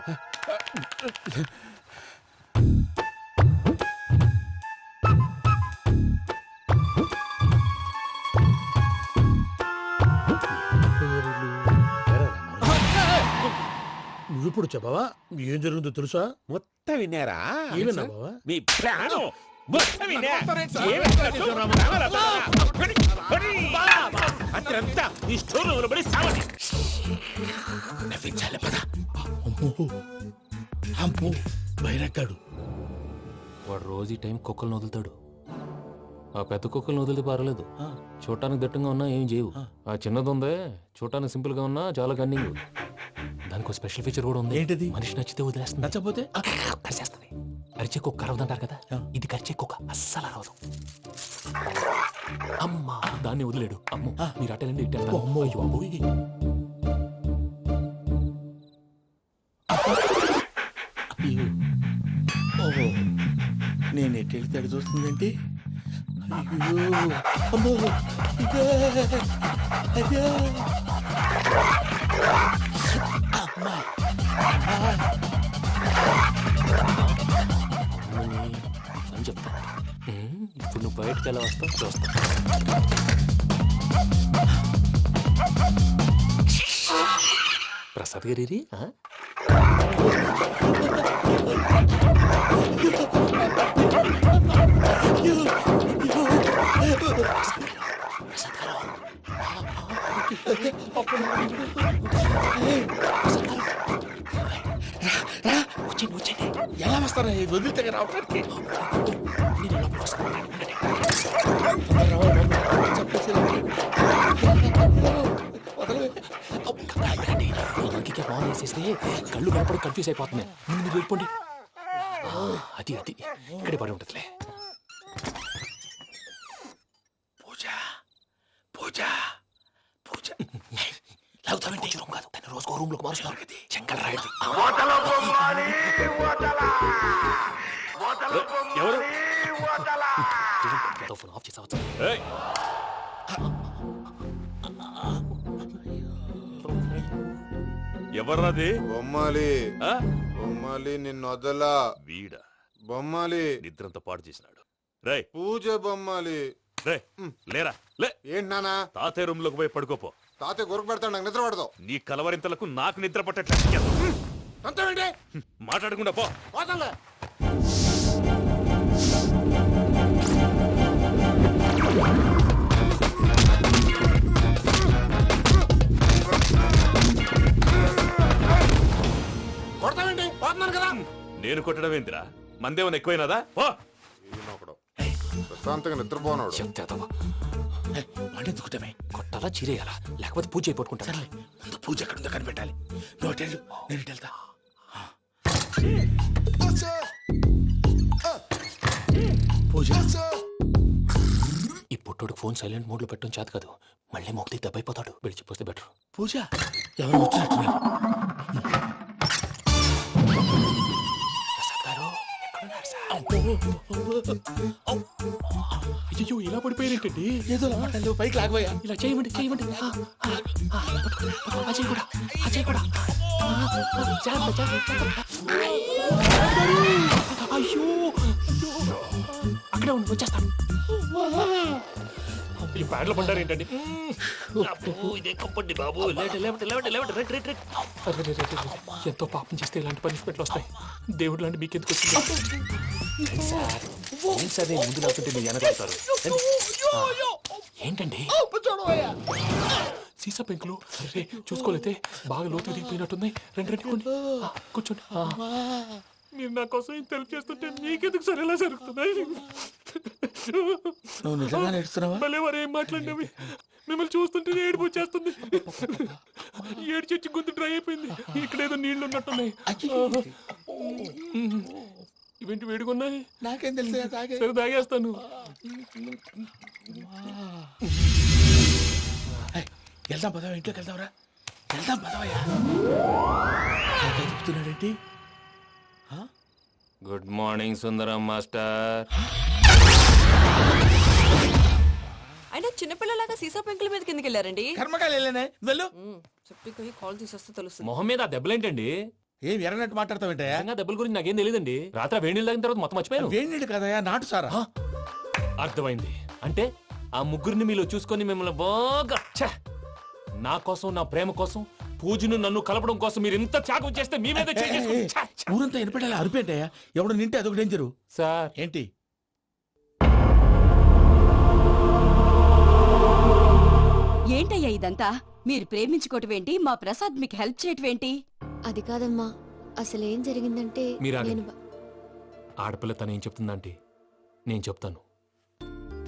నువ్విప్పుడు చెప్పవా ఏం జరుగుతుందో తెలుసా? మొత్తం విన్నారా? ఏమన్నా బావా? మీ ప్రాణం మొత్తం విన్నా. అత్యంతా ఈ స్టోర్ రూమ్ లో పడి సావండి. నవ్వించాలి. పద. అమ్మో, అమ్మో, బైరక్కాడు. వాడు రోజు ఈ టైం కుక్కలను వదులుతాడు. ఆ పెద్ద కుక్కలను వదిలితే పర్వాలేదు, చూడటానికి దట్టంగా ఉన్నా ఏం చేయవు. ఆ చిన్నది ఉందే, చూడటానికి సింపుల్ గా ఉన్నా చాలా కన్నింగ్. దానికి స్పెషల్ ఫీచర్ కూడా ఉంది. ఏంటిది? మనిషి నచ్చితే వదిలేస్తుంది, నచ్చపోతే కరిచేస్తుంది. అరిచే కుక్క అరవదంటారు కదా, ఇది కరిచే కుక్క అస్సలు అరవదు. అమ్మా, దాన్ని వదిలేడు. అమ్మో, మీరు అటెండి ఇట్టే. అమ్మో, ఓహో, నేను ఎట్టెళ్తాడు చూస్తుందంటే. అయ్యో, అమ్మో, ఇదే, అదే. అమ్మా, అని చెప్తా. ఇప్పుడు నువ్వు బయటకు ఎలా వస్తావు చూస్తా. ప్రసాద్ గారి ఎలా వస్తారా వదిలితే రావడానికి ఇంకే బాగా వేసేస్తే కళ్ళు కనపడి కన్ఫ్యూజ్ అయిపోతున్నాయి. మీరు వెళ్ళిపోండి. అది అది ఇక్కడే పడి ఉంటుందిలే. పూజ పూజ పూజ లాగుతామంటే రూమ్ కాదు, తను రోజుకో రూమ్ లోకి మారుస్తున్నారు. చెంగల్ రాయడు. ఎవరు ఫోన్ ఆఫ్ చేసావచ్చు. ఎవర్రాది? బొమ్మాలి బొమ్మాలి నిన్ను వదలా. వీడా బొమ్మాలి నిద్రంతా పాడు చేసినాడు. రే పూజ బొమ్మాలి. రే లేరా లే. ఏంటి నానా? తాతయ్య రూమ్ లోకి పోయి పడుకోపో. తాతయ్య గురకు పెడతాడు, నాకు నిద్ర పడతావు. నీ కలవరింతలకు నాకు నిద్ర పట్టట్లేదు. మాట్లాడకుండా పో. కొడతావేంటి? పోతున్నాను కదా. నేను కొట్టడం ఏంటిరా? మందేమన్నా ఎక్కువైనదా? పో. ప్రశాంతంగా నిద్రపోనాడు. ఎందుకుంటామే కొట్టాలా చీరేయాలా లేకపోతే పూజ అయిపోట్టుకుంటా. ముందు పూజ ఎక్కడుందో కనిపెట్టాలి. నోటెళ్ళు, నేను వెళ్తా. పూజ ఈ పుట్టోడు ఫోన్ సైలెంట్ మోడ్ లో పెట్టడం చేత కాదు. మళ్ళీ మొక్కి దెబ్బైపోతాడు. విడిచిపోతే బెటర్. పూజ ఎవరు వచ్చినట్టున్నారు? ప్రసాద్ గారు ఎక్కడున్నారు సార్? అయ్యో ఇలా పడిపోయారేంటండి? ఏదో మాటలు పైకి లాగబోయా. ఇలా చేయమండి చేయమండి. అజయ్ కూడా అజయ్ కూడా అయ్యో అక్కడే ఉండి వచ్చేస్తాను. ఈ బ్యాడ్లో పడ్డారు ఏంటండి? ఇదే కంపండి బాబు. ఎంతో పాపం చేస్తే ఇలాంటి పనిష్మెంట్లు వస్తాయి. దేవుడు లాంటి మీకెందుకు వచ్చింది సార్? ముందు లేకుంటే మీరు వెనకాడతారు. ఏంటండి సీసా పెంకులు? అరే చూసుకోలేతే బాగా లోతు దిగిపోయినట్టున్నాయి. రండి రండి కూర్చోండి. మీరు నా కోసం ఇంత హెల్ప్ చేస్తుంటే మీకెందుకు సరే ఎలా జరుగుతున్నాయి? నువ్వు నిజంగా నేర్చుతున్నావా? మళ్ళీ వారు ఏం మాట్లాడినవి మిమ్మల్ని చూస్తుంటే ఏడుపు వచ్చేస్తుంది. ఏడు చెచ్చి గొంతు డ్రై అయిపోయింది. ఇక్కడ ఏదో నీళ్లు ఉన్నట్టున్నాయి. ఇవేంటి వేడుకున్నాయి? నాకేం తెలుసు. సరే తాగేస్తాను. వెళ్దాం పదవా, ఇంట్లోకి వెళ్దాంరా. వెళ్దాం పదవయ్యా. చెప్తున్నాడేంటి? Good morning Sundaram master. అయినా చిన్నపిల్లలాగా సీసా పెంకుల మీద కిందకి వెళ్ళారండి. కర్మకాయలు వెళ్ళానే. వెళ్ళు. చెప్పి కాల్ తీసేస్తే తెలుస్తుంది. మొహం మీద ఆ దెబ్బలేంటండి? ఏం ఎర్రనట్టు మాట్లాడతావేంటయ్యా? దెబ్బల గురించి నాకేం తెలియదండి. రాత్రి వేడి నీళ్ళు తాగిన తర్వాత మొత్తం మర్చిపోయాను. వేడి నీళ్ళు కదయ్యా, నాటు సారా. అర్థమైంది. అంటే ఆ ముగ్గురిని మీలో చూసుకొని మిమ్మల్ని బాగా నా కోసం నా ప్రేమ కోసం పూజను నన్ను కలపడం కోసం మీరు ఇంత త్యాగం చేస్తే మీ మీద ఊరంతా వినపడేలా అరిపేంటయ్యా. ఎవడు నింటే అదొక డేంజరు. సార్ ఏంటి? ఏంటయ్యా ఇదంతా? మీరు ప్రేమించుకోవటం ఏంటి? మా ప్రసాద్ మీకు హెల్ప్ చేయటం ఏంటి? అది కాదమ్మా, అసలు ఏం జరిగిందంటే నేను ఆడపిల్ల తను ఏం చెప్తుందంటే నేను చెప్తాను.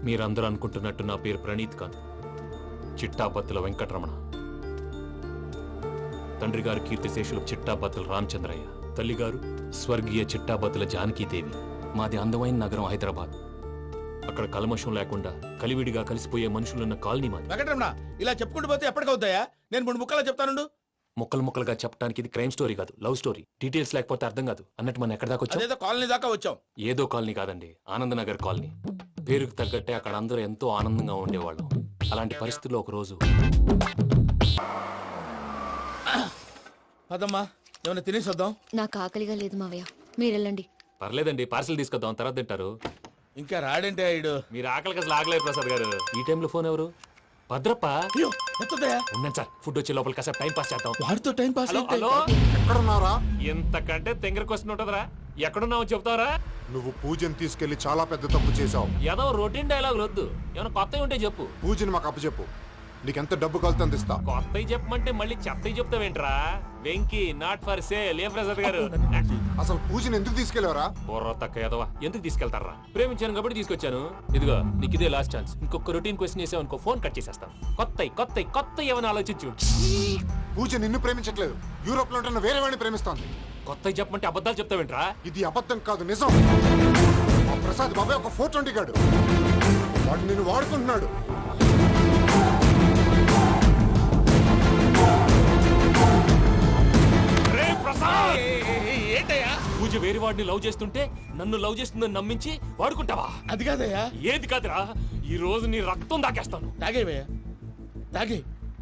మీరందరూ అనుకుంటున్నట్టు నా పేరు ప్రణీత్ కాదు, చిట్టాపత్తుల వెంకటరమణ. తండ్రి గారు కీర్తిశేషులు చిట్టాపత్తుల రామచంద్రయ్య, తల్లిగారు స్వర్గీయ చిట్టాపత్తుల జానకీదేవి. మాది అందమైన నగరం హైదరాబాద్. అక్కడ కల్మషం లేకుండా కలివిడిగా కలిసిపోయే మనుషులున్న కాలనీ మాది. వెంకటరమణ, ఇలా చెప్పుకుంటూ పోతే ఎప్పటికవుతాయా? నేను 3 ముక్కలా చెప్తాను. ముక్కలు ముక్కలుగా చెప్పడానికి ఇది క్రైమ్ స్టోరీ కాదు, లవ్ స్టోరీ. డీటెయిల్స్ లేకపోతే అర్థం కాదు. అన్నట్టు మనం ఎక్కడ దాకా వచ్చాం? ఏదో కాలనీ దాకా వచ్చాం. ఏదో కాలనీ కాదండి, ఆనందనగర్ కాలనీ. పేరుకు తగ్గట్టే అక్కడ అందరూ ఎంతో ఆనందంగా ఉండేవాళ్ళం. అలాంటి పరిస్థితుల్లో ఒక రోజు పదమ్మా, ఏమైనా తినేసి వద్దాం. నాకు ఆకలిగా లేదు మావయ్య, మీరు వెళ్ళండి. పర్లేదండి, పార్సిల్ తీసుకొద్దాం, తర్వాత తింటారు. ఇంకా రాడంటే ఆయుడు. మీరు ఆకలికి అసలు ఆగలేదు ప్రసాద్ గారు. ఈ టైంలో ఫోన్ ఎవరు? భద్రప్ప ఎత్తదయ్యా ఉన్నాను సార్ ఫుడ్ వచ్చే లోపల కాసేపు టైం పాస్ చేద్దాం వాడితో టైం పాస్ హలో హలో ఎక్కడున్నారా? ఇంతకంటే తెంగర క్వశ్చన్ ఉంటుందిరా ఎక్కడున్నావు చెప్తావరా నువ్వు పూజని తీసుకెళ్లి చాలా పెద్ద తప్పు చేశావు. ఏదో రొటీన్ డైలాగ్ వద్దు ఏమైనా కొత్తవి ఉంటే చెప్పు పూజని మాకు అప్పచెప్పు. నీకెంత డబ్బు కలితే అంత ఇస్తా. కొత్తవి చెప్పమంటే మళ్ళీ చెత్తవి చెప్తావేంట్రా వెంకీ నాట్ ఫర్ సేల్ ఏ ప్రసాద్ గారు అసలు పూజని ఎందుకు తీసుకెళ్లేవరా? బుర్ర తక్క ఏదవా ఎందుకు తీసుకెళ్తారా ప్రేమించాను కాబట్టి తీసుకొచ్చాను ఇదిగో నీకు ఇదే లాస్ట్ ఛాన్స్ ఇంకొక రొటీన్ క్వశ్చన్ చేసావు అనుకో ఫోన్ కట్ చేసేస్తాను కొత్త ఏమైనా ఆలోచించు పూజ నిన్ను ప్రేమించట్లేదు, యూరోప్ లో ఉంటున్న వేరే వాడిని ప్రేమిస్తోంది. కొత్తవి చెప్పమంటే అబద్ధాలు చెప్తావేంట్రా ఇది అబద్ధం కాదు, నిజం. మా ప్రసాద్ బాబాయ్ ఒక 420 గాడు, వాడు నిన్ను వాడుకుంటున్నాడు. పూజ వేరే వాడిని లవ్ చేస్తుంటే నన్ను లవ్ చేస్తుందని నమ్మించి వాడుకుంటావా? అది కాదయ్యా. ఏది కాదురా ఈ రోజు నీ రక్తం దాకేస్తాను. తాగేవయ్యా తాగే.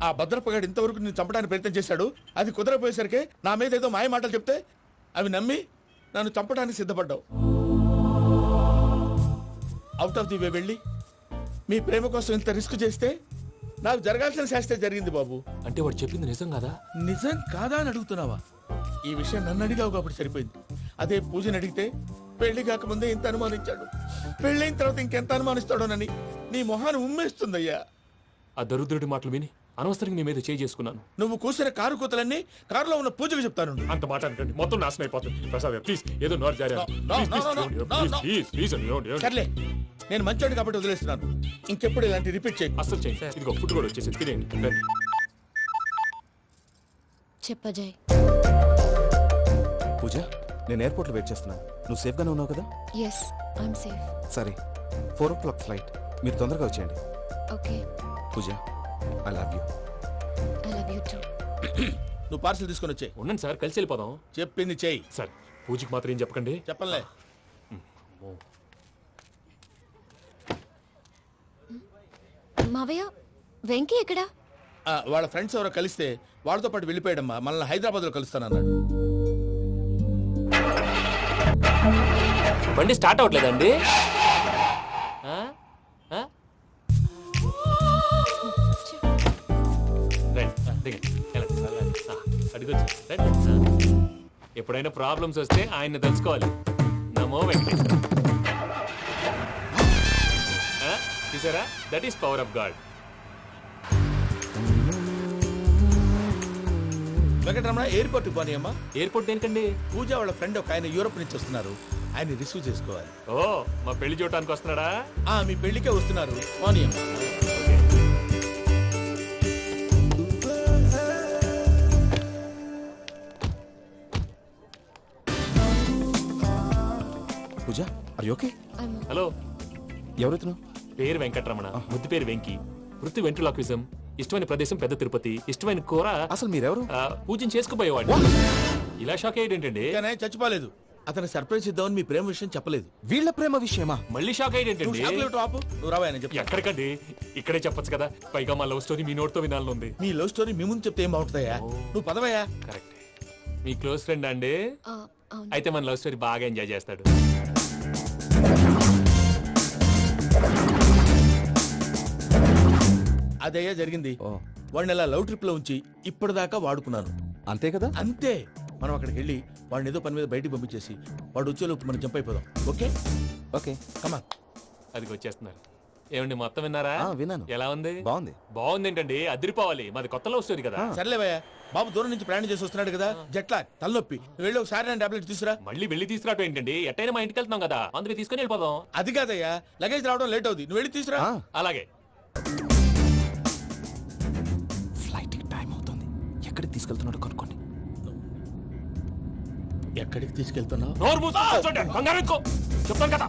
ఆ భద్రపగాడు ఇంతవరకు నేను చంపడానికి ప్రయత్నం చేశాడు. అది కుదరపోయేసరికి నా మీద ఏదో మాయ మాటలు చెప్తే అవి నమ్మి నన్ను చంపడానికి సిద్ధపడ్డావు. అవుట్ ఆఫ్ ది వే వెళ్ళి మీ ప్రేమ కోసం ఇంత రిస్క్ చేస్తే నాకు జరగాల్సిన శాస్త్రే జరిగింది బాబు. అంటే వాడు చెప్పింది నిజం కాదా? నిజం కాదా అని అడుగుతున్నావా? ఈ విషయం నన్ను అడిగావు కాబట్టి సరిపోయింది. అదే పూజని అడిగితే పెళ్లి కాకముందే ఇంత అనుమానించాడు, పెళ్ళైన తర్వాత ఇంకెంత అనుమానిస్తాడోనని నీ మొహాన్ని ఉమ్మేస్తుందయ్యా. ఆ దరిద్రుడి మాటలు విని అనవసరంగా నీ మీద చేయి చేసుకున్నాను. నువ్వు కూసిన కారు కూతలన్నీ కారులో ఉన్న పూజకు చెప్తాను. అంత మాట అనకండి, మొత్తం నాశనం అయిపోతుంది. ప్రసాద్ ప్లీజ్ ఏదో నోరు జారీ సర్లే, నేను మంచోడు కాబట్టి వదిలేస్తున్నాను. ఇంకెప్పుడు ఇలాంటి రిపీట్ చేయి. అస్సలు చేయి. ఇదిగో ఫుడ్ కూడా వచ్చేసి తినేయండి. చెప్పజాయ్. పూజ, నేను ఎయిర్పోర్ట్లో వెయిట్ చేస్తున్నాను. నువ్వు సేఫ్గానే ఉన్నావు కదా? Yes, I'm safe. సరే, 4 o'clock ఫ్లైట్. మీరు తొందరగా వచ్చేయండి. Okay. Pooja, I love you. I love you too. నువ్వు పార్సల్ తీసుకొని వచ్చే. ఉండండి సార్, కలిసి వెళ్ళిపోదాం. చెప్పింది చెయ్యి సార్. పూజకి మాత్రం ఏం చెప్పకండి. చెప్పలే. మావయ్య, వెంకీ ఎక్కడా? వాళ్ళ ఫ్రెండ్స్ ఎవరో కలిస్తే వాళ్ళతో పాటు వెళ్ళిపోయాడమ్మా. మనల్ని హైదరాబాద్ లో కలుస్తానన్నాడు. బండి స్టార్ట్ అవ్వట్లేదండి. ఎప్పుడైనా ప్రాబ్లమ్స్ వస్తే ఆయన్ని తెలుసుకోవాలి. నమో వెంకటేశ్వర. చూసారా, that is power of God. Venkataramana, airport పోనీ అమ్మా. ఎయిర్పోర్ట్ దేనికండి? పూజ వాళ్ళ ఫ్రెండ్ ఒక ఆయన యూరోప్ నుంచి వస్తున్నారు, ఆయన రిసీవ్ చేసుకోవాలి. ఓ, మా పెళ్లి చూడటానికి వస్తున్నాడా? మీ పెళ్లికే వస్తున్నారు. పోనీ అమ్మా. పూజ, ఆర్ యు ఓకే? హలో, ఎవరైతును? పేరు వెంకటరమణ, ముద్దు పేరు వెంకీ, వృత్తి వెంట్రులాక్విజం, ఇష్టమైన ప్రదేశం పెద్ద తిరుపతి, ఇష్టమైన కూర. అసలు మీరెవరు? పూజను చేసుకుపోయేవాడు. ఇలా షాక్ అయ్యేటండి. చచ్చిపోలేదు. అతను సర్ప్రైజ్ ఇద్దామని మీ ప్రేమ విషయం చెప్పలేదు. వీళ్ళ ప్రేమ విషయమా? మళ్ళీ షాక్ అయ్యేటండి. నువ్వు రావా? ఎక్కడికండి, ఇక్కడే చెప్పొచ్చు కదా. పైగా మా లవ్ స్టోరీ మీ నోట్తో వినాలని ఉంది. మీ లవ్ స్టోరీ మీ ముందు చెప్తే ఏం బాగుంటుందయ్యా? నువ్వు పదవయ్యా. కరెక్ట్. మీ క్లోజ్ ఫ్రెండ్ అండి? అయితే మన లవ్ స్టోరీ బాగా ఎంజాయ్ చేస్తాడు. అదయ్యా జరిగింది. వాడిని అలా లవ్ ట్రిప్ లో ఉంచి ఇప్పటిదాకా వాడుకున్నాను. అంతే కదా? అంతే. మనం అక్కడికి వెళ్ళి వాడిని ఏదో పని మీద బయటికి పంపించేసి వాడు వచ్చేలోపు మనం జంప్ అయిపోదాం. ఓకే ఓకే, కమా. అది వచ్చేస్తున్నారు. ఏమండి, మొత్తం విన్నారా? విన్నాను. ఎలా ఉంది? బాగుంది. బాగుంది ఏంటండి, అదిరిపోవాలి. మాది కొత్త లవ్ స్టోరీ కదా. సర్లేవయ్యా, బాబు దూరం నుంచి ప్రయాణం చేసి వస్తున్నాడు కదా, జట్లా తలనొప్పి. వెళ్ళి ఒకసారి నేను టాబ్లెట్ తీసుకురా. మళ్ళీ వెళ్ళి తీసుకురావటం ఏంటండి? ఎట్టైనా మా ఇంటికి వెళ్తున్నాం కదా, అందుకే తీసుకుని వెళ్ళిపోదాం. అది కాదయ్యా, లగేజ్ రావడం లేట్ అవుతుంది. నువ్వు వెళ్ళి తీసుకురా. అలాగే. ఫ్లైట్ టైం అవుతుంది. ఎక్కడికి తీసుకెళ్తున్నాడో కనుక్కోండి. ఎక్కడికి తీసుకెళ్తున్నావు? నోరు మూసుకొని కూర్చోండి. కంగారు ఎక్కువ. చెప్తాను కదా.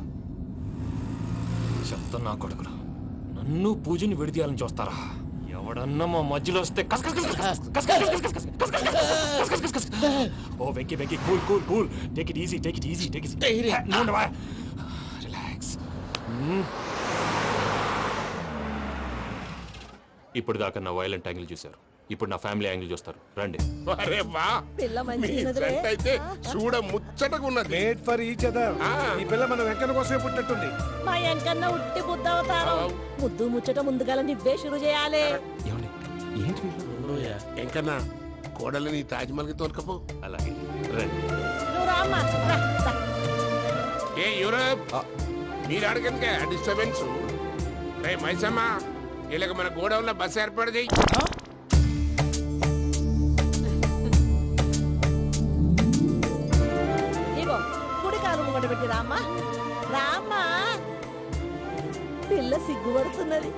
చెప్తాను నా కొడుకులు, నన్ను పూజని విడిదీయాలని చూస్తారా? ఎవడన్నా మా మధ్యలో వస్తే ఓ Venky Venky, cool cool cool, take it easy, take it easy, take it relax. ఇప్పుడు దాకా నా వైలెంట్ యాంగిల్ చూశారు. ఇప్పుడు నా ఫ్యామిలీ యాంగిల్ చూస్తారు రండి. అరే వా పిల్ల మీ జంట అయితే చూడ ముచ్చటగా ఉన్నది. Made for each other. ఈ పిల్ల మన వెంకన్న కోసమే పుట్టినట్టుంది. మా ఎంకన్నా ఉట్టి బుద్ధవతారం. ముద్దు ముచ్చట ముందుగాల నువ్వే షురు చేయాలి. ఏంటి ఎంకన్నా కోడలిని తాజ్మహల్కి తోలుకపో. అలాగే రండి. నువ్వు రామ్మా రా, రా. ఏ యూరప్ మీరు అడగనికే డిస్టర్బెన్స్. రే మైసమ్మ వీళ్ళకి మన గోడౌన్లో బస్సు ఏర్పాటు చేయి. ఇగో కుడి కాలు ముంగట పెట్టి రామ్మా. రామ్మా పిల్ల సిగ్గుపడుతున్నది.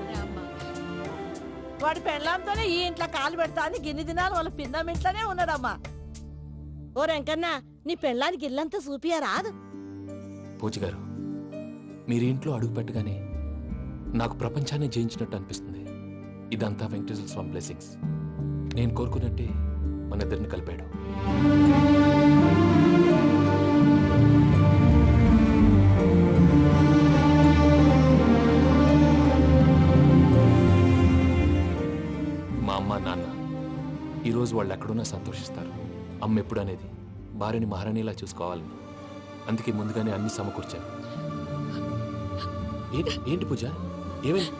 వాడి పెళ్ళాంతోనే ఈ ఇంట్లో కాలు పెడతా అని గిన్ని దినాలు వాళ్ళ పిన్నం ఇంట్లోనే ఉన్నాడమ్మా. ఓ వెంకన్నా నీ పెళ్ళానికి ఇల్లంతా చూపియా రాదు. పూజ గారు, మీరు ఇంట్లో అడుగు పెట్టగానే నాకు ప్రపంచాన్ని జయించినట్టు అనిపిస్తుంది. ఇదంతా వెంకటేశ్వర స్వామి బ్లెస్సింగ్స్. నేను కోరుకున్నట్టే మన ఇద్దరిని కలిపాడు. మా అమ్మ నాన్న ఈరోజు వాళ్ళు ఎక్కడున్నా సంతోషిస్తారు. అమ్మ ఎప్పుడు అనేది భార్యని మహారాణిలా చూసుకోవాలని. అందుకే ముందుగానే అన్ని సమకూర్చాను. ఏంటి పూజ,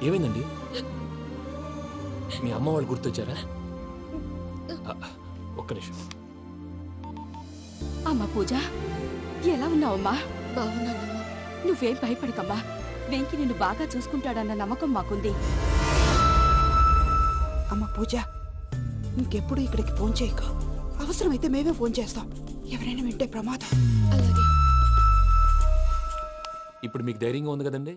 ఏమైందండి? మీ అమ్మ వాళ్ళు గుర్తొచ్చారా? ఒక్క నిమిషం. అమ్మా పూజ, ఎలా ఉన్నావమ్మా? బాగున్నానమ్మా. నువ్వేం భయపడకమ్మా. వెంకి నిన్ను బాగా చూసుకుంటాడన్న నమ్మకం మాకుంది. అమ్మ పూజ, ఇంకెప్పుడు ఇక్కడికి ఫోన్ చేయకు. అవసరమైతే మేమే ఫోన్ చేస్తాం. ఎవరైనా వింటే ప్రమాదం. ఇప్పుడు మీకు ధైర్యంగా ఉంది కదండి.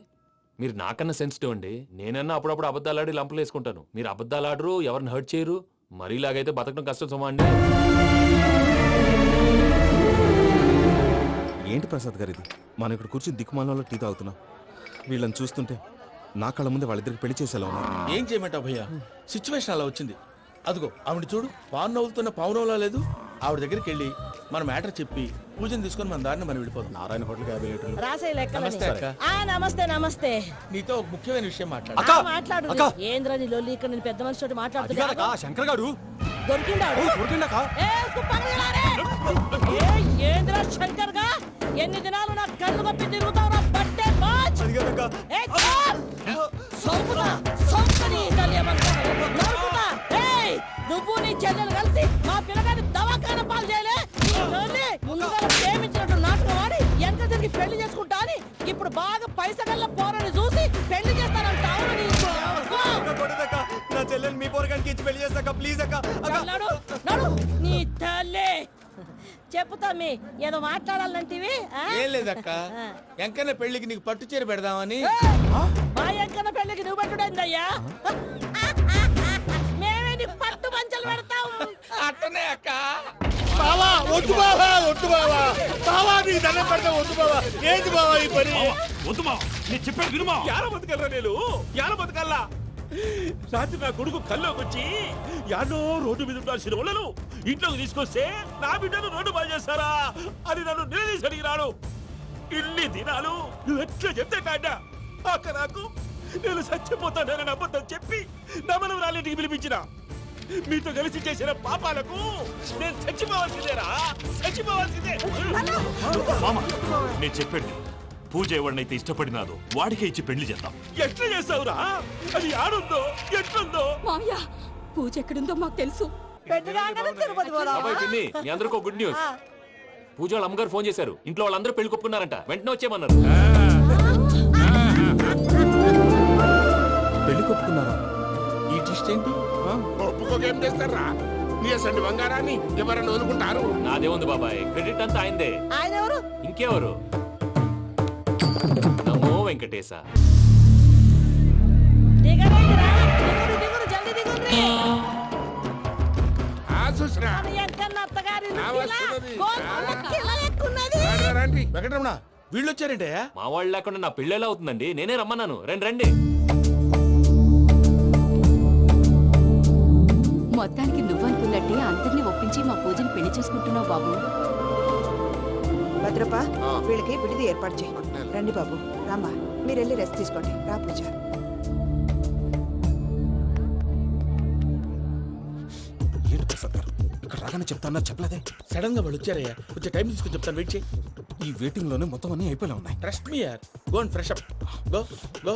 మీరు నాకన్నా సెన్సిటివ్ అండి. నేనన్నా అప్పుడప్పుడు అబద్ధాలాడి లంపలు వేసుకుంటాను. మీరు అబద్ధాలు ఆడరు, ఎవరిని హర్ట్ చేయరు. మరీ ఇలాగైతే బతకడం కష్టం సుమా అండి. ఏంటి ప్రసాద్ గారు ఇది? మనం ఇక్కడ కూర్చుని దిక్కుమాలలో టీ తాగుతున్నాం. వీళ్ళని చూస్తుంటే నా కళ్ళ ముందే వాళ్ళిద్దరికి పెళ్లి చేసేలా ఉన్నారు. ఏం చేయమంటావు భయ్యా, సిచ్యువేషన్ అలా వచ్చింది. అదిగో ఆవిడ చూడు, పావు నవ్వుతున్న పావునవ్వులా లేదు. ఆవిడ దగ్గరికి వెళ్ళి మన మ్యాటర్ చెప్పి పూజను తీసుకొని మన దారిని మనం వెళ్ళిపోతాం. నారాయణ హోటల్ 50 లీటర్లు. రాసే లెక్క. నమస్తే అక్క. నమస్తే నమస్తే. నీతో ఒక ముఖ్యమైన విషయం మాట్లాడు. మాట్లాడు. ఏంద్రా నీ లొల్లి? ఇక్కడ నేను పెద్ద మనిషితో మాట్లాడుతున్నా. శంకర్ గారు దొరికిందాడు. ఏంద్రా శంకర్ గా? ఎన్ని దినాలు నా కళ్ళు కప్పి తిరుగుతావు నా బట్టే బాచ్. నువ్వు నీ చెల్లెలు కలిసి మా పిల్లగాని దవాఖాన పాలు చేయలే. ముందుగా ప్రేమించినట్టు నాటకం ఆడి ఎంత తిరిగి పెళ్లి చేసుకుంటా అని ఇప్పుడు బాగా పైసగల్ల పోరని చూసి పెళ్లి చేస్తానంట. నా చెల్లెలు మీ పోరగానికి ఇచ్చి పెళ్లి చేస్తాక ప్లీజ్ అక్క. నడు నీ తల్లి. చెప్పుతామి ఏదో మాట్లాడాలంటివి. ఏం లేదక్క, ఎంకన్న పెళ్లికి నీకు పట్టు చీర పెడదామని. మా ఎంకన్న పెళ్లికి నువ్వు పెట్టుడైందయ్యా? మేమే నీ పట్టు పంచలు పెడతాం. అట్టనే అక్క. బావా వద్దు బావా, వద్దు బావా. బావా నీ దండం పెడతా, వద్దు బావా. ఏంటి బావా ఈ పని? వద్దు మా, నేను చెప్పేది వినుమా. యాడ బతకల్లా నేను, యాడ బతకల్లా. రాత్రి నా కొడుకు కల్లోకి వచ్చి యాడో రోడ్డు మీద ఉండాల్సిన వాళ్ళను ఇంట్లోకి తీసుకొస్తే నా బిడ్డను రోడ్డు బాగా చేస్తారా అని నన్ను నిలదీసి అడిగినాడు. ఇన్ని దినాలు నువ్వు ఎట్లా చెప్తే కాడా అక్క నాకు నేను చచ్చిపోతానని అబద్ధం చెప్పి నమ్మనం రాలేటికి పిలిపించిన. మీతో కలిసి చేసిన పాపాలకు నేను చచ్చిపోవాల్సిందేరా, చచ్చిపోవాల్సిందే. మామ, నేను చెప్పాడు పూజ ఎవరినైతే ఇష్టపడినాదో వాడికే ఇచ్చి పెళ్లి చేద్దాం. ఎట్లా చేస్తావురా? అది ఆడుందో ఎట్లుందో. మామయ్య, పూజ ఎక్కడుందో మాకు తెలుసు. బాబాయ్ పిన్ని, మీ అందరికీ గుడ్ న్యూస్. పూజ వాళ్ళ అమ్మగారు ఫోన్ చేశారు. ఇంట్లో వాళ్ళందరూ పెళ్లి కొప్పుకున్నారంట. వెంటనే వచ్చేయమన్నారు. పెళ్లి కొప్పుకున్నారా? ఈ ట్విస్ట్ ఏంటి? ఒప్పుకోకేం చేస్తారా? నీ అసలు బంగారాన్ని ఎవరైనా వదులుకుంటారు? నాదేముంది బాబాయ్, క్రెడిట్ అంతా ఆయనదే. ఆయన ఎవరు? ఇంకెవరు? నమో వెంకటేశ. వెంకటరమణ, వీళ్ళు వచ్చారంటే మా వాళ్ళు లేకుండా నా పెళ్ళి ఎలా అవుతుందండి? నేనే రమ్మన్నాను. రండి రండి. మొత్తానికి నువ్వనుకున్నట్టే అందరినీ ఒప్పించి మా పూజని పెళ్లి చేసుకుంటున్నావు బాబు. భద్రప, వీళ్ళకి విడిది ఏర్పాటు చేయి. రండి బాబు, రామ్మా మీరు వెళ్ళి రెస్ట్ తీసుకోండి. రా పూజ. రాగానే చెప్తాను చెప్పలేదే. సడన్ గా వాళ్ళు వచ్చారయ్యా, కొంచెం టైం తీసుకొని చెప్తాను, వెయిట్ చేయి. ఈ వెయిటింగ్ లోనే మొత్తం అన్ని అయిపోయినా ఉన్నాయి. ట్రస్ట్ మీ యార్, go and fresh up, go go.